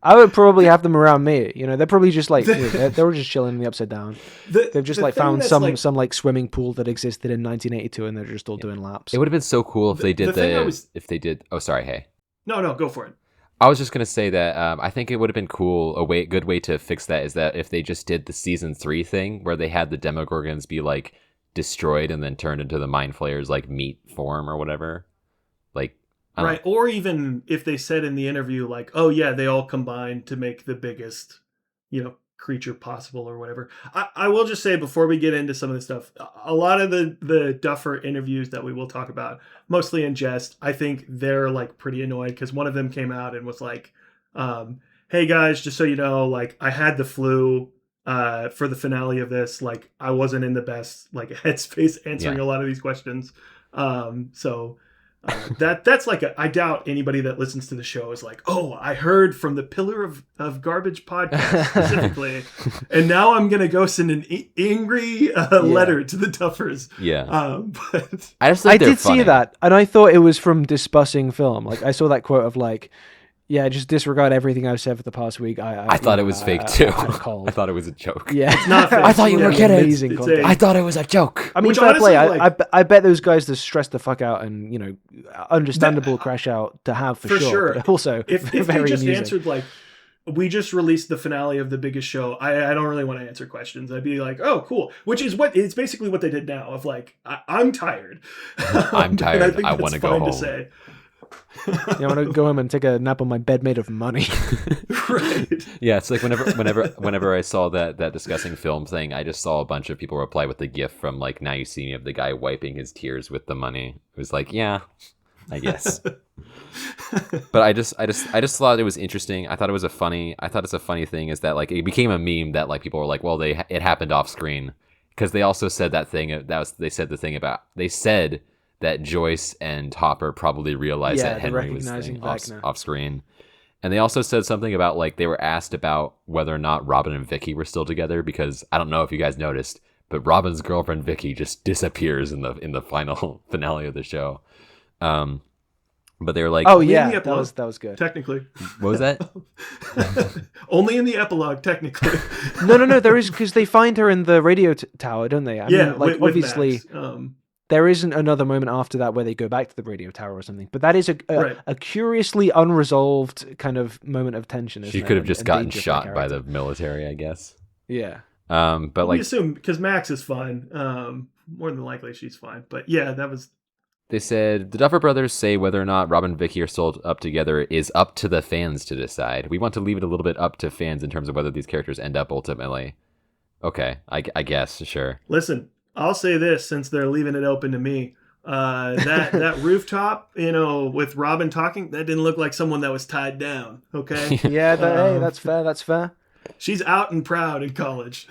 I would probably have them around me. They're probably just like... they were just chilling in the Upside Down. They've just like found some like swimming pool that existed in 1982 and they're just all doing laps. It would have been so cool if they did if they did... Oh, sorry, Hay. No, go for it. I was just going to say that I think it would have been cool. Good way to fix that is that if they just did the season 3 thing where they had the Demogorgons be like destroyed and then turned into the Mind Flayers like meat form or whatever. Like, right. Or even if they said in the interview, like, oh yeah, they all combined to make the biggest, creature possible or whatever. I will just say before we get into some of this stuff, a lot of the Duffer interviews that we will talk about, mostly in jest, I think they're like pretty annoyed because one of them came out and was like, hey guys, just so you know, like I had the flu for the finale of this. Like I wasn't in the best like headspace answering a lot of these questions. That's like I doubt anybody that listens to the show is like, oh, I heard from the Pillar of Garbage podcast specifically, and now I'm gonna go send an angry letter to the Duffers. Yeah, but I did see that, and I thought it was from Disbussing Film. Like I saw that quote of like, yeah, just disregard everything I've said for the past week. I thought it was fake too. I thought it was a joke. Yeah, it's not fake. I thought you were kidding. It's I thought it was a joke. I mean, fair play. I bet those guys just stress the fuck out and understandable crash out to have for sure. But also, if they just answered like, we just released the finale of the biggest show. I don't really want to answer questions. I'd be like, oh, cool. Which is it's basically what they did now. Of like, I'm tired. I'm tired. I want to go home. To say. I want to go home and take a nap on my bed made of money. Right. Yeah, it's like whenever I saw that discussing film thing, I just saw a bunch of people reply with the gif from like Now You See Me of the guy wiping his tears with the money. It was like, yeah, I guess. But I just thought it was interesting. I thought it's a funny thing is that like it became a meme that like people were like, well, it happened off screen because they also said they said that Joyce and Hopper probably realized that Henry was off screen. And they also said something about like they were asked about whether or not Robin and Vicky were still together, because I don't know if you guys noticed, but Robin's girlfriend Vicky just disappears in the final finale of the show. But they were like, Oh Only in yeah, the that epilogue. was good. Technically. what was that? Only in the epilogue, technically. No, there is, because they find her in the radio tower, don't they? I mean, like, with obviously, Max. there isn't another moment after that where they go back to the radio tower or something. But that is Right. a curiously unresolved kind of moment of tension. She isn't could it? have just And gotten danger for shot by character. the military, I guess. Yeah. But we like assume, because Max is fine. More than likely she's fine. But yeah, that was... they said, the Duffer brothers say whether or not Robin and Vicky are still up together is up to the fans to decide. We want to leave it a little bit up to fans in terms of whether these characters end up ultimately. Okay, I guess, sure. Listen, I'll say this, since they're leaving it open to me. That rooftop, with Robin talking, that didn't look like someone that was tied down. Okay, Yeah, hey, that's fair. That's fair. she's out and proud in college.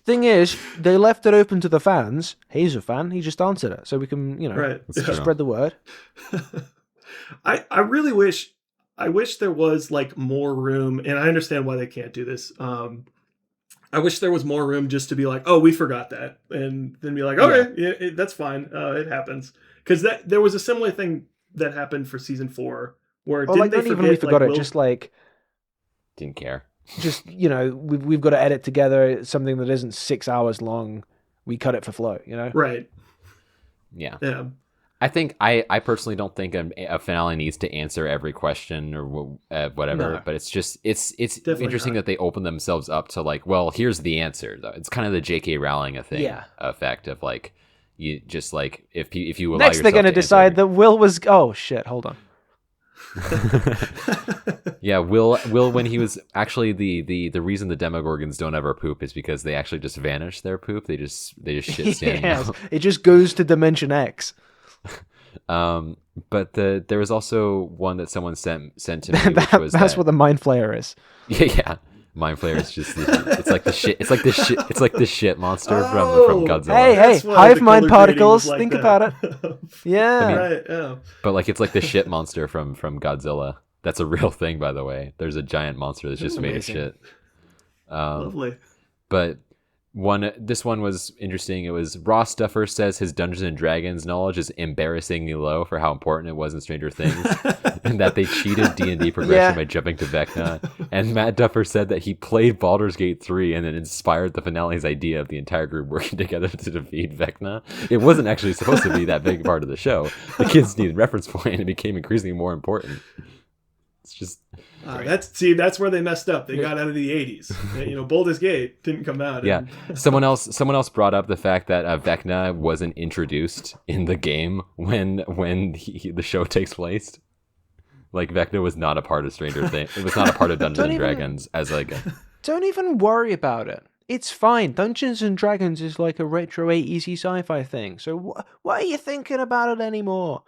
Thing is, they left it open to the fans. He's a fan. He just answered it, so we can, Right. That's true. spread the word. I really wish there was like more room, and I understand why they can't do this. I wish there was more room just to be like, oh, we forgot that, and then be like, okay, yeah, that's fine, it happens. Because there was a similar thing that happened for season 4, where Or didn't like, they not forget? even we forgot like, it. Will- Just like, Didn't care. we've got to edit together something that isn't 6 hours long. We cut it for flow. right? Yeah. Yeah, I think I personally don't think a finale needs to answer every question or whatever, No. but it's just it's Definitely interesting not. that they open themselves up to like, well, here's the answer though. It's kind of the J.K. Rowling effect of like, you just like if you allow Next, they're yourself going to to answer decide every- that Will was. Oh shit! Hold on. Yeah, Will when he was actually the reason the Demogorgons don't ever poop is because they actually just vanish their poop. They just shit standing Yes, out. it just goes to Dimension X. But there was also one that someone sent to me, which was That's what the Mind Flayer is. yeah. Mind Flayer is just it's like the shit monster from Oh, Godzilla. Hey, that's why hive the mind color grading particles, was like think that. about it. Yeah. Right. Yeah. But like it's like the shit monster from Godzilla. That's a real thing, by the way. There's a giant monster that's just made of Amazing. shit. Lovely. But this one was interesting. It was Ross Duffer says his Dungeons and Dragons knowledge is embarrassingly low for how important it was in Stranger Things, and that they cheated D&D progression Yeah. by jumping to Vecna. And Matt Duffer said that he played Baldur's Gate 3 and then inspired the finale's idea of the entire group working together to defeat Vecna. It wasn't actually supposed to be that big a part of the show. The kids needed reference point, and it became increasingly more important. It's just That's where they messed up. They got out of the 80s. Baldur's Gate didn't come out. yeah. Someone else brought up the fact that Vecna wasn't introduced in the game when the show takes place. Like Vecna was not a part of Stranger Things. It was not a part of Dungeons and Dragons as like a... Don't even worry about it. It's fine. Dungeons and Dragons is like a retro 80s sci-fi thing. So why are you thinking about it anymore?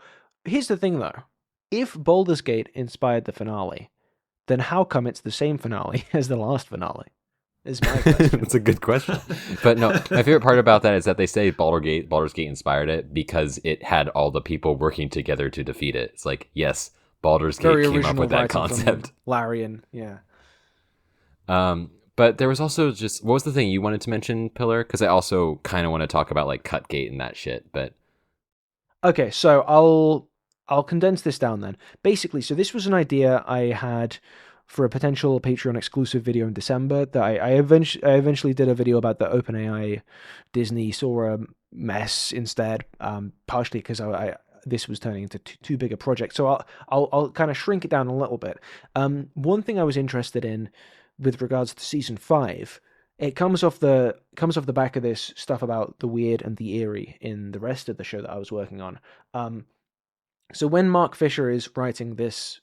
Here's the thing, though. If Baldur's Gate inspired the finale, then how come it's the same finale as the last finale? Is my question. That's a good question. But no, my favorite part about that is that they say Baldur's Gate inspired it because it had all the people working together to defeat it. It's like, yes, Baldur's Gate Very came up original with that writing from concept. Larian, yeah. But there was also just, what was the thing you wanted to mention, Pillar? Because I also kind of want to talk about like Cutgate and that shit. But Okay, so I'll condense this down then. Basically, so this was an idea I had for a potential Patreon exclusive video in December that I eventually did a video about the OpenAI Disney Sora mess instead, partially because this was turning into too big a project. So I'll kind of shrink it down a little bit. One thing I was interested in with regards to season 5, it comes off the back of this stuff about the weird and the eerie in the rest of the show that I was working on. So when Mark Fisher is writing this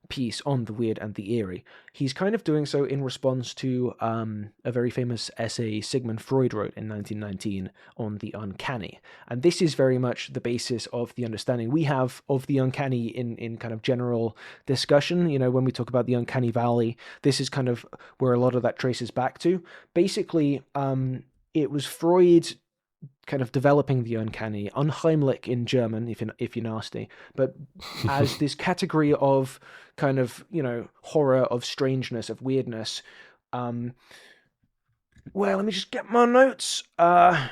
piece on the weird and the eerie, he's kind of doing so in response to a very famous essay Sigmund Freud wrote in 1919 on the uncanny. And this is very much the basis of the understanding we have of the uncanny in kind of general discussion. When we talk about the uncanny valley, this is kind of where a lot of that traces back to. Basically, it was Freud kind of developing the uncanny, unheimlich in German, if you're nasty, but as this category of kind of, horror, of strangeness, of weirdness. Well, let me just get my notes. Let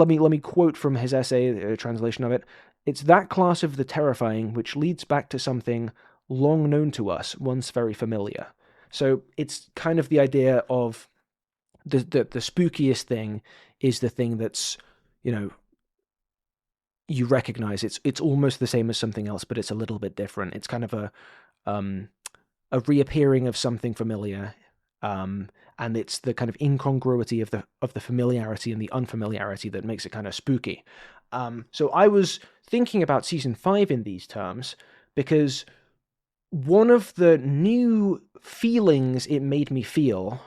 me quote from his essay, a translation of it. It's that class of the terrifying which leads back to something long known to us, once very familiar. So it's kind of the idea of the spookiest thing is the thing that's, you recognize. It's almost the same as something else, but it's a little bit different. It's kind of a reappearing of something familiar, and it's the kind of incongruity of the familiarity and the unfamiliarity that makes it kind of spooky. So I was thinking about season 5 in these terms because one of the new feelings it made me feel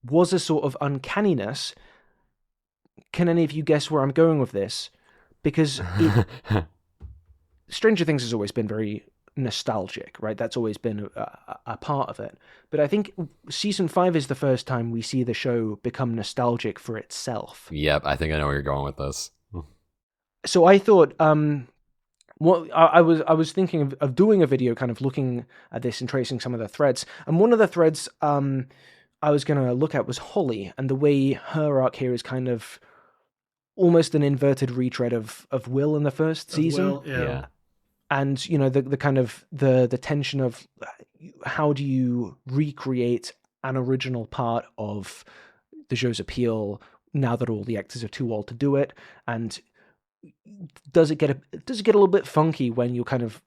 was a sort of uncanniness. Can any of you guess where I'm going with this? Because Stranger Things has always been very nostalgic, right? That's always been a part of it. But I think season 5 is the first time we see the show become nostalgic for itself. Yep, I think I know where you're going with this. So I thought, I was thinking of doing a video kind of looking at this and tracing some of the threads. And one of the threads I was going to look at was Holly, and the way her arc here is kind of almost an inverted retread of Will in the first season. Will, yeah. And, the kind of the tension of how do you recreate an original part of the show's appeal now that all the actors are too old to do it? And does it get a little bit funky when you're kind of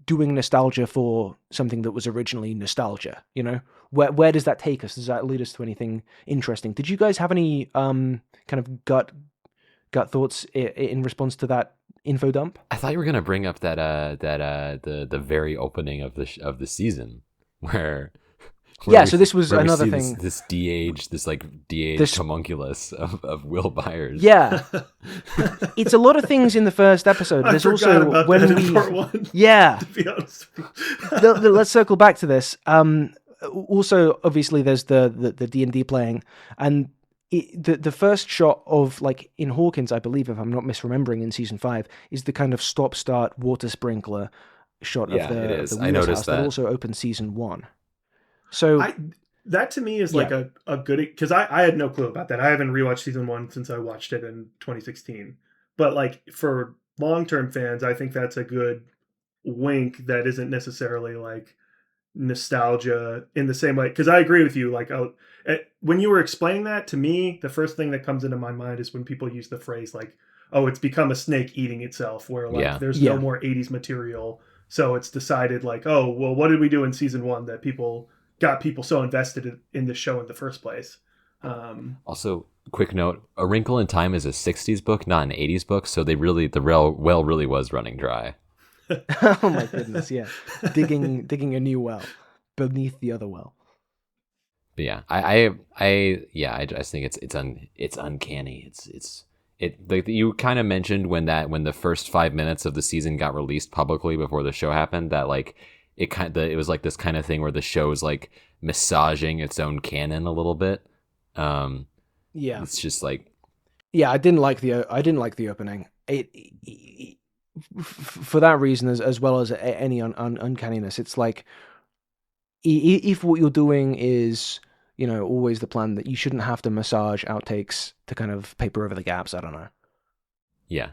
doing nostalgia for something that was originally nostalgia? Where does that take us? Does that lead us to anything interesting? Did you guys have any kind of gut thoughts in response to that info dump? I thought you were gonna bring up that the very opening of the season where yeah. So this was another thing. This de-age homunculus of Will Byers. Yeah, it's a lot of things in the first episode. There's also about when that we in part 1. yeah. To be honest with you. Let's circle back to this. Also, obviously, there's the D&D playing, and the first shot of, like, in Hawkins, I believe, if I'm not misremembering, in season 5, is the kind of stop-start water sprinkler shot of the I noticed house that also opened season 1. So that to me is like a good, because I had no clue about that. I haven't rewatched season 1 since I watched it in 2016. But like for long-term fans, I think that's a good wink that isn't necessarily like nostalgia in the same way. Because I agree with you. Like when you were explaining that to me, the first thing that comes into my mind is when people use the phrase like, "Oh, it's become a snake eating itself," where like there's no more 80s material, so it's decided like, "Oh, well, what did we do in season 1 that got people so invested in the show in the first place?" Also, quick note: A Wrinkle in Time is a '60s book, not an '80s book, so the well really was running dry. Oh my goodness, yeah, digging a new well beneath the other well. But yeah, I just think it's uncanny. Like you kind of mentioned when the first 5 minutes of the season got released publicly before the show happened, that like it was like this kind of thing where the show is like massaging its own canon a little bit. Yeah, it's just like, yeah, I didn't like the opening. It for that reason, as well as any uncanniness. It's like if what you're doing is, always the plan, that you shouldn't have to massage outtakes to kind of paper over the gaps. I don't know. Yeah.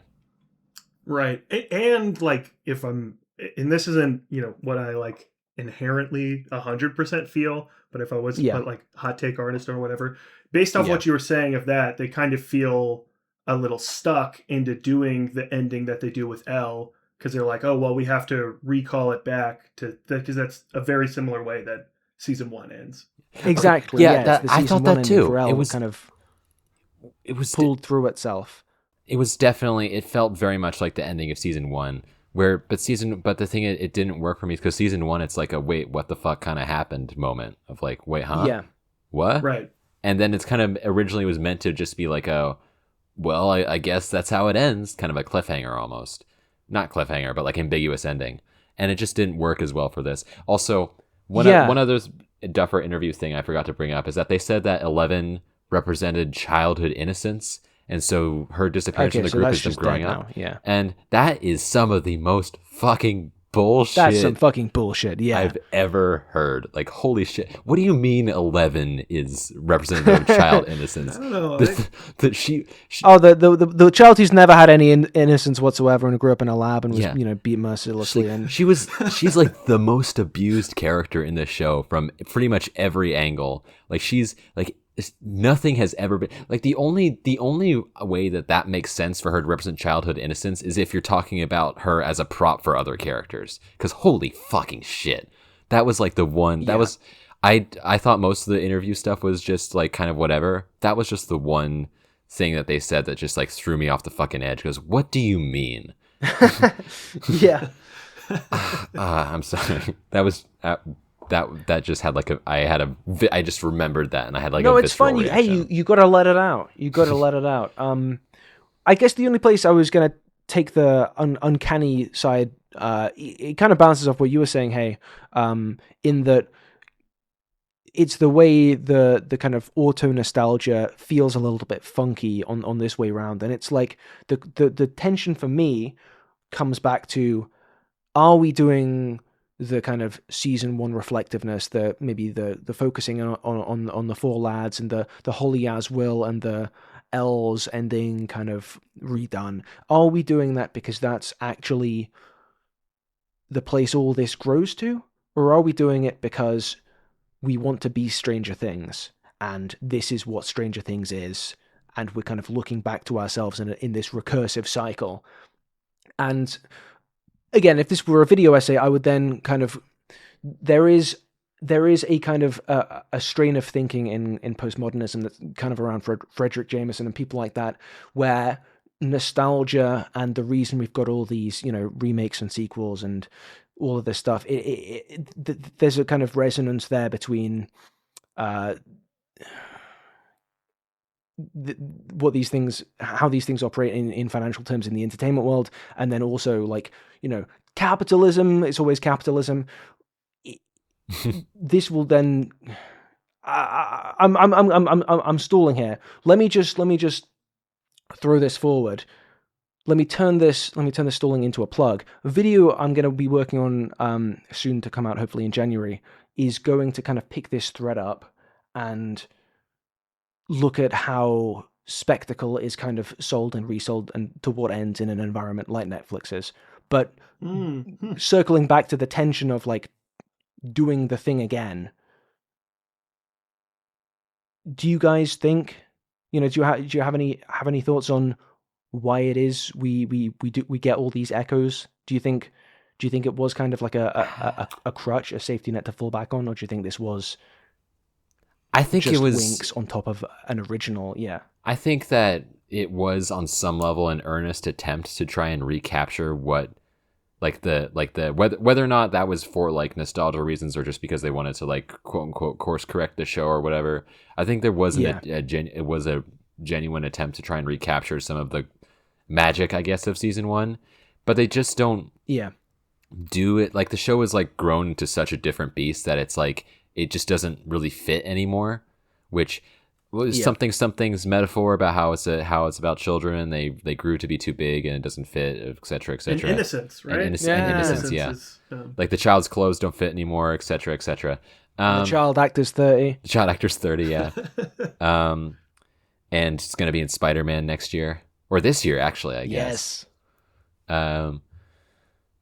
Right. And like and this isn't, what I like inherently 100% feel, but if I was like hot take artist or whatever, based off what you were saying of that, they kind of feel a little stuck into doing the ending that they do with Elle, because they're like, oh, well, we have to recall it back to because that's a very similar way that season 1 ends. Exactly. Yeah, I thought that too. It was kind of pulled through itself. It was definitely, it felt very much like the ending of season 1, but the thing, it didn't work for me because season 1, it's like a wait, what the fuck kind of happened moment of like, wait, huh? Yeah. What? Right. And then it's kind of originally was meant to just be like well, I guess that's how it ends, kind of a cliffhanger almost. Not cliffhanger, but like ambiguous ending. And it just didn't work as well for this. Also, one of those Duffer interview thing I forgot to bring up is that they said that 11 represented childhood innocence, and so her disappearance from the group is them growing up. Yeah, and that is some of the most fucking bullshit that's some fucking bullshit. Yeah, I've ever heard. Like, holy shit! What do you mean 11 is representative of child innocence? I don't know. That she the child who's never had any innocence whatsoever and grew up in a lab and was beat mercilessly. She's like the most abused character in this show from pretty much every angle. Like, she's like, nothing has ever been like, the only way that makes sense for her to represent childhood innocence is if you're talking about her as a prop for other characters, because holy fucking shit, that was like the one that was I thought most of the interview stuff was just like kind of whatever. That was just the one thing that they said that just like threw me off the fucking edge, because what do you mean? Yeah. I'm sorry, that was that just had like I just remembered that, and I had like no, a it's fine. reaction. You gotta let it out. You gotta let it out. I guess the only place I was gonna take the uncanny side, it kind of bounces off what you were saying, Hey, in that it's the way the kind of auto nostalgia feels a little bit funky on this way round, and it's like the tension for me comes back to, are we doing the kind of season 1 reflectiveness, maybe the focusing on the 4 lads and the Holly as Will and the L's ending kind of redone? Are we doing that because that's actually the place all this grows to, or are we doing it because we want to be Stranger Things and this is what Stranger Things is, and we're kind of looking back to ourselves in this recursive cycle? And again, if this were a video essay, I would then kind of, there is a kind of a strain of thinking in postmodernism that's kind of around Frederick Jameson and people like that, where nostalgia and the reason we've got all these remakes and sequels and all of this stuff, there's a kind of resonance there between how these things operate in financial terms in the entertainment world, and then also like capitalism. It's always capitalism. This will then. I'm stalling here. Let me just throw this forward. Let me turn this stalling into a plug. A video I'm going to be working on soon to come out, hopefully in January, is going to kind of pick this thread up and look at how spectacle is kind of sold and resold and to what ends in an environment like Netflix's. But circling back to the tension of like doing the thing again, do you guys think, do you have any thoughts on why it is we get all these echoes? Do you think it was kind of like a crutch, a safety net to fall back on, or do you think this was? I think just it was winks on top of an original. Yeah, I think that it was on some level an earnest attempt to try and recapture what, like the whether or not that was for like nostalgia reasons or just because they wanted to like quote unquote course correct the show or whatever. I think there was it was a genuine attempt to try and recapture some of the magic, I guess, of season 1, but they just don't do it. Like, the show is like grown to such a different beast that it's like it just doesn't really fit anymore, which was something's metaphor about how it's about children, they grew to be too big and it doesn't fit, etc., etc. Innocence, right? And innocence, yeah. Like the child's clothes don't fit anymore, etc., etc. The child actor's 30. The child actor's 30, yeah. And it's going to be in Spider-Man next year, or this year actually, I guess. Yes.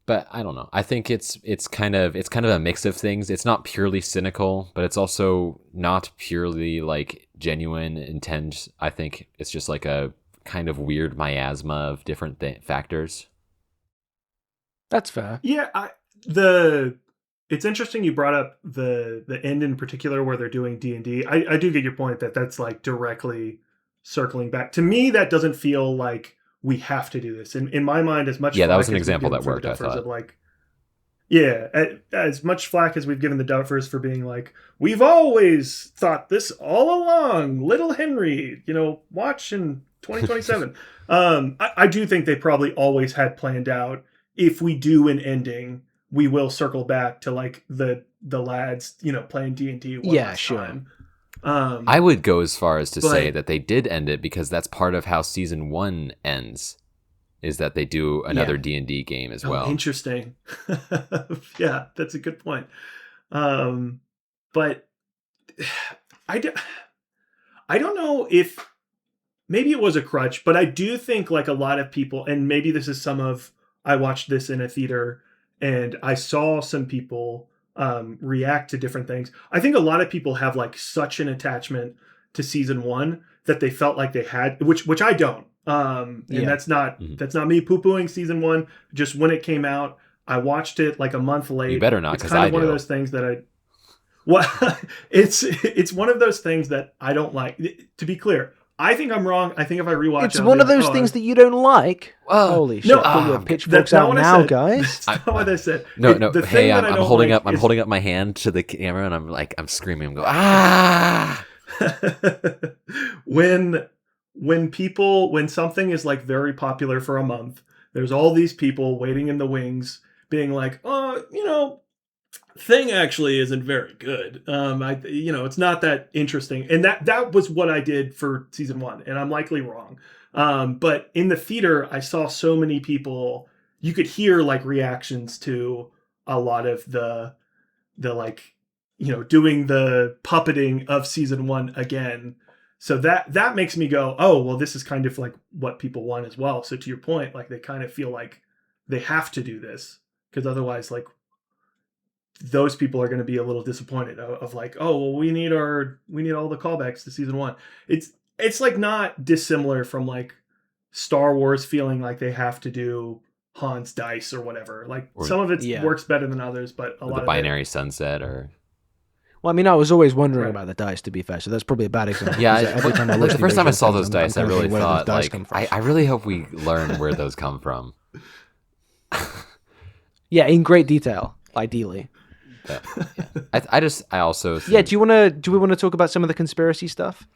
But I don't know. I think it's kind of a mix of things. It's not purely cynical, but it's also not purely like genuine intent. I think it's just like a kind of weird miasma of different factors. That's fair. Yeah, it's interesting you brought up the end in particular where they're doing D&D. I do get your point that's like directly circling back. To me, that doesn't feel like we have to do this. In my mind, as much that was an example that worked, I thought. As much flack as we've given the Duffers for being like, we've always thought this all along, Little Henry, watch in 2027. I do think they probably always had planned out, if we do an ending, we will circle back to like the lads, playing D&D one last time. I would go as far as to say but- that they did end it because that's part of how season 1 ends, is that they do another D&D game as well. Interesting. Yeah, that's a good point. But I don't know if maybe it was a crutch, but I do think like a lot of people, and maybe this is I watched this in a theater and I saw some people react to different things. I think a lot of people have like such an attachment to season 1 that they felt like they had, which I don't. And that's not me poo-pooing season 1. Just when it came out, I watched it like a month late. You better not, because I of one of those things that it's one of those things that I don't like. To be clear, I think I'm wrong. I think if I rewatch It's it, one of those things that you don't like. Holy shit! Put your pitchforks out now, guys. That's not what I said. No. The Hey, thing that I I'm don't holding like up. I'm is- holding up my hand to the camera, and I'm screaming. I'm going, ah! when something is like very popular for a month, there's all these people waiting in the wings being like, thing actually isn't very good. It's not that interesting. And that was what I did for season 1, and I'm likely wrong. But in the theater, I saw so many people, you could hear like reactions to a lot of the like, doing the puppeting of season 1 again. So that makes me go, oh, well, this is kind of like what people want as well. So to your point, like they kind of feel like they have to do this because otherwise, like, those people are going to be a little disappointed of like, oh, well, we need all the callbacks to season 1. It's like not dissimilar from like Star Wars feeling like they have to do Han's dice or whatever. Like some of it works better than others, but a lot the of binary sunset or. Well, I mean, I was always wondering about the dice, to be fair, so that's probably a bad example. Yeah, Every time I look the at first time I saw things, those I'm dice, I kind of really where those thought, dice like, come from. I really hope we learn where those come from. Yeah, in great detail, ideally. I also think, Yeah, do we want to talk about some of the conspiracy stuff?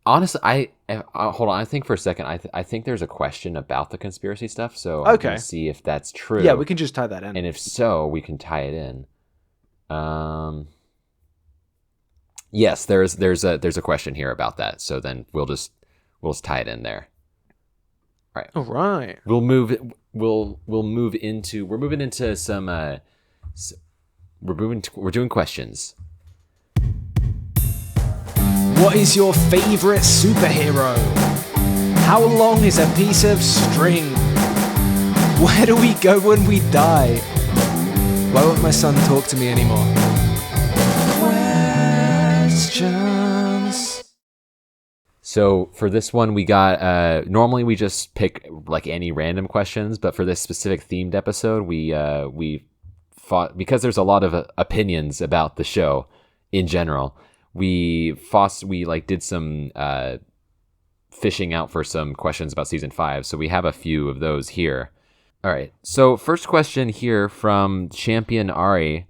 honestly, I hold on. I think for a second, I think there's a question about the conspiracy stuff. So I'm gonna see if that's true. Yeah, we can just tie that in. And if so, we can tie it in. Yes, there's a question here about that. So then we'll just tie it in there. All right. All right. We're moving into some we're doing questions. What is your favorite superhero? How long is a piece of string? Where do we go when we die? Why won't my son talk to me anymore? Questions. So for this one, we got normally we just pick like any random questions, but for this specific themed episode, we fought because there's a lot of opinions about the show in general. We did some fishing out for some questions about season 5, so we have a few of those here. All right. So first question here from Champion Ari.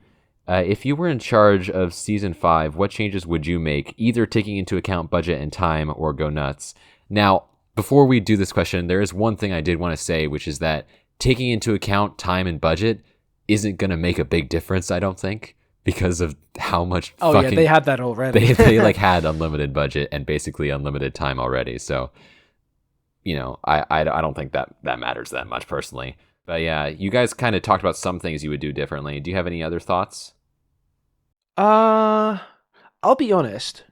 If you were in charge of season 5, what changes would you make, either taking into account budget and time or go nuts? Now, before we do this question, there is one thing I did want to say, which is that taking into account time and budget isn't going to make a big difference, I don't think, because of how much yeah, they had that already. they like had unlimited budget and basically unlimited time already. So, I don't think that matters that much personally. But yeah, you guys kind of talked about some things you would do differently. Do you have any other thoughts? I'll be honest,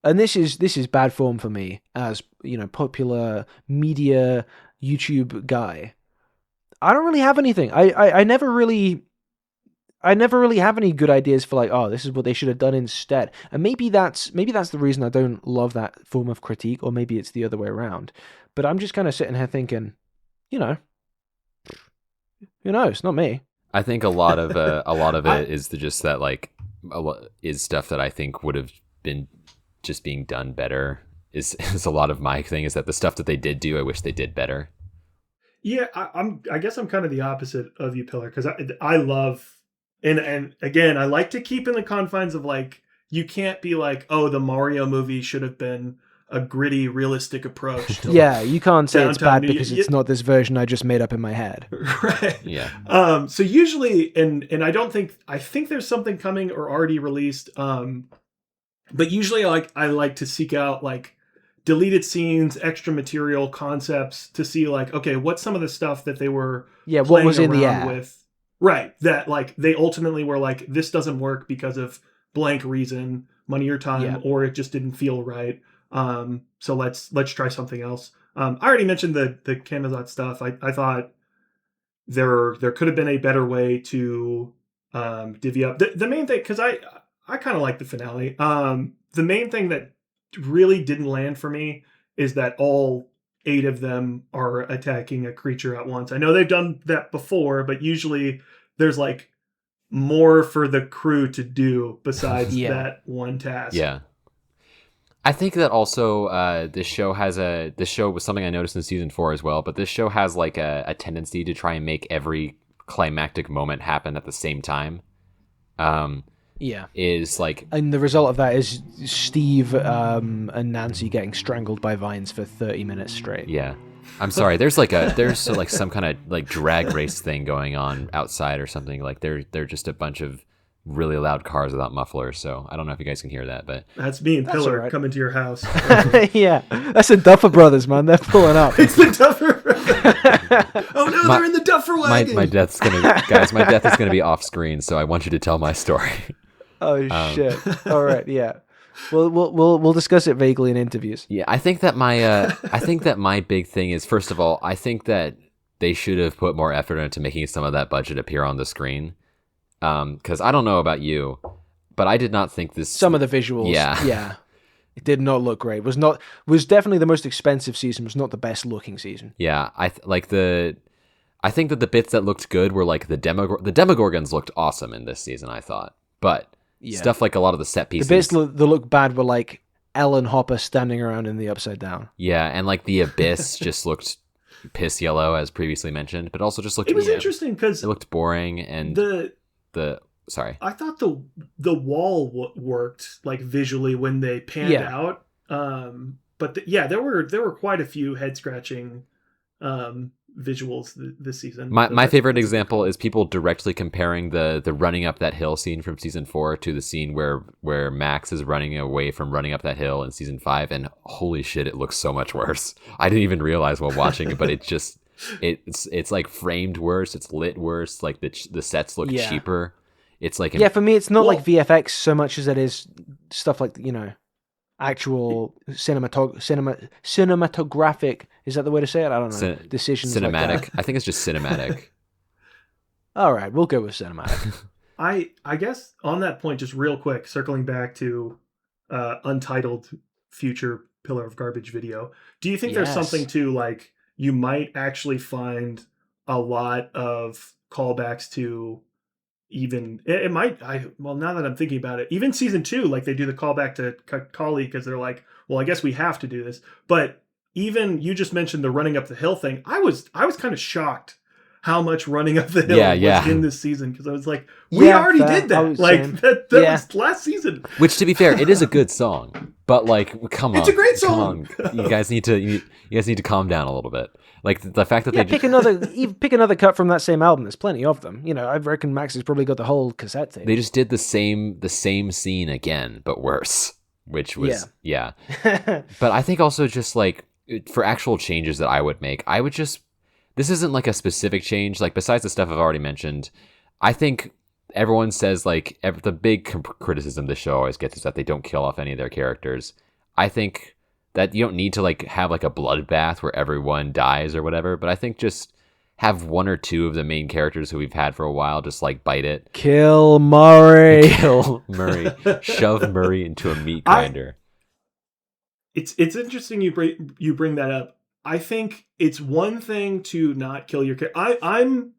and this is bad form for me as, popular media YouTube guy. I don't really have anything. I never really have any good ideas for like, oh, this is what they should have done instead. And maybe that's the reason I don't love that form of critique, or maybe it's the other way around. But I'm just kind of sitting here thinking, who knows? Not me. I think a lot of it is just that like is stuff that I think would have been just being done better. Is a lot of my thing is that the stuff that they did do, I wish they did better. Yeah, I guess I'm kind of the opposite of you, Pillar, because I love and again, I like to keep in the confines of like, you can't be like, oh, the Mario movie should have been a gritty, realistic approach to yeah, you can't say it's bad because it's not this version I just made up in my head. Right. Yeah. So usually, and I think there's something coming or already released. But usually I like to seek out like deleted scenes, extra material, concepts to see like, okay, what's some of the stuff that they were what was in the around air with. Right. That like they ultimately were like, this doesn't work because of blank reason, money or time, or it just didn't feel right. So let's try something else. I already mentioned the Camazot stuff. I thought there could have been a better way to divvy up the main thing, because I kind of like the finale. The main thing that really didn't land for me is that all 8 of them are attacking a creature at once. I know they've done that before, but usually there's like more for the crew to do besides that one task. Yeah. I think that also this show was something I noticed in season 4 as well, but this show has like a tendency to try and make every climactic moment happen at the same time. Is like, and the result of that is Steve and Nancy getting strangled by vines for 30 minutes straight. Yeah. I'm sorry. There's like some kind of like drag race thing going on outside or something. Like they're just a bunch of really loud cars without mufflers. So I don't know if you guys can hear that, but that's me and Pillar coming to your house. Yeah, that's the Duffer brothers, man. They're pulling up. It's the Duffer. Oh no, they're in the Duffer wagon. My death is gonna be off screen. So I want you to tell my story. Oh shit! All right, yeah. We'll discuss it vaguely in interviews. Yeah, I think that my big thing is, first of all, I think that they should have put more effort into making some of that budget appear on the screen. Because I don't know about you, but I did not think this. Some of the visuals, yeah, it did not look great. Was definitely the most expensive season. Was not the best looking season. Yeah, I think that the bits that looked good were like the Demogorgons looked awesome in this season, I thought, but. Yeah. Stuff like a lot of the set pieces. The bits that look bad were like Ellen Hopper standing around in the Upside Down. Yeah, and like the Abyss just looked piss yellow, as previously mentioned, but also just looked. It was interesting because it looked boring, and sorry. I thought the wall worked like visually when they panned out. But there were quite a few head scratching visuals this season. My favorite example is people directly comparing the running up that hill scene from season 4 to the scene where Max is running away from running up that hill in season 5, and holy shit, it looks so much worse. I didn't even realize while watching it, but it's like framed worse, it's lit worse, like the sets look cheaper. It's like for me it's not like VFX so much as it is stuff like, you know, actual cinematographic, is that the way to say it? I don't know. Decisions cinematic. Like I think it's just cinematic. All right, we'll go with cinematic. I guess on that point, just real quick, circling back to Untitled future Pillar of Garbage video, do you think there's something to like you might actually find a lot of callbacks to even now that I'm thinking about it, even season 2, like they do the callback to Kali because they're like, well, I guess we have to do this. But even you just mentioned the running up the hill thing. I was kind of shocked how much running up the hill was in this season, because I was like, we already did that. Like that was last season. Which, to be fair, it is a good song, but like, come on, it's a great song. You guys need to calm down a little bit. Like the fact that they pick another cut from that same album. There's plenty of them. You know, I reckon Max has probably got the whole cassette tape. They just did the same scene again, but worse. Which was But I think also just like for actual changes that I would make, this isn't like a specific change. Like besides the stuff I've already mentioned, I think everyone says like the big criticism the show always gets is that they don't kill off any of their characters. I think that you don't need to like have like a bloodbath where everyone dies or whatever, but I think just have 1 or 2 of the main characters who we've had for a while just like bite it. Kill Murray. Shove Murray into a meat grinder. It's interesting you bring that up. I think it's one thing to not kill your character. I'm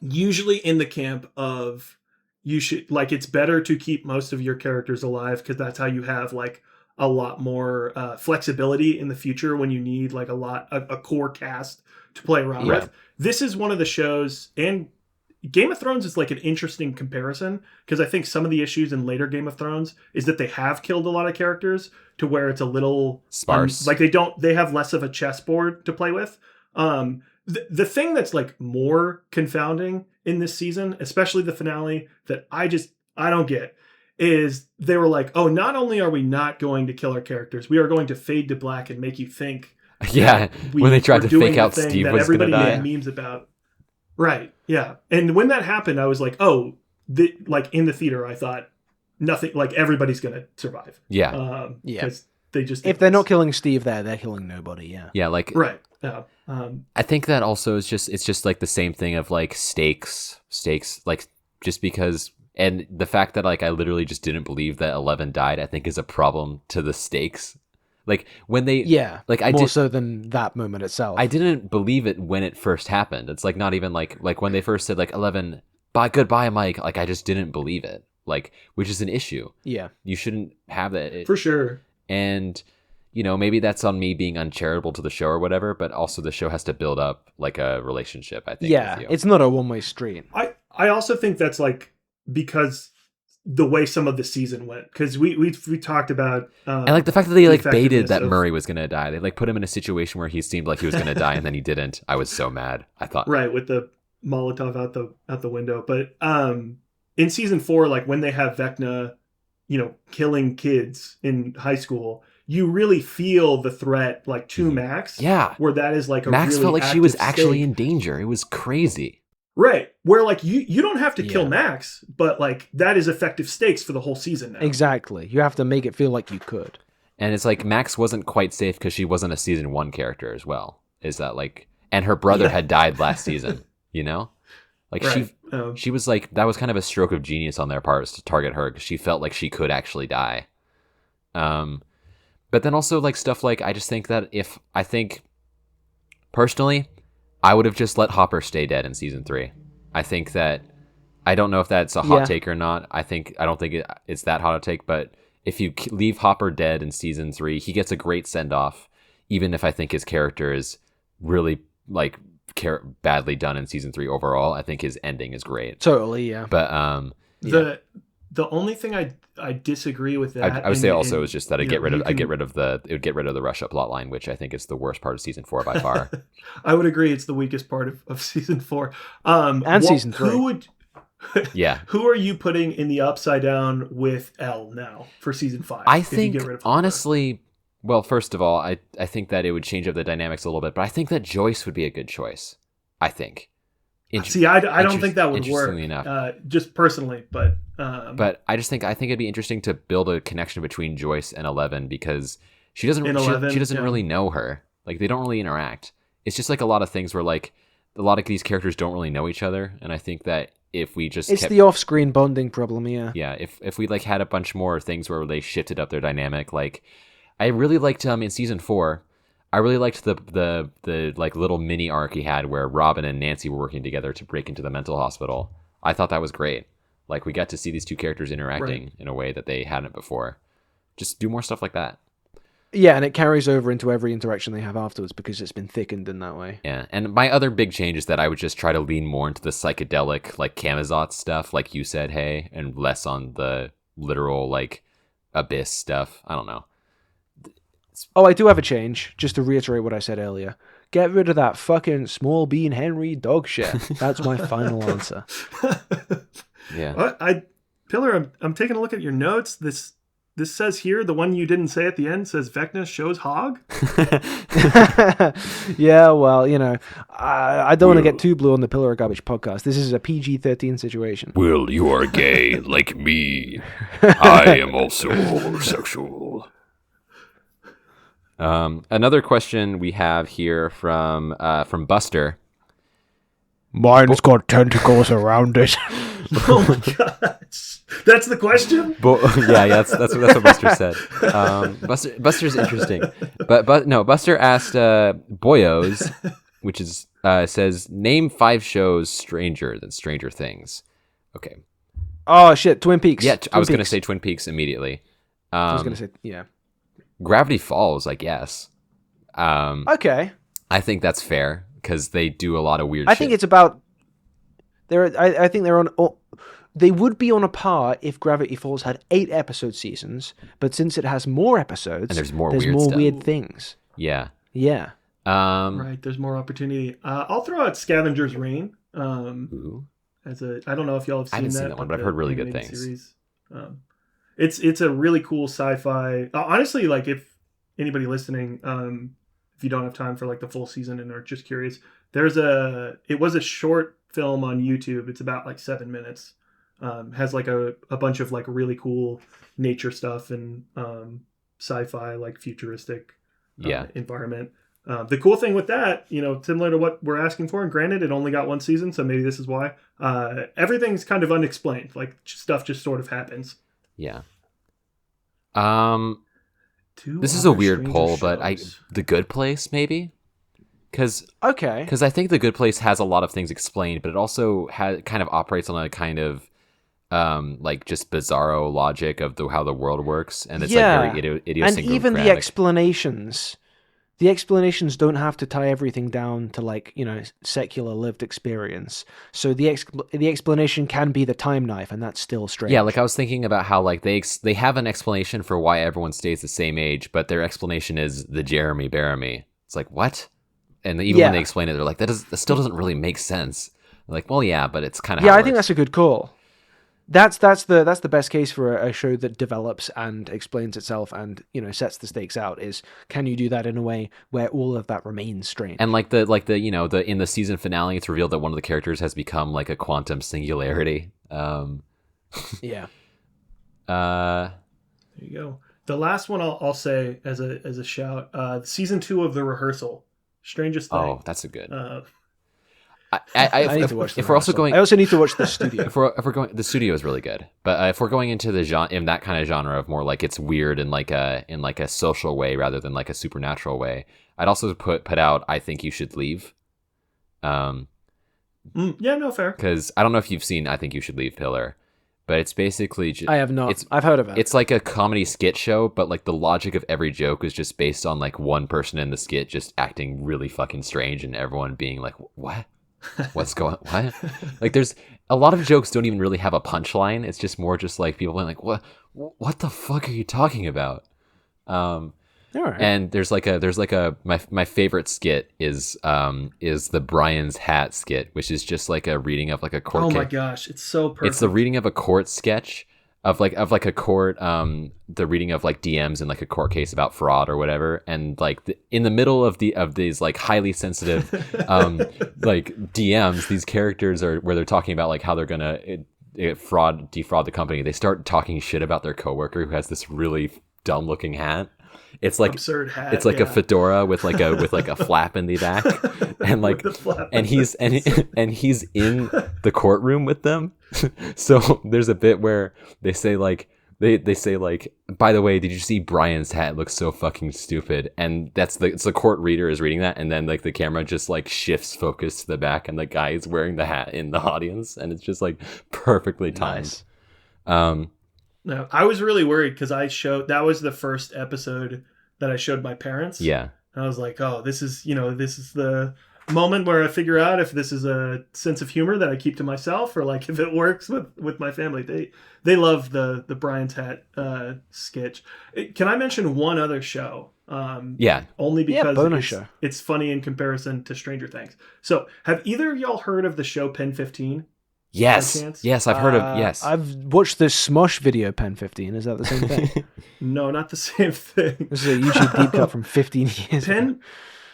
usually in the camp of you should, like, it's better to keep most of your characters alive because that's how you have like a lot more flexibility in the future when you need like a core cast to play around with. This is one of the shows, and Game of Thrones is like an interesting comparison because I think some of the issues in later Game of Thrones is that they have killed a lot of characters to where it's a little sparse. Like they have less of a chessboard to play with. The thing that's like more confounding in this season, especially the finale, that I don't get is they were like, oh, not only are we not going to kill our characters, we are going to fade to black and make you think. Yeah, when they tried to fake out thing Steve that was going to everybody die. made memes about. Right. Yeah. And when that happened, I was like, oh, like in the theater, I thought nothing, like everybody's going to survive. Yeah. Because they just, If they're not killing Steve there, they're killing nobody. Yeah. Yeah, like right. Yeah. I think that also is it's just like the same thing of like stakes, like just because, and the fact that like I literally just didn't believe that 11 died, I think is a problem to the stakes. Like when they, like I more did, so than that moment itself. I didn't believe it when it first happened. It's like not even like when they first said like 11, goodbye, Mike. Like I just didn't believe it. Like, which is an issue. Yeah, you shouldn't have that for sure. And maybe that's on me being uncharitable to the show or whatever. But also the show has to build up like a relationship. I think. Yeah, with you. it's not a one-way street. I also think that's like because the way some of the season went, because we talked about and like the fact that they like baited that of... Murray was gonna die. They like put him in a situation where he seemed like he was gonna die and then he didn't. I was so mad. I thought right with the Molotov out the window. But in season 4, like when they have Vecna, killing kids in high school, you really feel the threat like to Max. Yeah, where that is like a Max really felt like she was active actually stake. in danger. It was crazy. Right. Where like you don't have to kill Max, but like that is effective stakes for the whole season now. Exactly. You have to make it feel like you could. And it's like Max wasn't quite safe because she wasn't a season 1 character as well. Is that like, and her brother had died last season, Like right. she was like, that was kind of a stroke of genius on their part to target her because she felt like she could actually die. But then also like stuff like, I just think that personally, I would have just let Hopper stay dead in season 3. I think that, I don't know if that's a hot take or not. I don't think it's that hot a take, but if you leave Hopper dead in season 3, he gets a great send off. Even if I think his character is really like badly done in season 3 overall, I think his ending is great. Totally, yeah. But the only thing I disagree with that I would say also is just that it would get rid of the Russia plot line, which I think is the worst part of season 4 by far. I would agree it's the weakest part of season 4. Season 3. Who are you putting in the upside down with L now for season 5? I think honestly, well, first of all, I think that it would change up the dynamics a little bit, but I think that Joyce would be a good choice. I think. See, I don't think that would work. Enough. Just personally, but I think it'd be interesting to build a connection between Joyce and 11 because she doesn't really know her. Like they don't really interact. It's just like a lot of things where like a lot of these characters don't really know each other, and I think that if we just the off-screen bonding problem, yeah. If we like had a bunch more things where they shifted up their dynamic, like I really liked in season 4. I really liked the like little mini arc he had where Robin and Nancy were working together to break into the mental hospital. I thought that was great. Like we got to see these two characters interacting in a way that they hadn't before. Just do more stuff like that. Yeah, and it carries over into every interaction they have afterwards because it's been thickened in that way. Yeah, and my other big change is that I would just try to lean more into the psychedelic, like Camazotz stuff, like you said, hey, and less on the literal, like, abyss stuff. I don't know. Oh, I do have a change, just to reiterate what I said earlier. Get rid of that fucking Small Bean Henry dog shit. That's my final answer. Yeah. Pillar, I'm taking a look at your notes. This says here, the one you didn't say at the end says Vecna shows hog. Yeah, well, I don't want to get too blue on the Pillar of Garbage podcast. This is a PG-13 situation. Will, you are gay like me. I am also homosexual. Another question we have here from Buster. Mine's got tentacles around it. Oh my gosh. That's the question? That's what Buster said. Buster's interesting. But no, Buster asked Boyos, which is says, name 5 shows stranger than Stranger Things. Okay. Oh, shit. Twin Peaks. Yeah, I was going to say Twin Peaks immediately. I was going to say, yeah. Gravity Falls, I guess. Okay. I think that's fair because they do a lot of weird shit. I think it's about... I think they're on... They would be on a par if Gravity Falls had 8 episode seasons, but since it has more episodes, and there's more weird weird things. Yeah. Yeah. Right, there's more opportunity. I'll throw out Scavenger's Reign. Ooh. I don't know if y'all have seen that. I haven't seen that one, but I've heard really good things. Series. it's a really cool sci-fi. Honestly, like if anybody listening, if you don't have time for like the full season and are just curious, it was a short film on YouTube. It's about like 7 minutes. Has like a bunch of like really cool nature stuff and sci-fi, like futuristic environment. The cool thing with that, similar to what we're asking for, and granted, it only got 1 season, so maybe this is why, everything's kind of unexplained. Like, stuff just sort of happens. Yeah. Two This is a other weird Stranger poll, but shows. The Good Place, maybe? Because Okay. I think The Good Place has a lot of things explained, but it also kind of operates on a kind of like just bizarro logic of how the world works, and it's like very idiosyncratic. And even the explanations don't have to tie everything down to like secular lived experience. So the explanation can be the time knife, and that's still strange. Yeah, like I was thinking about how like they have an explanation for why everyone stays the same age, but their explanation is the Jeremy Bearimy. It's like, what? And even when they explain it, they're like, that still doesn't really make sense. They're like, well, yeah, but it's kind of I think that's a good call. That's the best case for a show that develops and explains itself and sets the stakes out. Is can you do that in a way where all of that remains strange? And like the in the season finale, it's revealed that one of the characters has become like a quantum singularity. Yeah. There you go. The last one I'll say as a shout, season 2 of The Rehearsal, Strangest Thing. Oh, that's a good. I need to watch. If we're also going, I also need to watch The Studio. if we're going, The Studio is really good. But if we're going into the genre, in that kind of genre of more like it's weird in like a social way rather than like a supernatural way, I'd also put out I Think You Should Leave. Yeah, no, fair. Because I don't know if you've seen I Think You Should Leave, Pillar, but it's basically I have not. I've heard of it. It's like a comedy skit show, but like the logic of every joke is just based on like one person in the skit just acting really fucking strange and everyone being like, what? What's going on? What? Like there's a lot of jokes don't even really have a punchline. It's just more just like people being like, what the fuck are you talking about? All right. And there's like a my favorite skit is the Brian's Hat skit, which is just like a reading of like a court case. Oh my gosh, it's so perfect. It's the reading of a court sketch of like a court the reading of like DMs in like a court case about fraud or whatever, and like in the middle of these like highly sensitive like DMs, these characters are where they're talking about like how they're gonna defraud the company. They start talking shit about their coworker who has this really dumb looking hat. It's like absurd hat. It's like a fedora with like a flap in the back, and like he's in the courtroom with them. So there's a bit where they say like they say like, by the way, did you see Brian's hat? It looks so fucking stupid. And it's the court reader is reading that, and then like the camera just like shifts focus to the back, and the guy is wearing the hat in the audience, and it's just like perfectly timed. Nice. No, I was really worried because that was the first episode that I showed my parents. Yeah. And I was like, oh, this is the moment where I figure out if this is a sense of humor that I keep to myself or like if it works with my family. They love the Brian's Hat sketch. Can I mention one other show? Yeah. Only because bonus show. It's funny in comparison to Stranger Things. So have either of y'all heard of the show Pen 15? Yes, I've heard of. Yes, I've watched the Smosh video. Pen 15. Is that the same thing? No, not the same thing. This is a YouTube deep cut from 15 years ago.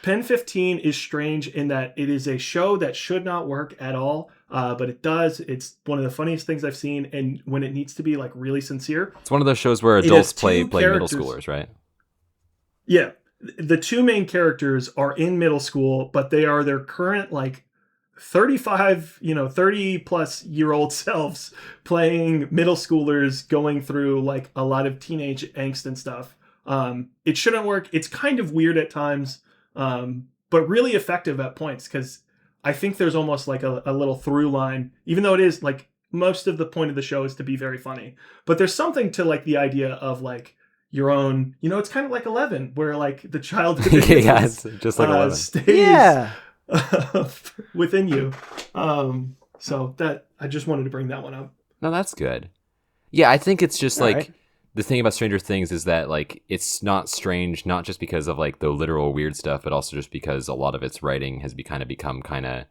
Pen 15 is strange in that it is a show that should not work at all, but it does. It's one of the funniest things I've seen, and when it needs to be like really sincere. It's one of those shows where adults play middle schoolers, right? Yeah, the two main characters are in middle school, but they are their current like 30 plus year old selves playing middle schoolers going through like a lot of teenage angst and stuff. It shouldn't work. It's kind of weird at times, but really effective at points because I think there's almost like a little through line, even though it is like most of the point of the show is to be very funny. But there's something to like the idea of like your own, it's kind of like 11 where like the childhood yeah, it's just like 11. Stays within you. So that I just wanted to bring that one up. No, that's good. Yeah, I think it's just like right. The thing about Stranger Things is that like it's not strange, not just because of like the literal weird stuff, but also just because a lot of its writing has become kind of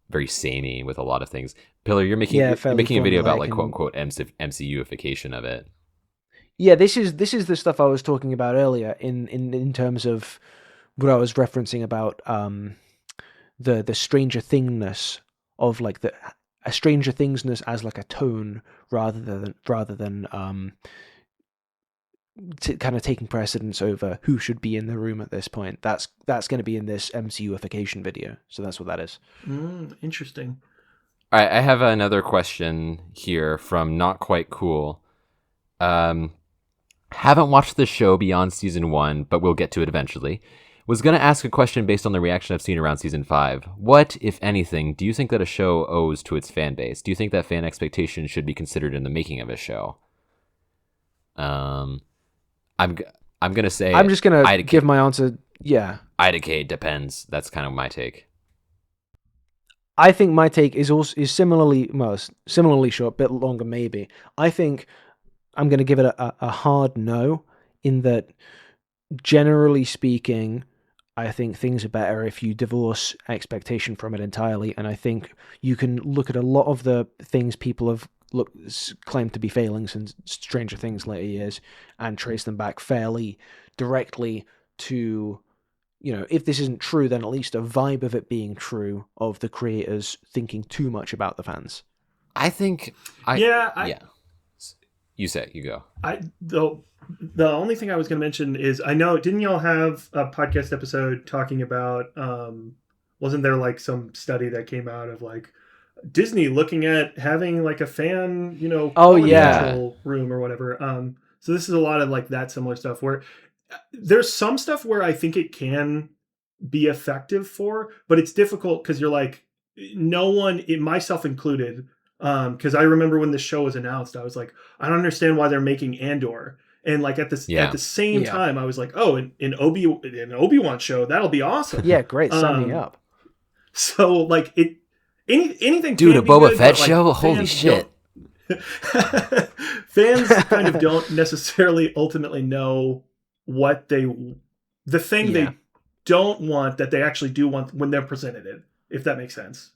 very samey with a lot of things. Pillar, you're making a video about like quote unquote MCUification of it. Yeah, this is the stuff I was talking about earlier in terms of what I was referencing about the Stranger Thingness of like a Stranger Thingsness as like a tone rather than kind of taking precedence over who should be in the room at this point. That's going to be in this MCUification video, so that's what that is. Interesting. All right, I have another question here from Not Quite Cool. Haven't watched the show beyond season 1, but we'll get to it eventually. Was going to ask a question based on the reaction I've seen around season 5. What, if anything, do you think that a show owes to its fan base? Do you think that fan expectations should be considered in the making of a show? I'm gonna say I'm just gonna give my answer. Yeah, IDK depends. That's kind of my take. I think my take is similarly short, bit longer maybe. I think I'm going to give it a hard no, in that generally speaking, I think things are better if you divorce expectation from it entirely, and I think you can look at a lot of the things people have claimed to be failings in Stranger Things later years and trace them back fairly directly to, if this isn't true, then at least a vibe of it being true, of the creators thinking too much about the fans. I think You say, you go. The only thing I was going to mention is, I know, didn't y'all have a podcast episode talking about, wasn't there like some study that came out of like Disney looking at having like a fan, control room or whatever. So this is a lot of like that similar stuff, where there's some stuff where I think it can be effective for, but it's difficult because you're like, no one, myself included, because I remember when the show was announced, I was like, I don't understand why they're making Andor. And like at the same time, I was like, oh, an Obi-Wan show, that'll be awesome. Yeah, great, sign me up. So like anything, dude, a Boba good, Fett like, show, holy shit. Fans kind of don't necessarily ultimately know what they don't want that they actually do want when they're presented it, if that makes sense.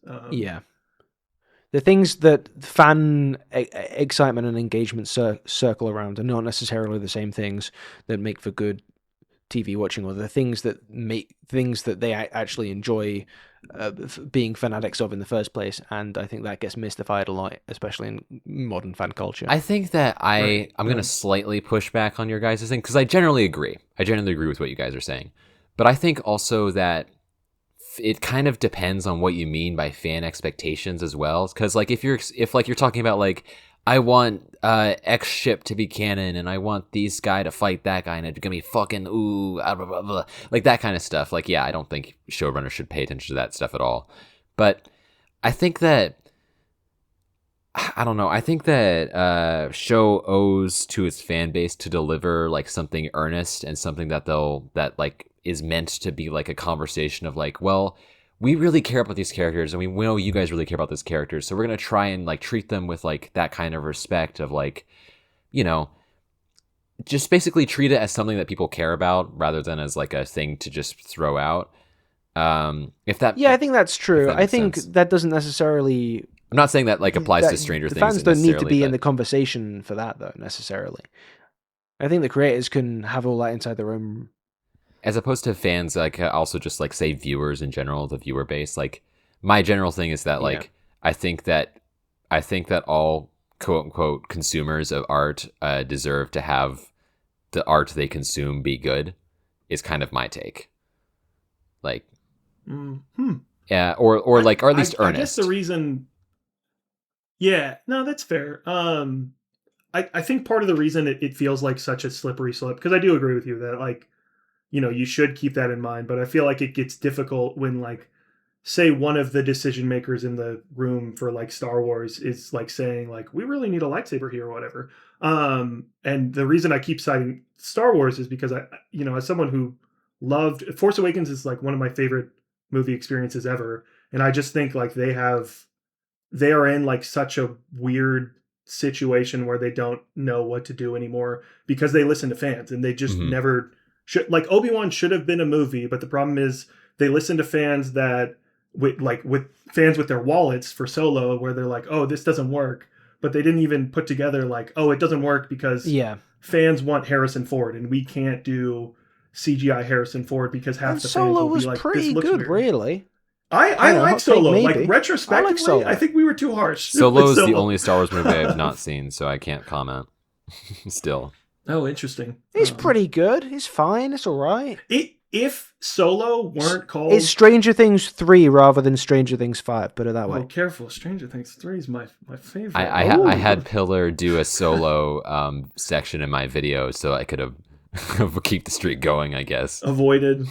The things that fan excitement and engagement circle around are not necessarily the same things that make for good TV watching, or the things that make things that they actually enjoy being fanatics of in the first place. And I think that gets mystified a lot, especially in modern fan culture. I think that I'm going to slightly push back on your guys' thing, because I generally agree. I generally agree with what you guys are saying. But I think also that it kind of depends on what you mean by fan expectations as well. Because like if you're talking about like, I want X ship to be canon, and I want this guy to fight that guy, and it's gonna be fucking blah, blah, blah, like that kind of stuff. Like, yeah, I don't think showrunners should pay attention to that stuff at all. But I think that show owes to its fan base to deliver like something earnest and something that like is meant to be like a conversation of like, well, we really care about these characters, and we know you guys really care about these characters, so we're going to try and like treat them with like that kind of respect of like, just basically treat it as something that people care about rather than as like a thing to just throw out. I think that's true. I think that doesn't necessarily... I'm not saying that like applies to Stranger Things. Fans don't need to be in the conversation for that though, necessarily. I think the creators can have all that inside their own... As opposed to fans, like also just like say viewers in general, the viewer base. Like my general thing is that like I think that all quote unquote consumers of art deserve to have the art they consume be good. Is kind of my take. Like, yeah, or like, or at least earnest. I guess the reason. Yeah, no, that's fair. I think part of the reason it feels like such a slippery slope, because I do agree with you that like, you should keep that in mind, but I feel like it gets difficult when like, say one of the decision makers in the room for like Star Wars is like saying like, we really need a lightsaber here or whatever. And the reason I keep citing Star Wars is because I as someone who loved Force Awakens is like one of my favorite movie experiences ever. And I just think like they are in like such a weird situation where they don't know what to do anymore because they listen to fans and they just never should. Like Obi-Wan should have been a movie, but the problem is they listen to fans that with fans with their wallets for Solo, where they're like, oh, this doesn't work. but they didn't even put together like, oh, it doesn't work because Yeah. fans want Harrison Ford and we can't do CGI Harrison Ford because half And the fans Solo will was be like, pretty this looks good, weird. really. I know, like hot take Solo. maybe. Like retrospectively, Solo. I think we were too harsh. with Solo's the Solo. only Star Wars movie I have not seen, so I can't comment. Still. Oh, interesting. It's pretty good. It's fine. It's all right. If Solo weren't called, It's Stranger Things 3 rather than Stranger Things 5, put it that way. oh, careful! Stranger Things 3 is my favorite. I had Pillar do a Solo section in my video, so I could have keep the streak going, I guess. Avoided.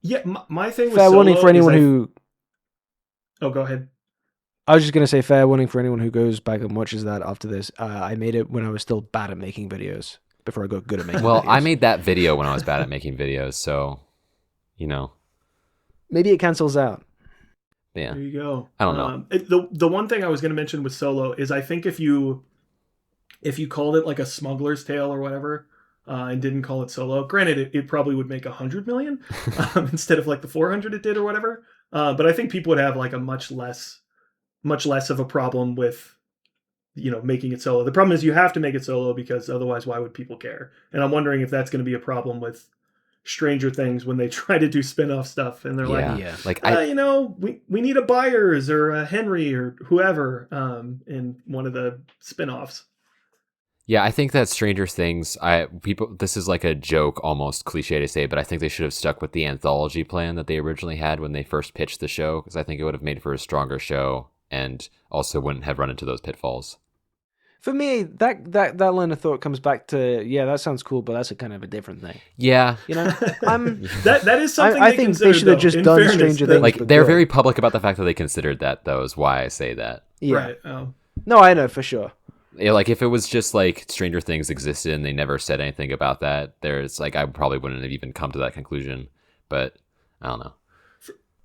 Yeah, my thing was Fair Solo warning for anyone is who... Oh, go ahead. I was just going to say fair warning for anyone who goes back and watches that after this. I made it when I was still bad at making videos, before I got good at making Well, videos. I made that video when I was bad at making videos, so, you know. Maybe it cancels out. Yeah. There you go. I don't know. The one thing I was going to mention with Solo is I think if you called it like a smuggler's tale or whatever, and didn't call it Solo, granted it probably would make 100 million instead of like the 400 it did or whatever. But I think people would have like a much less of a problem with, making it Solo. The problem is you have to make it Solo because otherwise why would people care? And I'm wondering if that's going to be a problem with Stranger Things when they try to do spin-off stuff and they're like we need a Byers or a Henry or whoever in one of the spin-offs. Yeah, I think that Stranger Things, this is like a joke, almost cliche to say, but I think they should have stuck with the anthology plan that they originally had when they first pitched the show, because I think it would have made for a stronger show and also wouldn't have run into those pitfalls. For me, that line of thought comes back to, yeah, that sounds cool, but that's a kind of a different thing. Yeah. That is something I think they should have just done Stranger Things. Like, they're very public about the fact that they considered that, though, is why I say that. Yeah. Right. No, I know, for sure. Yeah, like if it was just like Stranger Things existed and they never said anything about that, there's like I probably wouldn't have even come to that conclusion. But I don't know.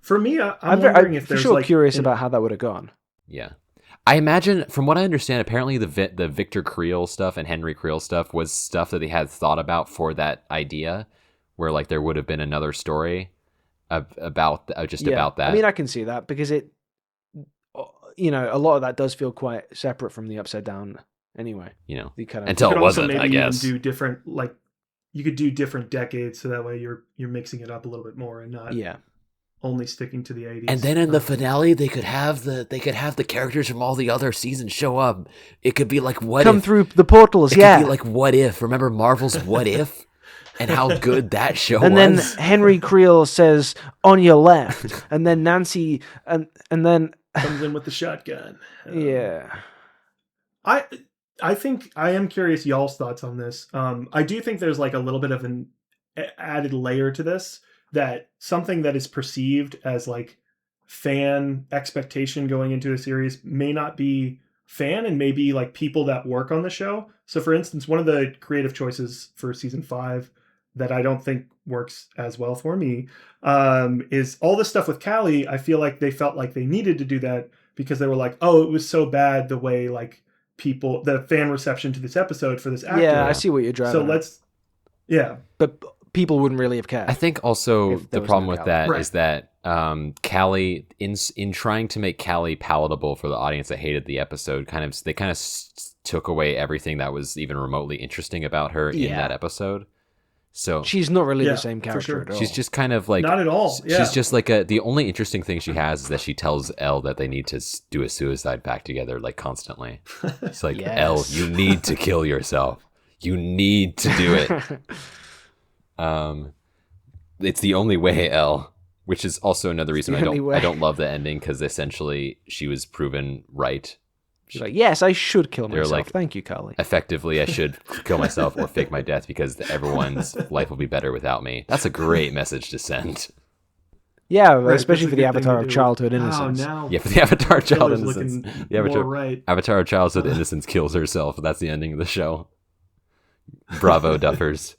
For me, I'm wondering if there's for sure like curious about how that would have gone. Yeah, I imagine from what I understand, apparently the Victor Creel stuff and Henry Creel stuff was stuff that they had thought about for that idea, where like there would have been another story about that. I mean, I can see that because it. A lot of that does feel quite separate from the Upside Down anyway. Until it wasn't, I guess. Do different, like, you could do different decades so that way you're mixing it up a little bit more and not only sticking to the 80s. And then in the finale, they could have the characters from all the other seasons show up. It could be like What Come If. through the portals, It could be like What If. Remember Marvel's What If? And how good that show was. And then Henry Creel says, on your left. And then Nancy, and then... comes in with the shotgun. Yeah. I think I am curious y'all's thoughts on this. I do think there's like a little bit of an added layer to this, that something that is perceived as like fan expectation going into a series may not be fan and maybe like people that work on the show. So for instance, one of the creative choices for season 5 that I don't think works as well for me is all this stuff with Callie. I feel like they felt like they needed to do that because they were like, oh, it was so bad the way like the fan reception to this episode for this actor. Yeah, I see what you're driving at. But people wouldn't really have cared. I think also the problem with that Right. is that Callie, in trying to make Callie palatable for the audience that hated the episode, they kind of took away everything that was even remotely interesting about her in that episode. So she's not really the same character sure. at all. she's just kind of like Not at all. Yeah. She's just like the only interesting thing she has is that she tells Elle that they need to do a suicide pact together, like constantly. It's like, Yes. Elle, you need to kill yourself. You need to do it. It's the only way, Elle. Which is also another reason I don't love the ending, because essentially she was proven right. She's like, yes, I should kill They're myself. like, Thank you, Carly. Effectively, I should kill myself or fake my death because everyone's life will be better without me. That's a great message to send. Yeah, Right, especially that's for a the good thing avatar to of do. childhood Oh, innocence. now Yeah, for the avatar of childhood Taylor's innocence. looking The avatar, more right. avatar of childhood innocence kills herself. That's the ending of the show. Bravo, Duffers.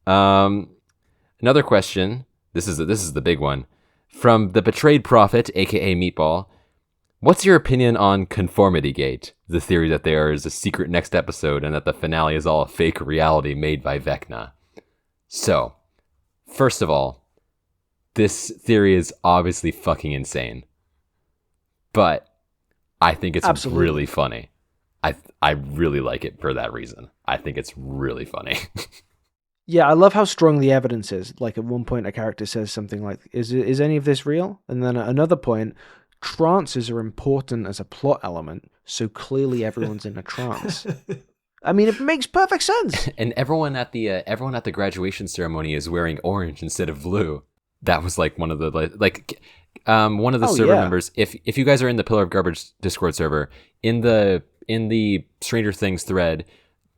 Another question. This is the big one. From the Betrayed Prophet, aka Meatball. What's your opinion on ConformityGate? The theory that there is a secret next episode and that the finale is all a fake reality made by Vecna. So, first of all, this theory is obviously fucking insane. But I think it's Absolutely. really funny. I really like it for that reason. I think it's really funny. Yeah, I love how strong the evidence is. Like at one point, a character says something like, "Is any of this real?" And then at another point, trances are important as a plot element, so clearly everyone's in a trance. I mean, it makes perfect sense. And everyone at the graduation ceremony is wearing orange instead of blue. That was like one of the one of the server members. If you guys are in the Pillar of Garbage Discord server, in the Stranger Things thread,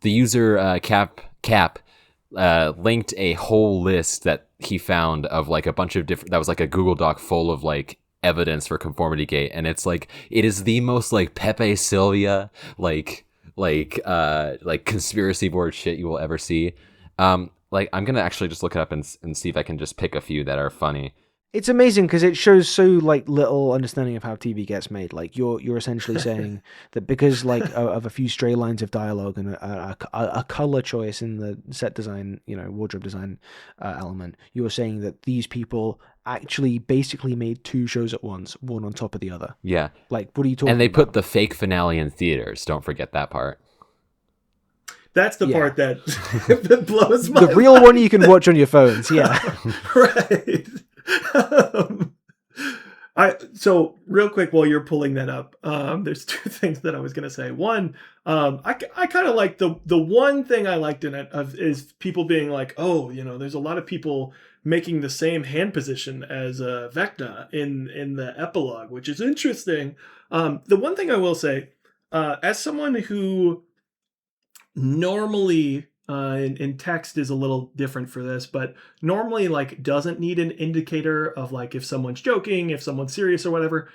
the user Cap linked a whole list that he found of like a bunch of different. That was like a Google Doc full of like evidence for ConformityGate, and it's like it is the most like Pepe Sylvia like conspiracy board shit you will ever see. Like I'm gonna actually just look it up and see if I can just pick a few that are funny. It's amazing because it shows so like little understanding of how TV gets made. Like you're essentially saying that because like of a few stray lines of dialogue and a color choice in the set design, wardrobe design element, you're saying that these people actually basically made two shows at once, one on top of the other. Yeah. Like, what are you talking about? And they put the fake finale in theaters. Don't forget that part. That's the part that, that blows my The real one you can watch on your phones, yeah. Right. So real quick while you're pulling that up, there's two things that I was gonna say. One, I kind of like the one thing I liked in it is people being like, oh, there's a lot of people making the same hand position as Vecna in the epilogue, which is interesting. The one thing I will say, as someone who normally in text is a little different for this, but normally like doesn't need an indicator of like if someone's joking, if someone's serious or whatever.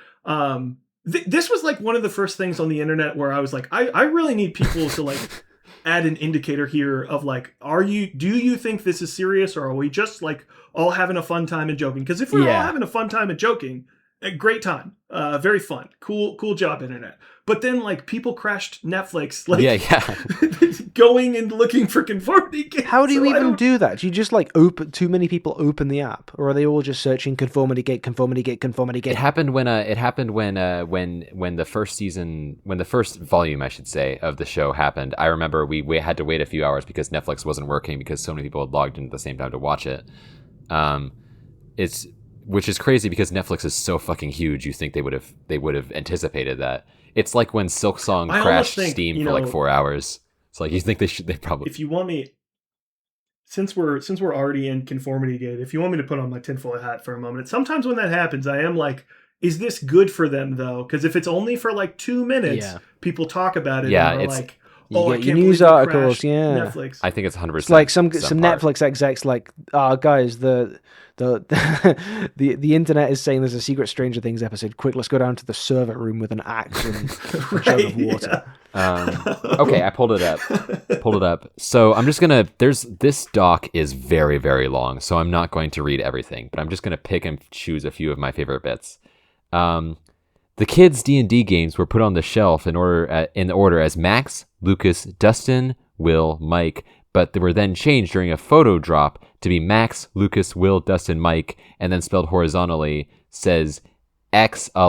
This was like one of the first things on the internet where I was like, I really need people to like add an indicator here of like, do you think this is serious, or are we just like all having a fun time and joking? Because if we're all having a fun time and joking, a great time, very fun, cool job, internet. But then like people crashed Netflix, like going and looking for ConformityGate. How do you even do that? Do you just like too many people open the app, or are they all just searching ConformityGate? It happened when the first season, when the first volume, I should say, of the show happened. I remember we had to wait a few hours because Netflix wasn't working because so many people had logged in at the same time to watch it. Which is crazy because Netflix is so fucking huge. You think they would have anticipated that. It's like when Silksong crashed Steam for like 4 hours. It's like you think they probably. If you want me, since we're already in ConformityGate, if you want me to put on my tinfoil hat for a moment, sometimes when that happens, I am like, is this good for them though? Because if it's only for like 2 minutes, people talk about it. Yeah, and it's like, oh, I can't news believe they articles. crashed Yeah, Netflix. I think it's 100%. It's like some Netflix execs like, guys, the internet is saying there's a secret Stranger Things episode. Quick, let's go down to the server room with an axe and a jug of water. Okay, I pulled it up. So I'm just gonna. This doc is very, very long, so I'm not going to read everything, but I'm just gonna pick and choose a few of my favorite bits. The kids' D&D games were put on the shelf in order as Max, Lucas, Dustin, Will, Mike, but they were then changed during a photo drop to be Max, Lucas, Will, Dustin, Mike, and then spelled horizontally says X-A-L-I-E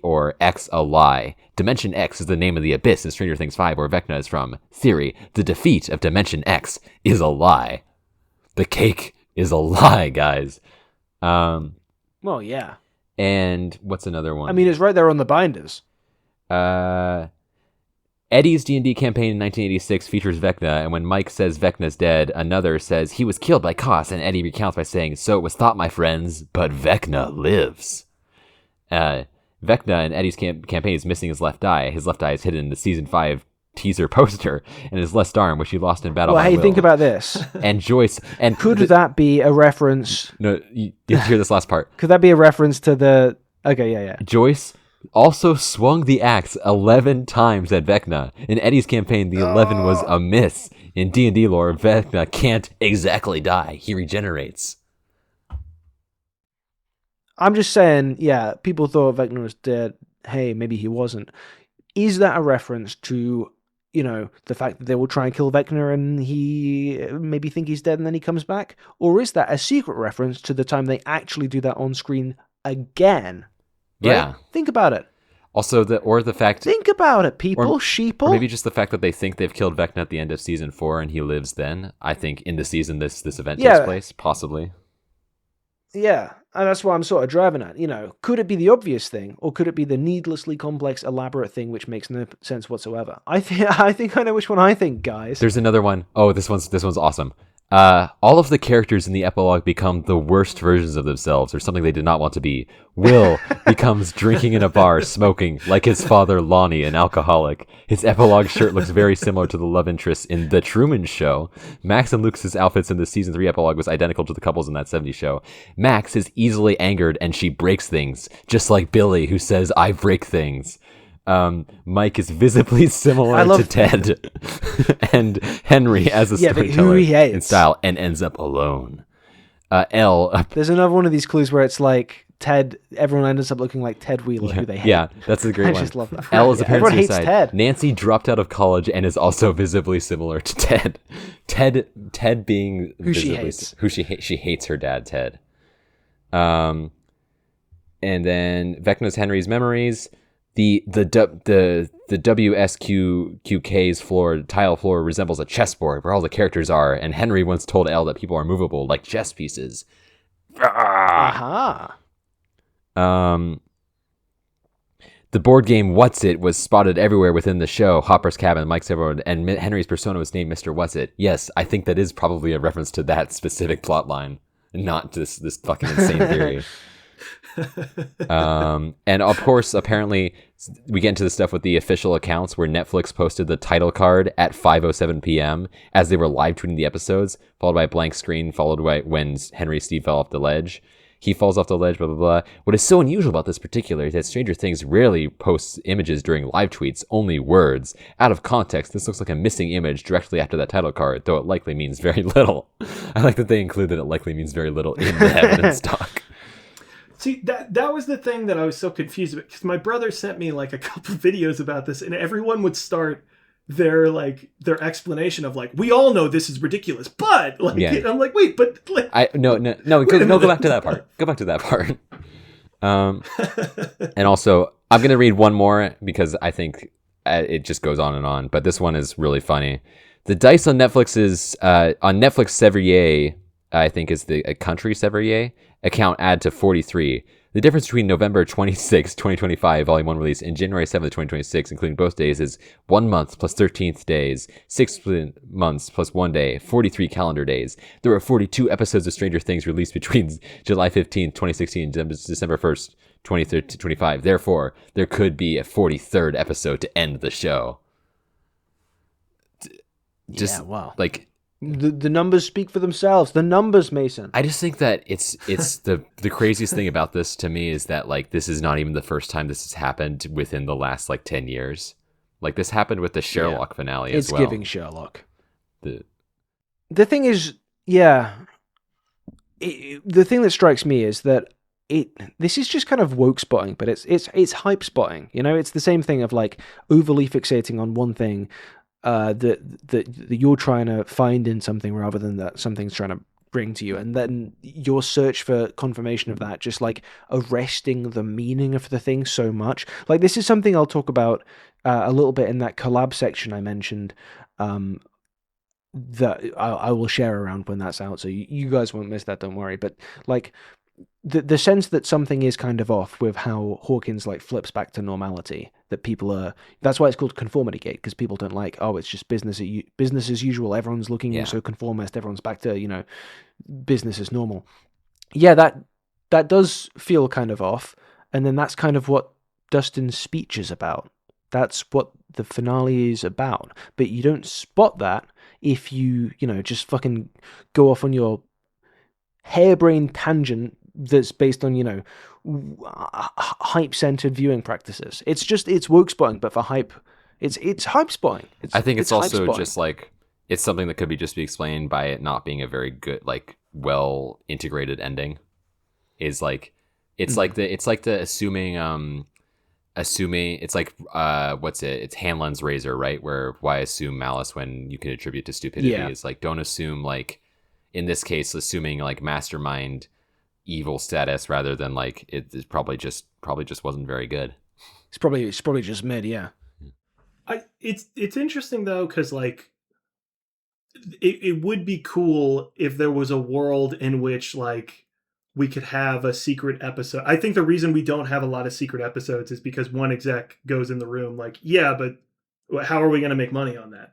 or X-A-Lie. Dimension X is the name of the abyss in Stranger Things 5 where Vecna is from. Theory, the defeat of Dimension X is a lie. The cake is a lie, guys. Well, yeah. And what's another one? I mean, it's right there on the binders. Eddie's D&D campaign in 1986 features Vecna, and when Mike says Vecna's dead, another says he was killed by Koss, and Eddie recounts by saying, so it was thought, my friends, but Vecna lives. Vecna in Eddie's campaign is missing his left eye. His left eye is hidden in the Season 5 teaser poster, and his left arm, which he lost in battle. Well, hey, Will. think about this. And Joyce... and could that be a reference... No, you hear this last part. Could that be a reference to the... Okay, yeah. Joyce also swung the axe 11 times at Vecna. In Eddie's campaign, the 11 was a miss. In D&D lore, Vecna can't exactly die. He regenerates. I'm just saying, yeah, people thought Vecna was dead. Hey, maybe he wasn't. Is that a reference to, the fact that they will try and kill Vecna and he maybe think he's dead and then he comes back? Or is that a secret reference to the time they actually do that on screen again? Right? Yeah. Think about it. Also, the fact... Think about it, people, or sheeple. maybe just the fact that they think they've killed Vecna at the end of season 4 and he lives then. I think in the season this event takes place, possibly. Yeah, and that's what I'm sort of driving at. Could it be the obvious thing, or could it be the needlessly complex, elaborate thing which makes no sense whatsoever? I think I know which one I think, guys. There's another one. Oh, this one's awesome. All of the characters in the epilogue become the worst versions of themselves, or something they did not want to be. Will becomes drinking in a bar, smoking, like his father Lonnie, an alcoholic. His epilogue shirt looks very similar to the love interests in The Truman Show. Max and Lucas's outfits in the season 3 epilogue was identical to the couples in that 70s show. Max is easily angered and she breaks things, just like Billy, who says, "I break things." Mike is visibly similar to Ted and Henry as a storyteller in style and ends up alone. There's another one of these clues where it's like Ted, everyone ends up looking like Ted Wheeler, who they hate. Yeah, that's a great one. I just love that. L is apparent everyone suicide. Hates Ted. Nancy dropped out of college and is also visibly similar to Ted. Ted being who she hates. She hates her dad, Ted. And then Vecna's Henry's memories. The WSQQK's tile floor resembles a chessboard where all the characters are, and Henry once told Elle that people are movable like chess pieces. Aha. The board game What's It was spotted everywhere within the show. Hopper's cabin, Mike's everyone, and Henry's persona was named Mr. What's It. Yes, I think that is probably a reference to that specific plot line, not this fucking insane theory. And of course, apparently, we get into the stuff with the official accounts where Netflix posted the title card at 5:07 p.m. as they were live tweeting the episodes, followed by a blank screen, followed by when Henry Steve fell off the ledge. He falls off the ledge, blah, blah, blah. What is so unusual about this particular is that Stranger Things rarely posts images during live tweets, only words. Out of context, this looks like a missing image directly after that title card, though it likely means very little. I like that they include that it likely means very little in the evidence doc. See, that was the thing that I was so confused about, because my brother sent me like a couple videos about this, and everyone would start their explanation of like, we all know this is ridiculous, but like, yeah. I'm like, wait, but like, go back to that part. Go back to that part. And also, I'm gonna read one more because I think it just goes on and on. But this one is really funny. The dice on Netflix's on Netflix Severier, I think is the country Severier account add to 43. The difference between November 26, 2025, Volume 1 release, and January 7th, 2026, including both days, is 1 month plus 13th days, 6 months plus 1 day, 43 calendar days. There were 42 episodes of Stranger Things released between July 15th, 2016, and December 1st, 2025. Therefore, there could be a 43rd episode to end the show. Just, wow. Like... The numbers speak for themselves. The numbers, Mason. I just think that it's the craziest thing about this to me is that like this is not even the first time this has happened within the last like 10 years. Like this happened with the Sherlock finale as well. It's giving Sherlock. The thing is, the thing that strikes me is that this is just kind of woke spotting, but it's hype spotting. It's the same thing of like overly fixating on one thing. That you're trying to find in something rather than that something's trying to bring to you, and then your search for confirmation of that just like arresting the meaning of the thing so much. Like this is something I'll talk about a little bit in that collab section I mentioned that I will share around when that's out, so you guys won't miss that, don't worry. But like the sense that something is kind of off with how Hawkins like flips back to normality, that people are, that's why it's called ConformityGate, because people don't like, oh, it's just business as usual, everyone's looking so conformist, everyone's back to business as normal. That does feel kind of off, and then that's kind of what Dustin's speech is about. That's what the finale is about, but you don't spot that if you just fucking go off on your harebrained tangent that's based on hype-centered viewing practices. It's woke spotting, but for hype, it's hype spotting. I think it's also just like it's something that could be explained by it not being a very good, like, well integrated ending. Is like it's like the assuming it's like what's it? It's Hanlon's razor, right? Where why assume malice when you can attribute to stupidity? Is like don't assume, like in this case, assuming like mastermind evil status rather than like it probably just wasn't very good. It's probably just mid, yeah. It's interesting though, because like it would be cool if there was a world in which like we could have a secret episode. I think the reason we don't have a lot of secret episodes is because one exec goes in the room like, yeah, but how are we going to make money on that?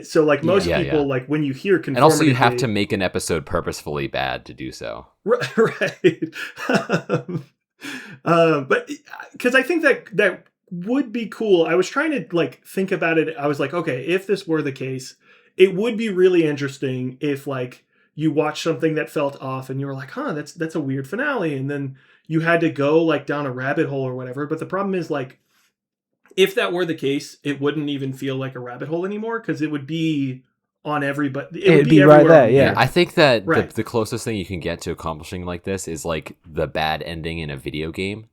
So like most people, like when you hear and also you have to make an episode purposefully bad to do so. Right. But because I think that would be cool. I was trying to like think about it. I was like, okay, if this were the case, it would be really interesting if like you watched something that felt off and you were like, huh, that's a weird finale. And then you had to go like down a rabbit hole or whatever. But the problem is like, if that were the case, it wouldn't even feel like a rabbit hole anymore because it would be on everybody. It would be right there, yeah. I think that the closest thing you can get to accomplishing like this is like the bad ending in a video game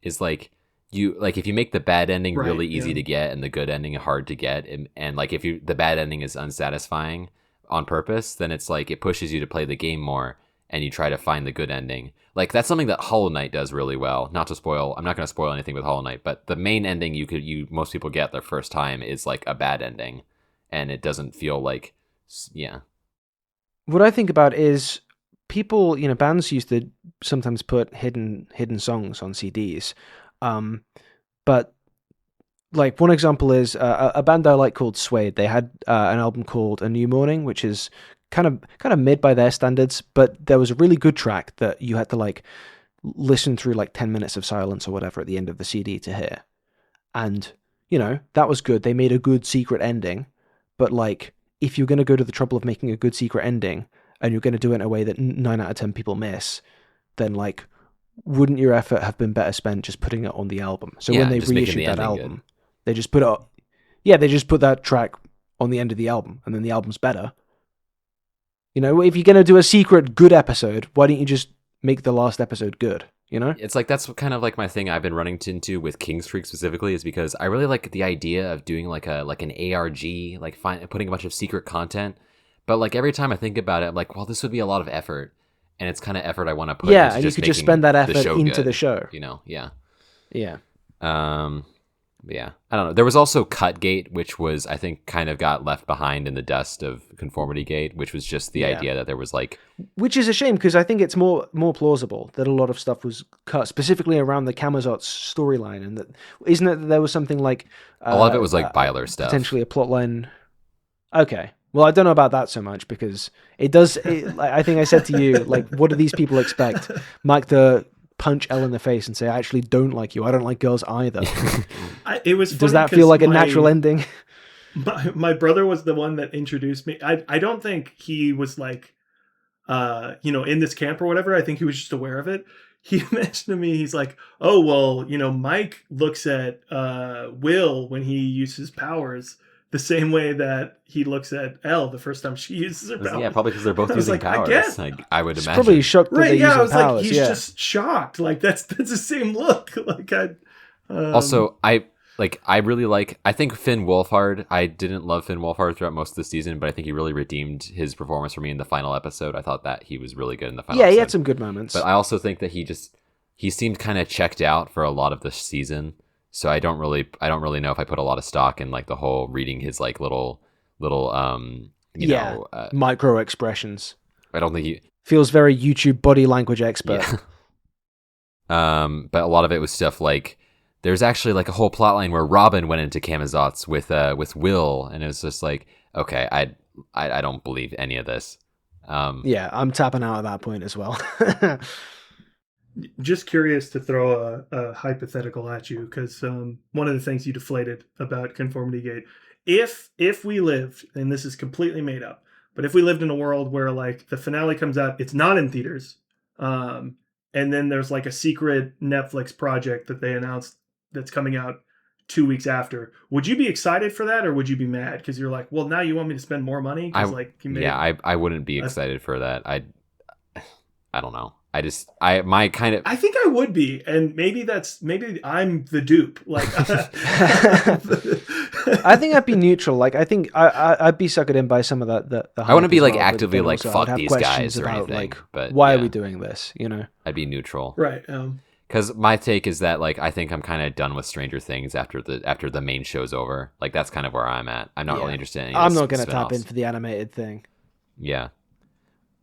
is like if you make the bad ending really easy to get and the good ending hard to get, and like if the bad ending is unsatisfying on purpose, then it's like it pushes you to play the game more and you try to find the good ending. Like that's something that Hollow Knight does really well. Not to spoil, I'm not going to spoil anything with Hollow Knight, but the main ending most people get their first time is like a bad ending, and it doesn't feel like, yeah. What I think about is people, bands used to sometimes put hidden songs on CDs, but like one example is a band I like called Suede. They had an album called A New Morning, which is kind of mid by their standards, but there was a really good track that you had to like listen through like 10 minutes of silence or whatever at the end of the CD to hear. And, that was good. They made a good secret ending, but like if you're going to go to the trouble of making a good secret ending and you're going to do it in a way that 9 out of 10 people miss, then like wouldn't your effort have been better spent just putting it on the album? So when they reissued that album, they just put that track on the end of the album and then the album's better. If you're going to do a secret good episode, why don't you just make the last episode good, It's like, that's kind of like my thing I've been running into with King's Creek specifically, is because I really like the idea of doing like an ARG, like putting a bunch of secret content. But like every time I think about it, I'm like, well, this would be a lot of effort. And it's kind of effort I want to put into and you could just spend that effort into the show. Yeah. Yeah. Yeah, I don't know. There was also Cutgate, which was, I think, kind of got left behind in the dust of ConformityGate, which was just the idea that there was like... Which is a shame, because I think it's more plausible that a lot of stuff was cut, specifically around the Camazotz storyline, and that isn't it that there was something like... a lot of it was like Byler stuff. Potentially a plot line... Okay. Well, I don't know about that so much, because it does... I think I said to you, like, what do these people expect? Mike to punch Elle in the face and say, I actually don't like you. I don't like girls either. Does that feel like a natural ending? My brother was the one that introduced me. I don't think he was like, in this camp or whatever. I think he was just aware of it. He mentioned to me, he's like, oh, well, Mike looks at Will when he uses powers the same way that he looks at Elle the first time she uses her powers. Yeah, probably because they're both using powers. I would imagine. Probably shocked that they use powers. Like, he's just shocked. Like that's the same look. Like Also, I really like. I think Finn Wolfhard. I didn't love Finn Wolfhard throughout most of the season, but I think he really redeemed his performance for me in the final episode. I thought that he was really good in the final. Yeah, episode. He had some good moments. But I also think that he seemed kind of checked out for a lot of the season. So I don't really know if I put a lot of stock in like the whole reading his like little micro expressions. I don't think he feels very YouTube body language expert. Yeah. But a lot of it was stuff like there's actually like a whole plot line where Robin went into Camazotz with Will, and it was just like, okay, I don't believe any of this. Yeah, I'm tapping out at that point as well. Just curious to throw a hypothetical at you, because one of the things you deflated about ConformityGate, if we lived, and this is completely made up, but if we lived in a world where like the finale comes out, it's not in theaters, and then there's like a secret Netflix project that they announced that's coming out 2 weeks after, would you be excited for that, or would you be mad because you're like, well, now you want me to spend more money? I wouldn't be excited for that. I don't know. I think I would be, and maybe I'm the dupe. Like, I think I'd be neutral. Like, I think I'd be suckered in by some of the I wouldn't be like actively like fuck these guys or about, anything. like, but why are we doing this? I'd be neutral. Right. Because my take is that like I think I'm kind of done with Stranger Things after the main show's over. Like that's kind of where I'm at. I'm not really interested in any I'm of the not going to tap spin-offs. in for the animated thing. Yeah.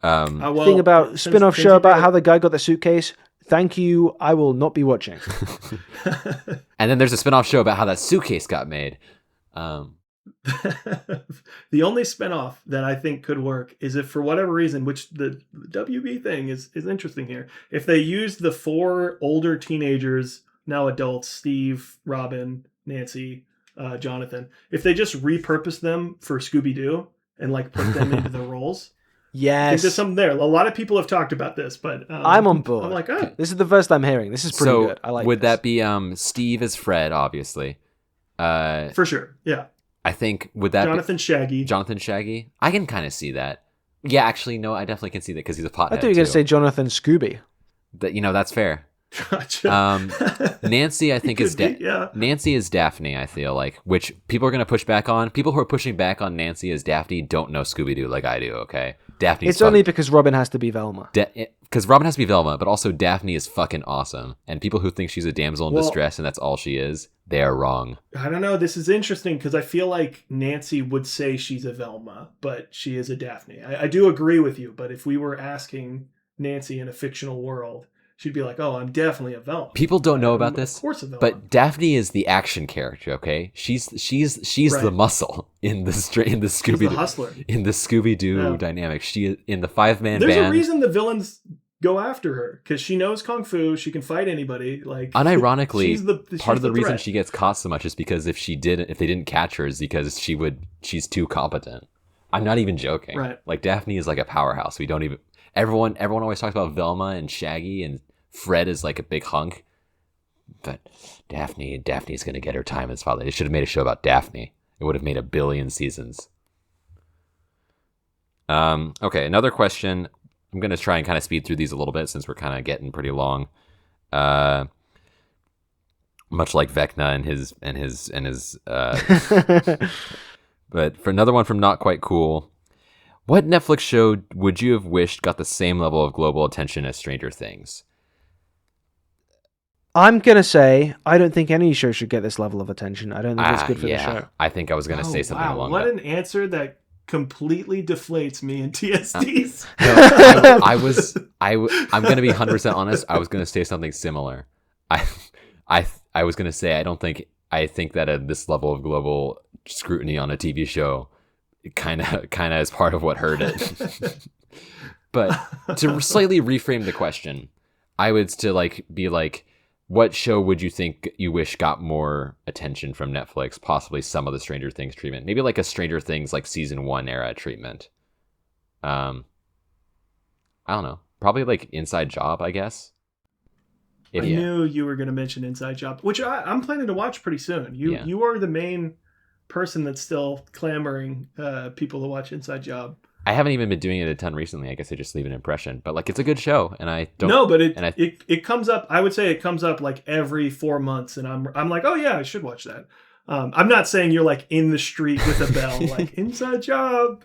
Thing about spin-off show about how the guy got the suitcase. Thank you. I will not be watching. And then there's a spin-off show about how that suitcase got made. The only spinoff that I think could work is if for whatever reason, which the WB thing is interesting here, if they used the 4 older teenagers, now adults, Steve, Robin, Nancy, Jonathan, if they just repurpose them for Scooby-Doo and like put them into the roles. I think Yes. there's something there. A lot of people have talked about this, but I'm on board. I'm like, oh. This is the first I'm hearing. This is pretty So good. I like would this. that be Steve as Fred, obviously? For sure. Yeah. I think would that Jonathan Shaggy. be Jonathan Shaggy? I can kind of see that. Yeah, actually, no, I definitely can see that because he's a pothead. I thought you were going to say Jonathan Scooby. that. That's fair. Gotcha. Nancy, I think is Could be, yeah. Nancy is Daphne. I feel like, which people are going to push back on. People who are pushing back on Nancy as Daphne don't know Scooby Doo like I do. Okay, Daphne. It's only because Robin has to be Velma. Because Robin has to be Velma, but also Daphne is fucking awesome. And people who think she's a damsel in Well, distress and that's all she is, they are wrong. I don't know. This is interesting because I feel like Nancy would say she's a Velma, but she is a Daphne. I do agree with you, but if we were asking Nancy in a fictional world, she'd be like, "Oh, I'm definitely a Velma." People don't know about I'm, this, of course, a Velma. but Daphne is the action character. Okay, she's Right. the muscle in the She's the hustler. Scooby Doo Yeah. dynamic. She is in the 5-man There's band. a reason the villains go after her because she knows kung fu. She can fight anybody. Like Unironically, she's part of the reason threat. she gets caught so much is because if they didn't catch her, is because she's too competent. I'm not even joking. Right. Like Daphne is like a powerhouse. We don't even everyone always talks about Velma and Shaggy and Fred is like a big hunk. But Daphne's gonna get her time as father. They should have made a show about Daphne. It would have made 1 billion seasons. Okay, another question. I'm gonna try and kind of speed through these a little bit since we're kind of getting pretty long. Much like Vecna and his. But for another one from Not Quite Cool, what Netflix show would you have wished got the same level of global attention as Stranger Things? I'm going to say I don't think any show should get this level of attention. I don't think it's good for the show. I think I was gonna say something along What that. an answer that completely deflates me and TSDs. I'm gonna be 100% honest. I was gonna say something similar. I was gonna say I think that at this level of global scrutiny on a TV show, kind of is part of what hurt it. But to slightly reframe the question, I would still be like, what show would you think you wish got more attention from Netflix? Possibly some of the Stranger Things treatment. Maybe like a Stranger Things like season 1 era treatment. I don't know. Probably like Inside Job, I guess. I knew you were going to mention Inside Job, which I'm planning to watch pretty soon. You are the main person that's still clamoring people to watch Inside Job. I haven't even been doing it a ton recently. I guess I just leave an impression, but like it's a good show, and I don't. No, but it comes up. I would say it comes up like every 4 months, and I'm like, oh yeah, I should watch that. I'm not saying you're like in the street with a bell, like Inside Job.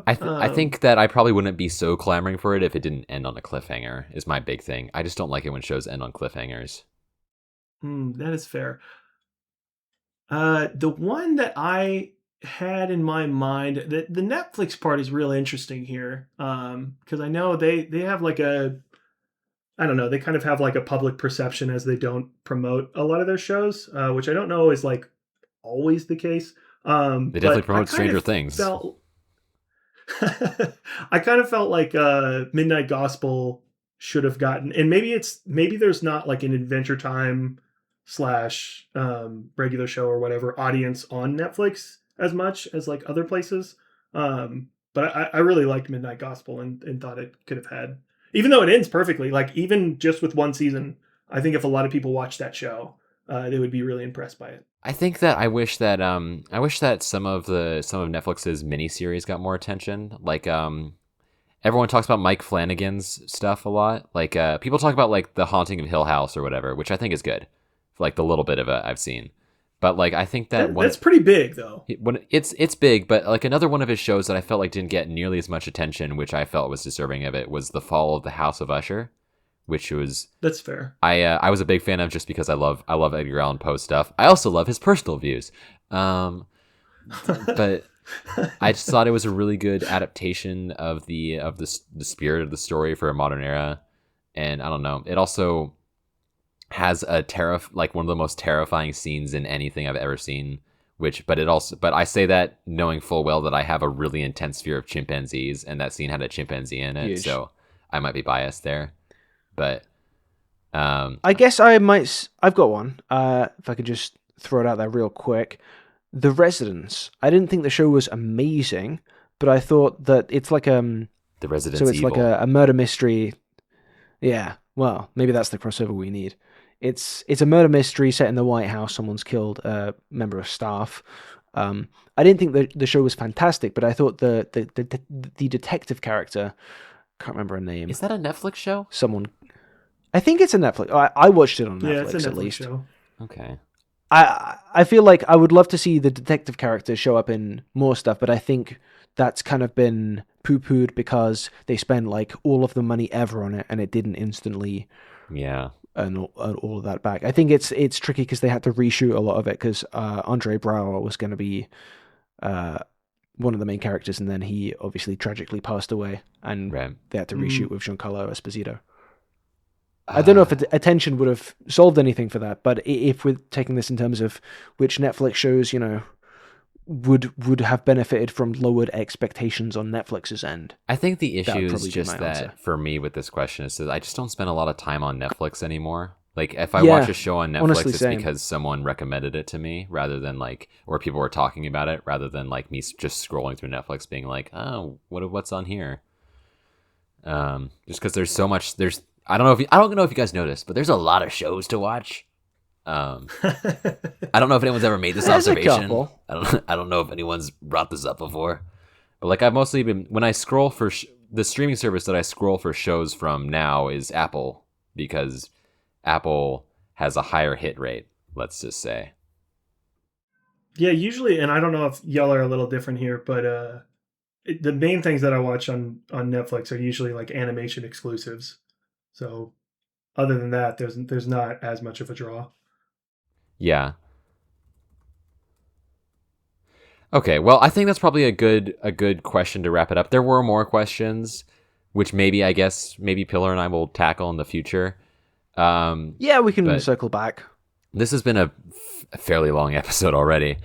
I think that I probably wouldn't be so clamoring for it if it didn't end on a cliffhanger. Is my big thing. I just don't like it when shows end on cliffhangers. That is fair. The one that I had in my mind, that the Netflix part is real interesting here, because I know they have like I don't know, they kind of have like a public perception as they don't promote a lot of their shows, which I don't know is like always the case. They definitely promote Stranger Things. I kind of felt like Midnight Gospel should have gotten, and maybe there's not like an Adventure Time / regular show or whatever audience on Netflix as much as like other places. But I really liked Midnight Gospel and thought it could have had, even though it ends perfectly, like even just with 1 season, I think if a lot of people watch that show, they would be really impressed by it. I think that I wish that some of Netflix's miniseries got more attention. Like everyone talks about Mike Flanagan's stuff a lot. Like people talk about like The Haunting of Hill House or whatever, which I think is good. Like the little bit of it I've seen. But like I think that's pretty big though. When it's big, but like another one of his shows that I felt like didn't get nearly as much attention, which I felt was deserving of it, was The Fall of the House of Usher, which was That's fair. I was a big fan of just because I love Edgar Allan Poe stuff. I also love his personal views. But I just thought it was a really good adaptation of the spirit of the story for a modern era, and I don't know. It also has like one of the most terrifying scenes in anything I've ever seen. But I say that knowing full well that I have a really intense fear of chimpanzees, and that scene had a chimpanzee in it, so I might be biased there. But I guess I've got one. If I could just throw it out there real quick. The Residence. I didn't think the show was amazing, but I thought that it's like The Residence. so it's evil. like a murder mystery. Yeah, well, maybe that's the crossover we need. It's a murder mystery set in the White House. Someone's killed a member of staff. I didn't think the show was fantastic, but I thought the detective character, can't remember her name. Is that a Netflix show? I think it's a Netflix. I watched it on Netflix, Yeah, it's a Netflix at least. show. Okay. I feel like I would love to see the detective character show up in more stuff, but I think that's kind of been poo-pooed because they spent like all of the money ever on it, and it didn't instantly earn all of that back. I think it's tricky because they had to reshoot a lot of it because Andre Braugher was going to be one of the main characters, and then he obviously tragically passed away, and they had to reshoot with Giancarlo Esposito. I don't know if attention would have solved anything for that, but if we're taking this in terms of which Netflix shows, would have benefited from lowered expectations on Netflix's end. I think the issue is probably be just my that answer. for me with this question is that I just don't spend a lot of time on Netflix anymore. Like if I watch a show on Netflix, honestly, it's same. because someone recommended it to me rather than like, or people were talking about it rather than like me just scrolling through Netflix being like, oh, what's on here? Just because there's so much, I don't know if you guys noticed, but there's a lot of shows to watch. I don't know if anyone's ever made this There's a observation. couple. I don't know if anyone's brought this up before. But like I've mostly been when I scroll for the streaming service that I scroll for shows from now is Apple, because Apple has a higher hit rate, let's just say. Yeah, usually, and I don't know if y'all are a little different here, but the main things that I watch on Netflix are usually like animation exclusives. So other than that, there's not as much of a draw. Yeah. Okay, well, I think that's probably a good question to wrap it up. There were more questions, which maybe Pillar and I will tackle in the future. Yeah, we can circle back. This has been a fairly long episode already,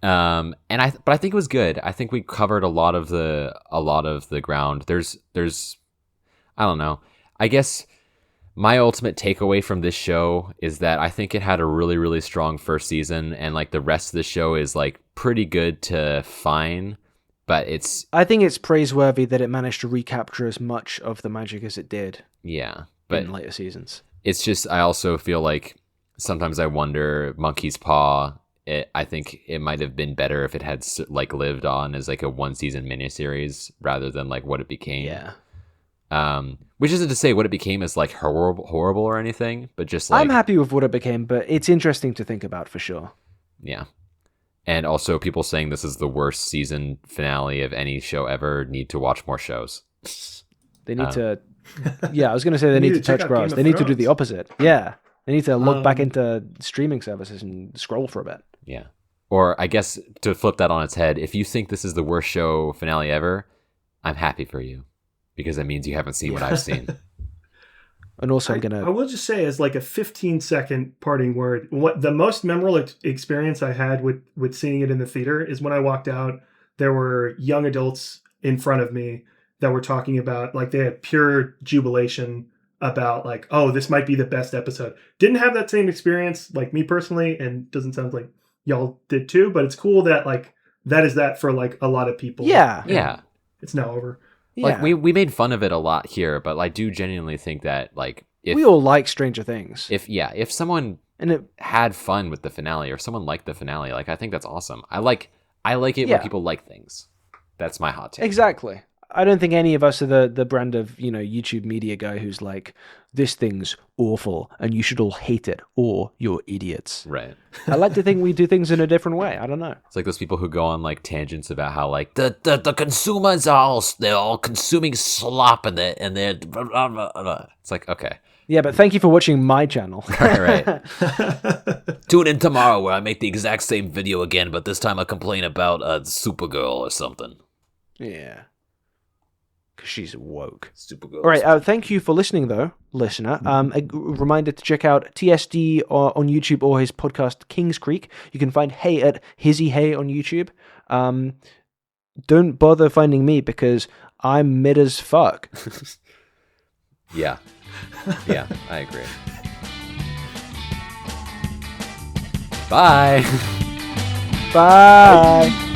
but I think it was good. I think we covered a lot of the ground. There's I don't know. I guess my ultimate takeaway from this show is that I think it had a really, really strong first season, and like the rest of the show is like pretty good to fine, but I think it's praiseworthy that it managed to recapture as much of the magic as it did. Yeah, but in later seasons. It's just I also feel like sometimes I wonder Monkey's Paw. I think it might have been better if it had like lived on as like a one season miniseries rather than like what it became. Yeah. Which isn't to say what it became is like horrible or anything, but just like I'm happy with what it became, but it's interesting to think about for sure. Yeah. And also people saying this is the worst season finale of any show ever need to watch more shows. They need to I was going to say they need to touch grass. They need to do the opposite. Yeah. They need to look back into streaming services and scroll for a bit. Yeah. Or I guess to flip that on its head, if you think this is the worst show finale ever, I'm happy for you. Because that means you haven't seen what I've seen. And also, I will just say, as like a 15-second parting word, what the most memorable experience I had with seeing it in the theater is when I walked out. There were young adults in front of me that were talking about, like, they had pure jubilation about, like, oh, this might be the best episode. Didn't have that same experience, like me personally, and doesn't sound like y'all did too. But it's cool that like that is that for like a lot of people. Yeah, yeah. It's now over. Like we made fun of it a lot here, but I do genuinely think that like if we all like Stranger Things. If someone had fun with the finale or someone liked the finale, like I think that's awesome. I like it when people like things. That's my hot take. Exactly. I don't think any of us are the brand of, YouTube media guy who's like, this thing's awful and you should all hate it or you're idiots. Right. I like to think we do things in a different way. I don't know. It's like those people who go on like tangents about how like the consumers they're all consuming slop and they're blah, blah, blah, blah. It's like, okay. Yeah, but thank you for watching my channel. All right. Tune in tomorrow where I make the exact same video again, but this time I complain about Supergirl or something. Yeah. Because she's woke. Supergirl. All right. Thank you for listening, though, listener. A reminder to check out TSD on YouTube or his podcast Kings Creek. You can find Hay at HizzyHay on YouTube. Don't bother finding me because I'm mid as fuck. Yeah. Yeah, I agree. Bye. Bye.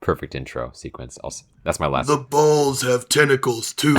Perfect intro sequence. That's my last. The balls have tentacles too.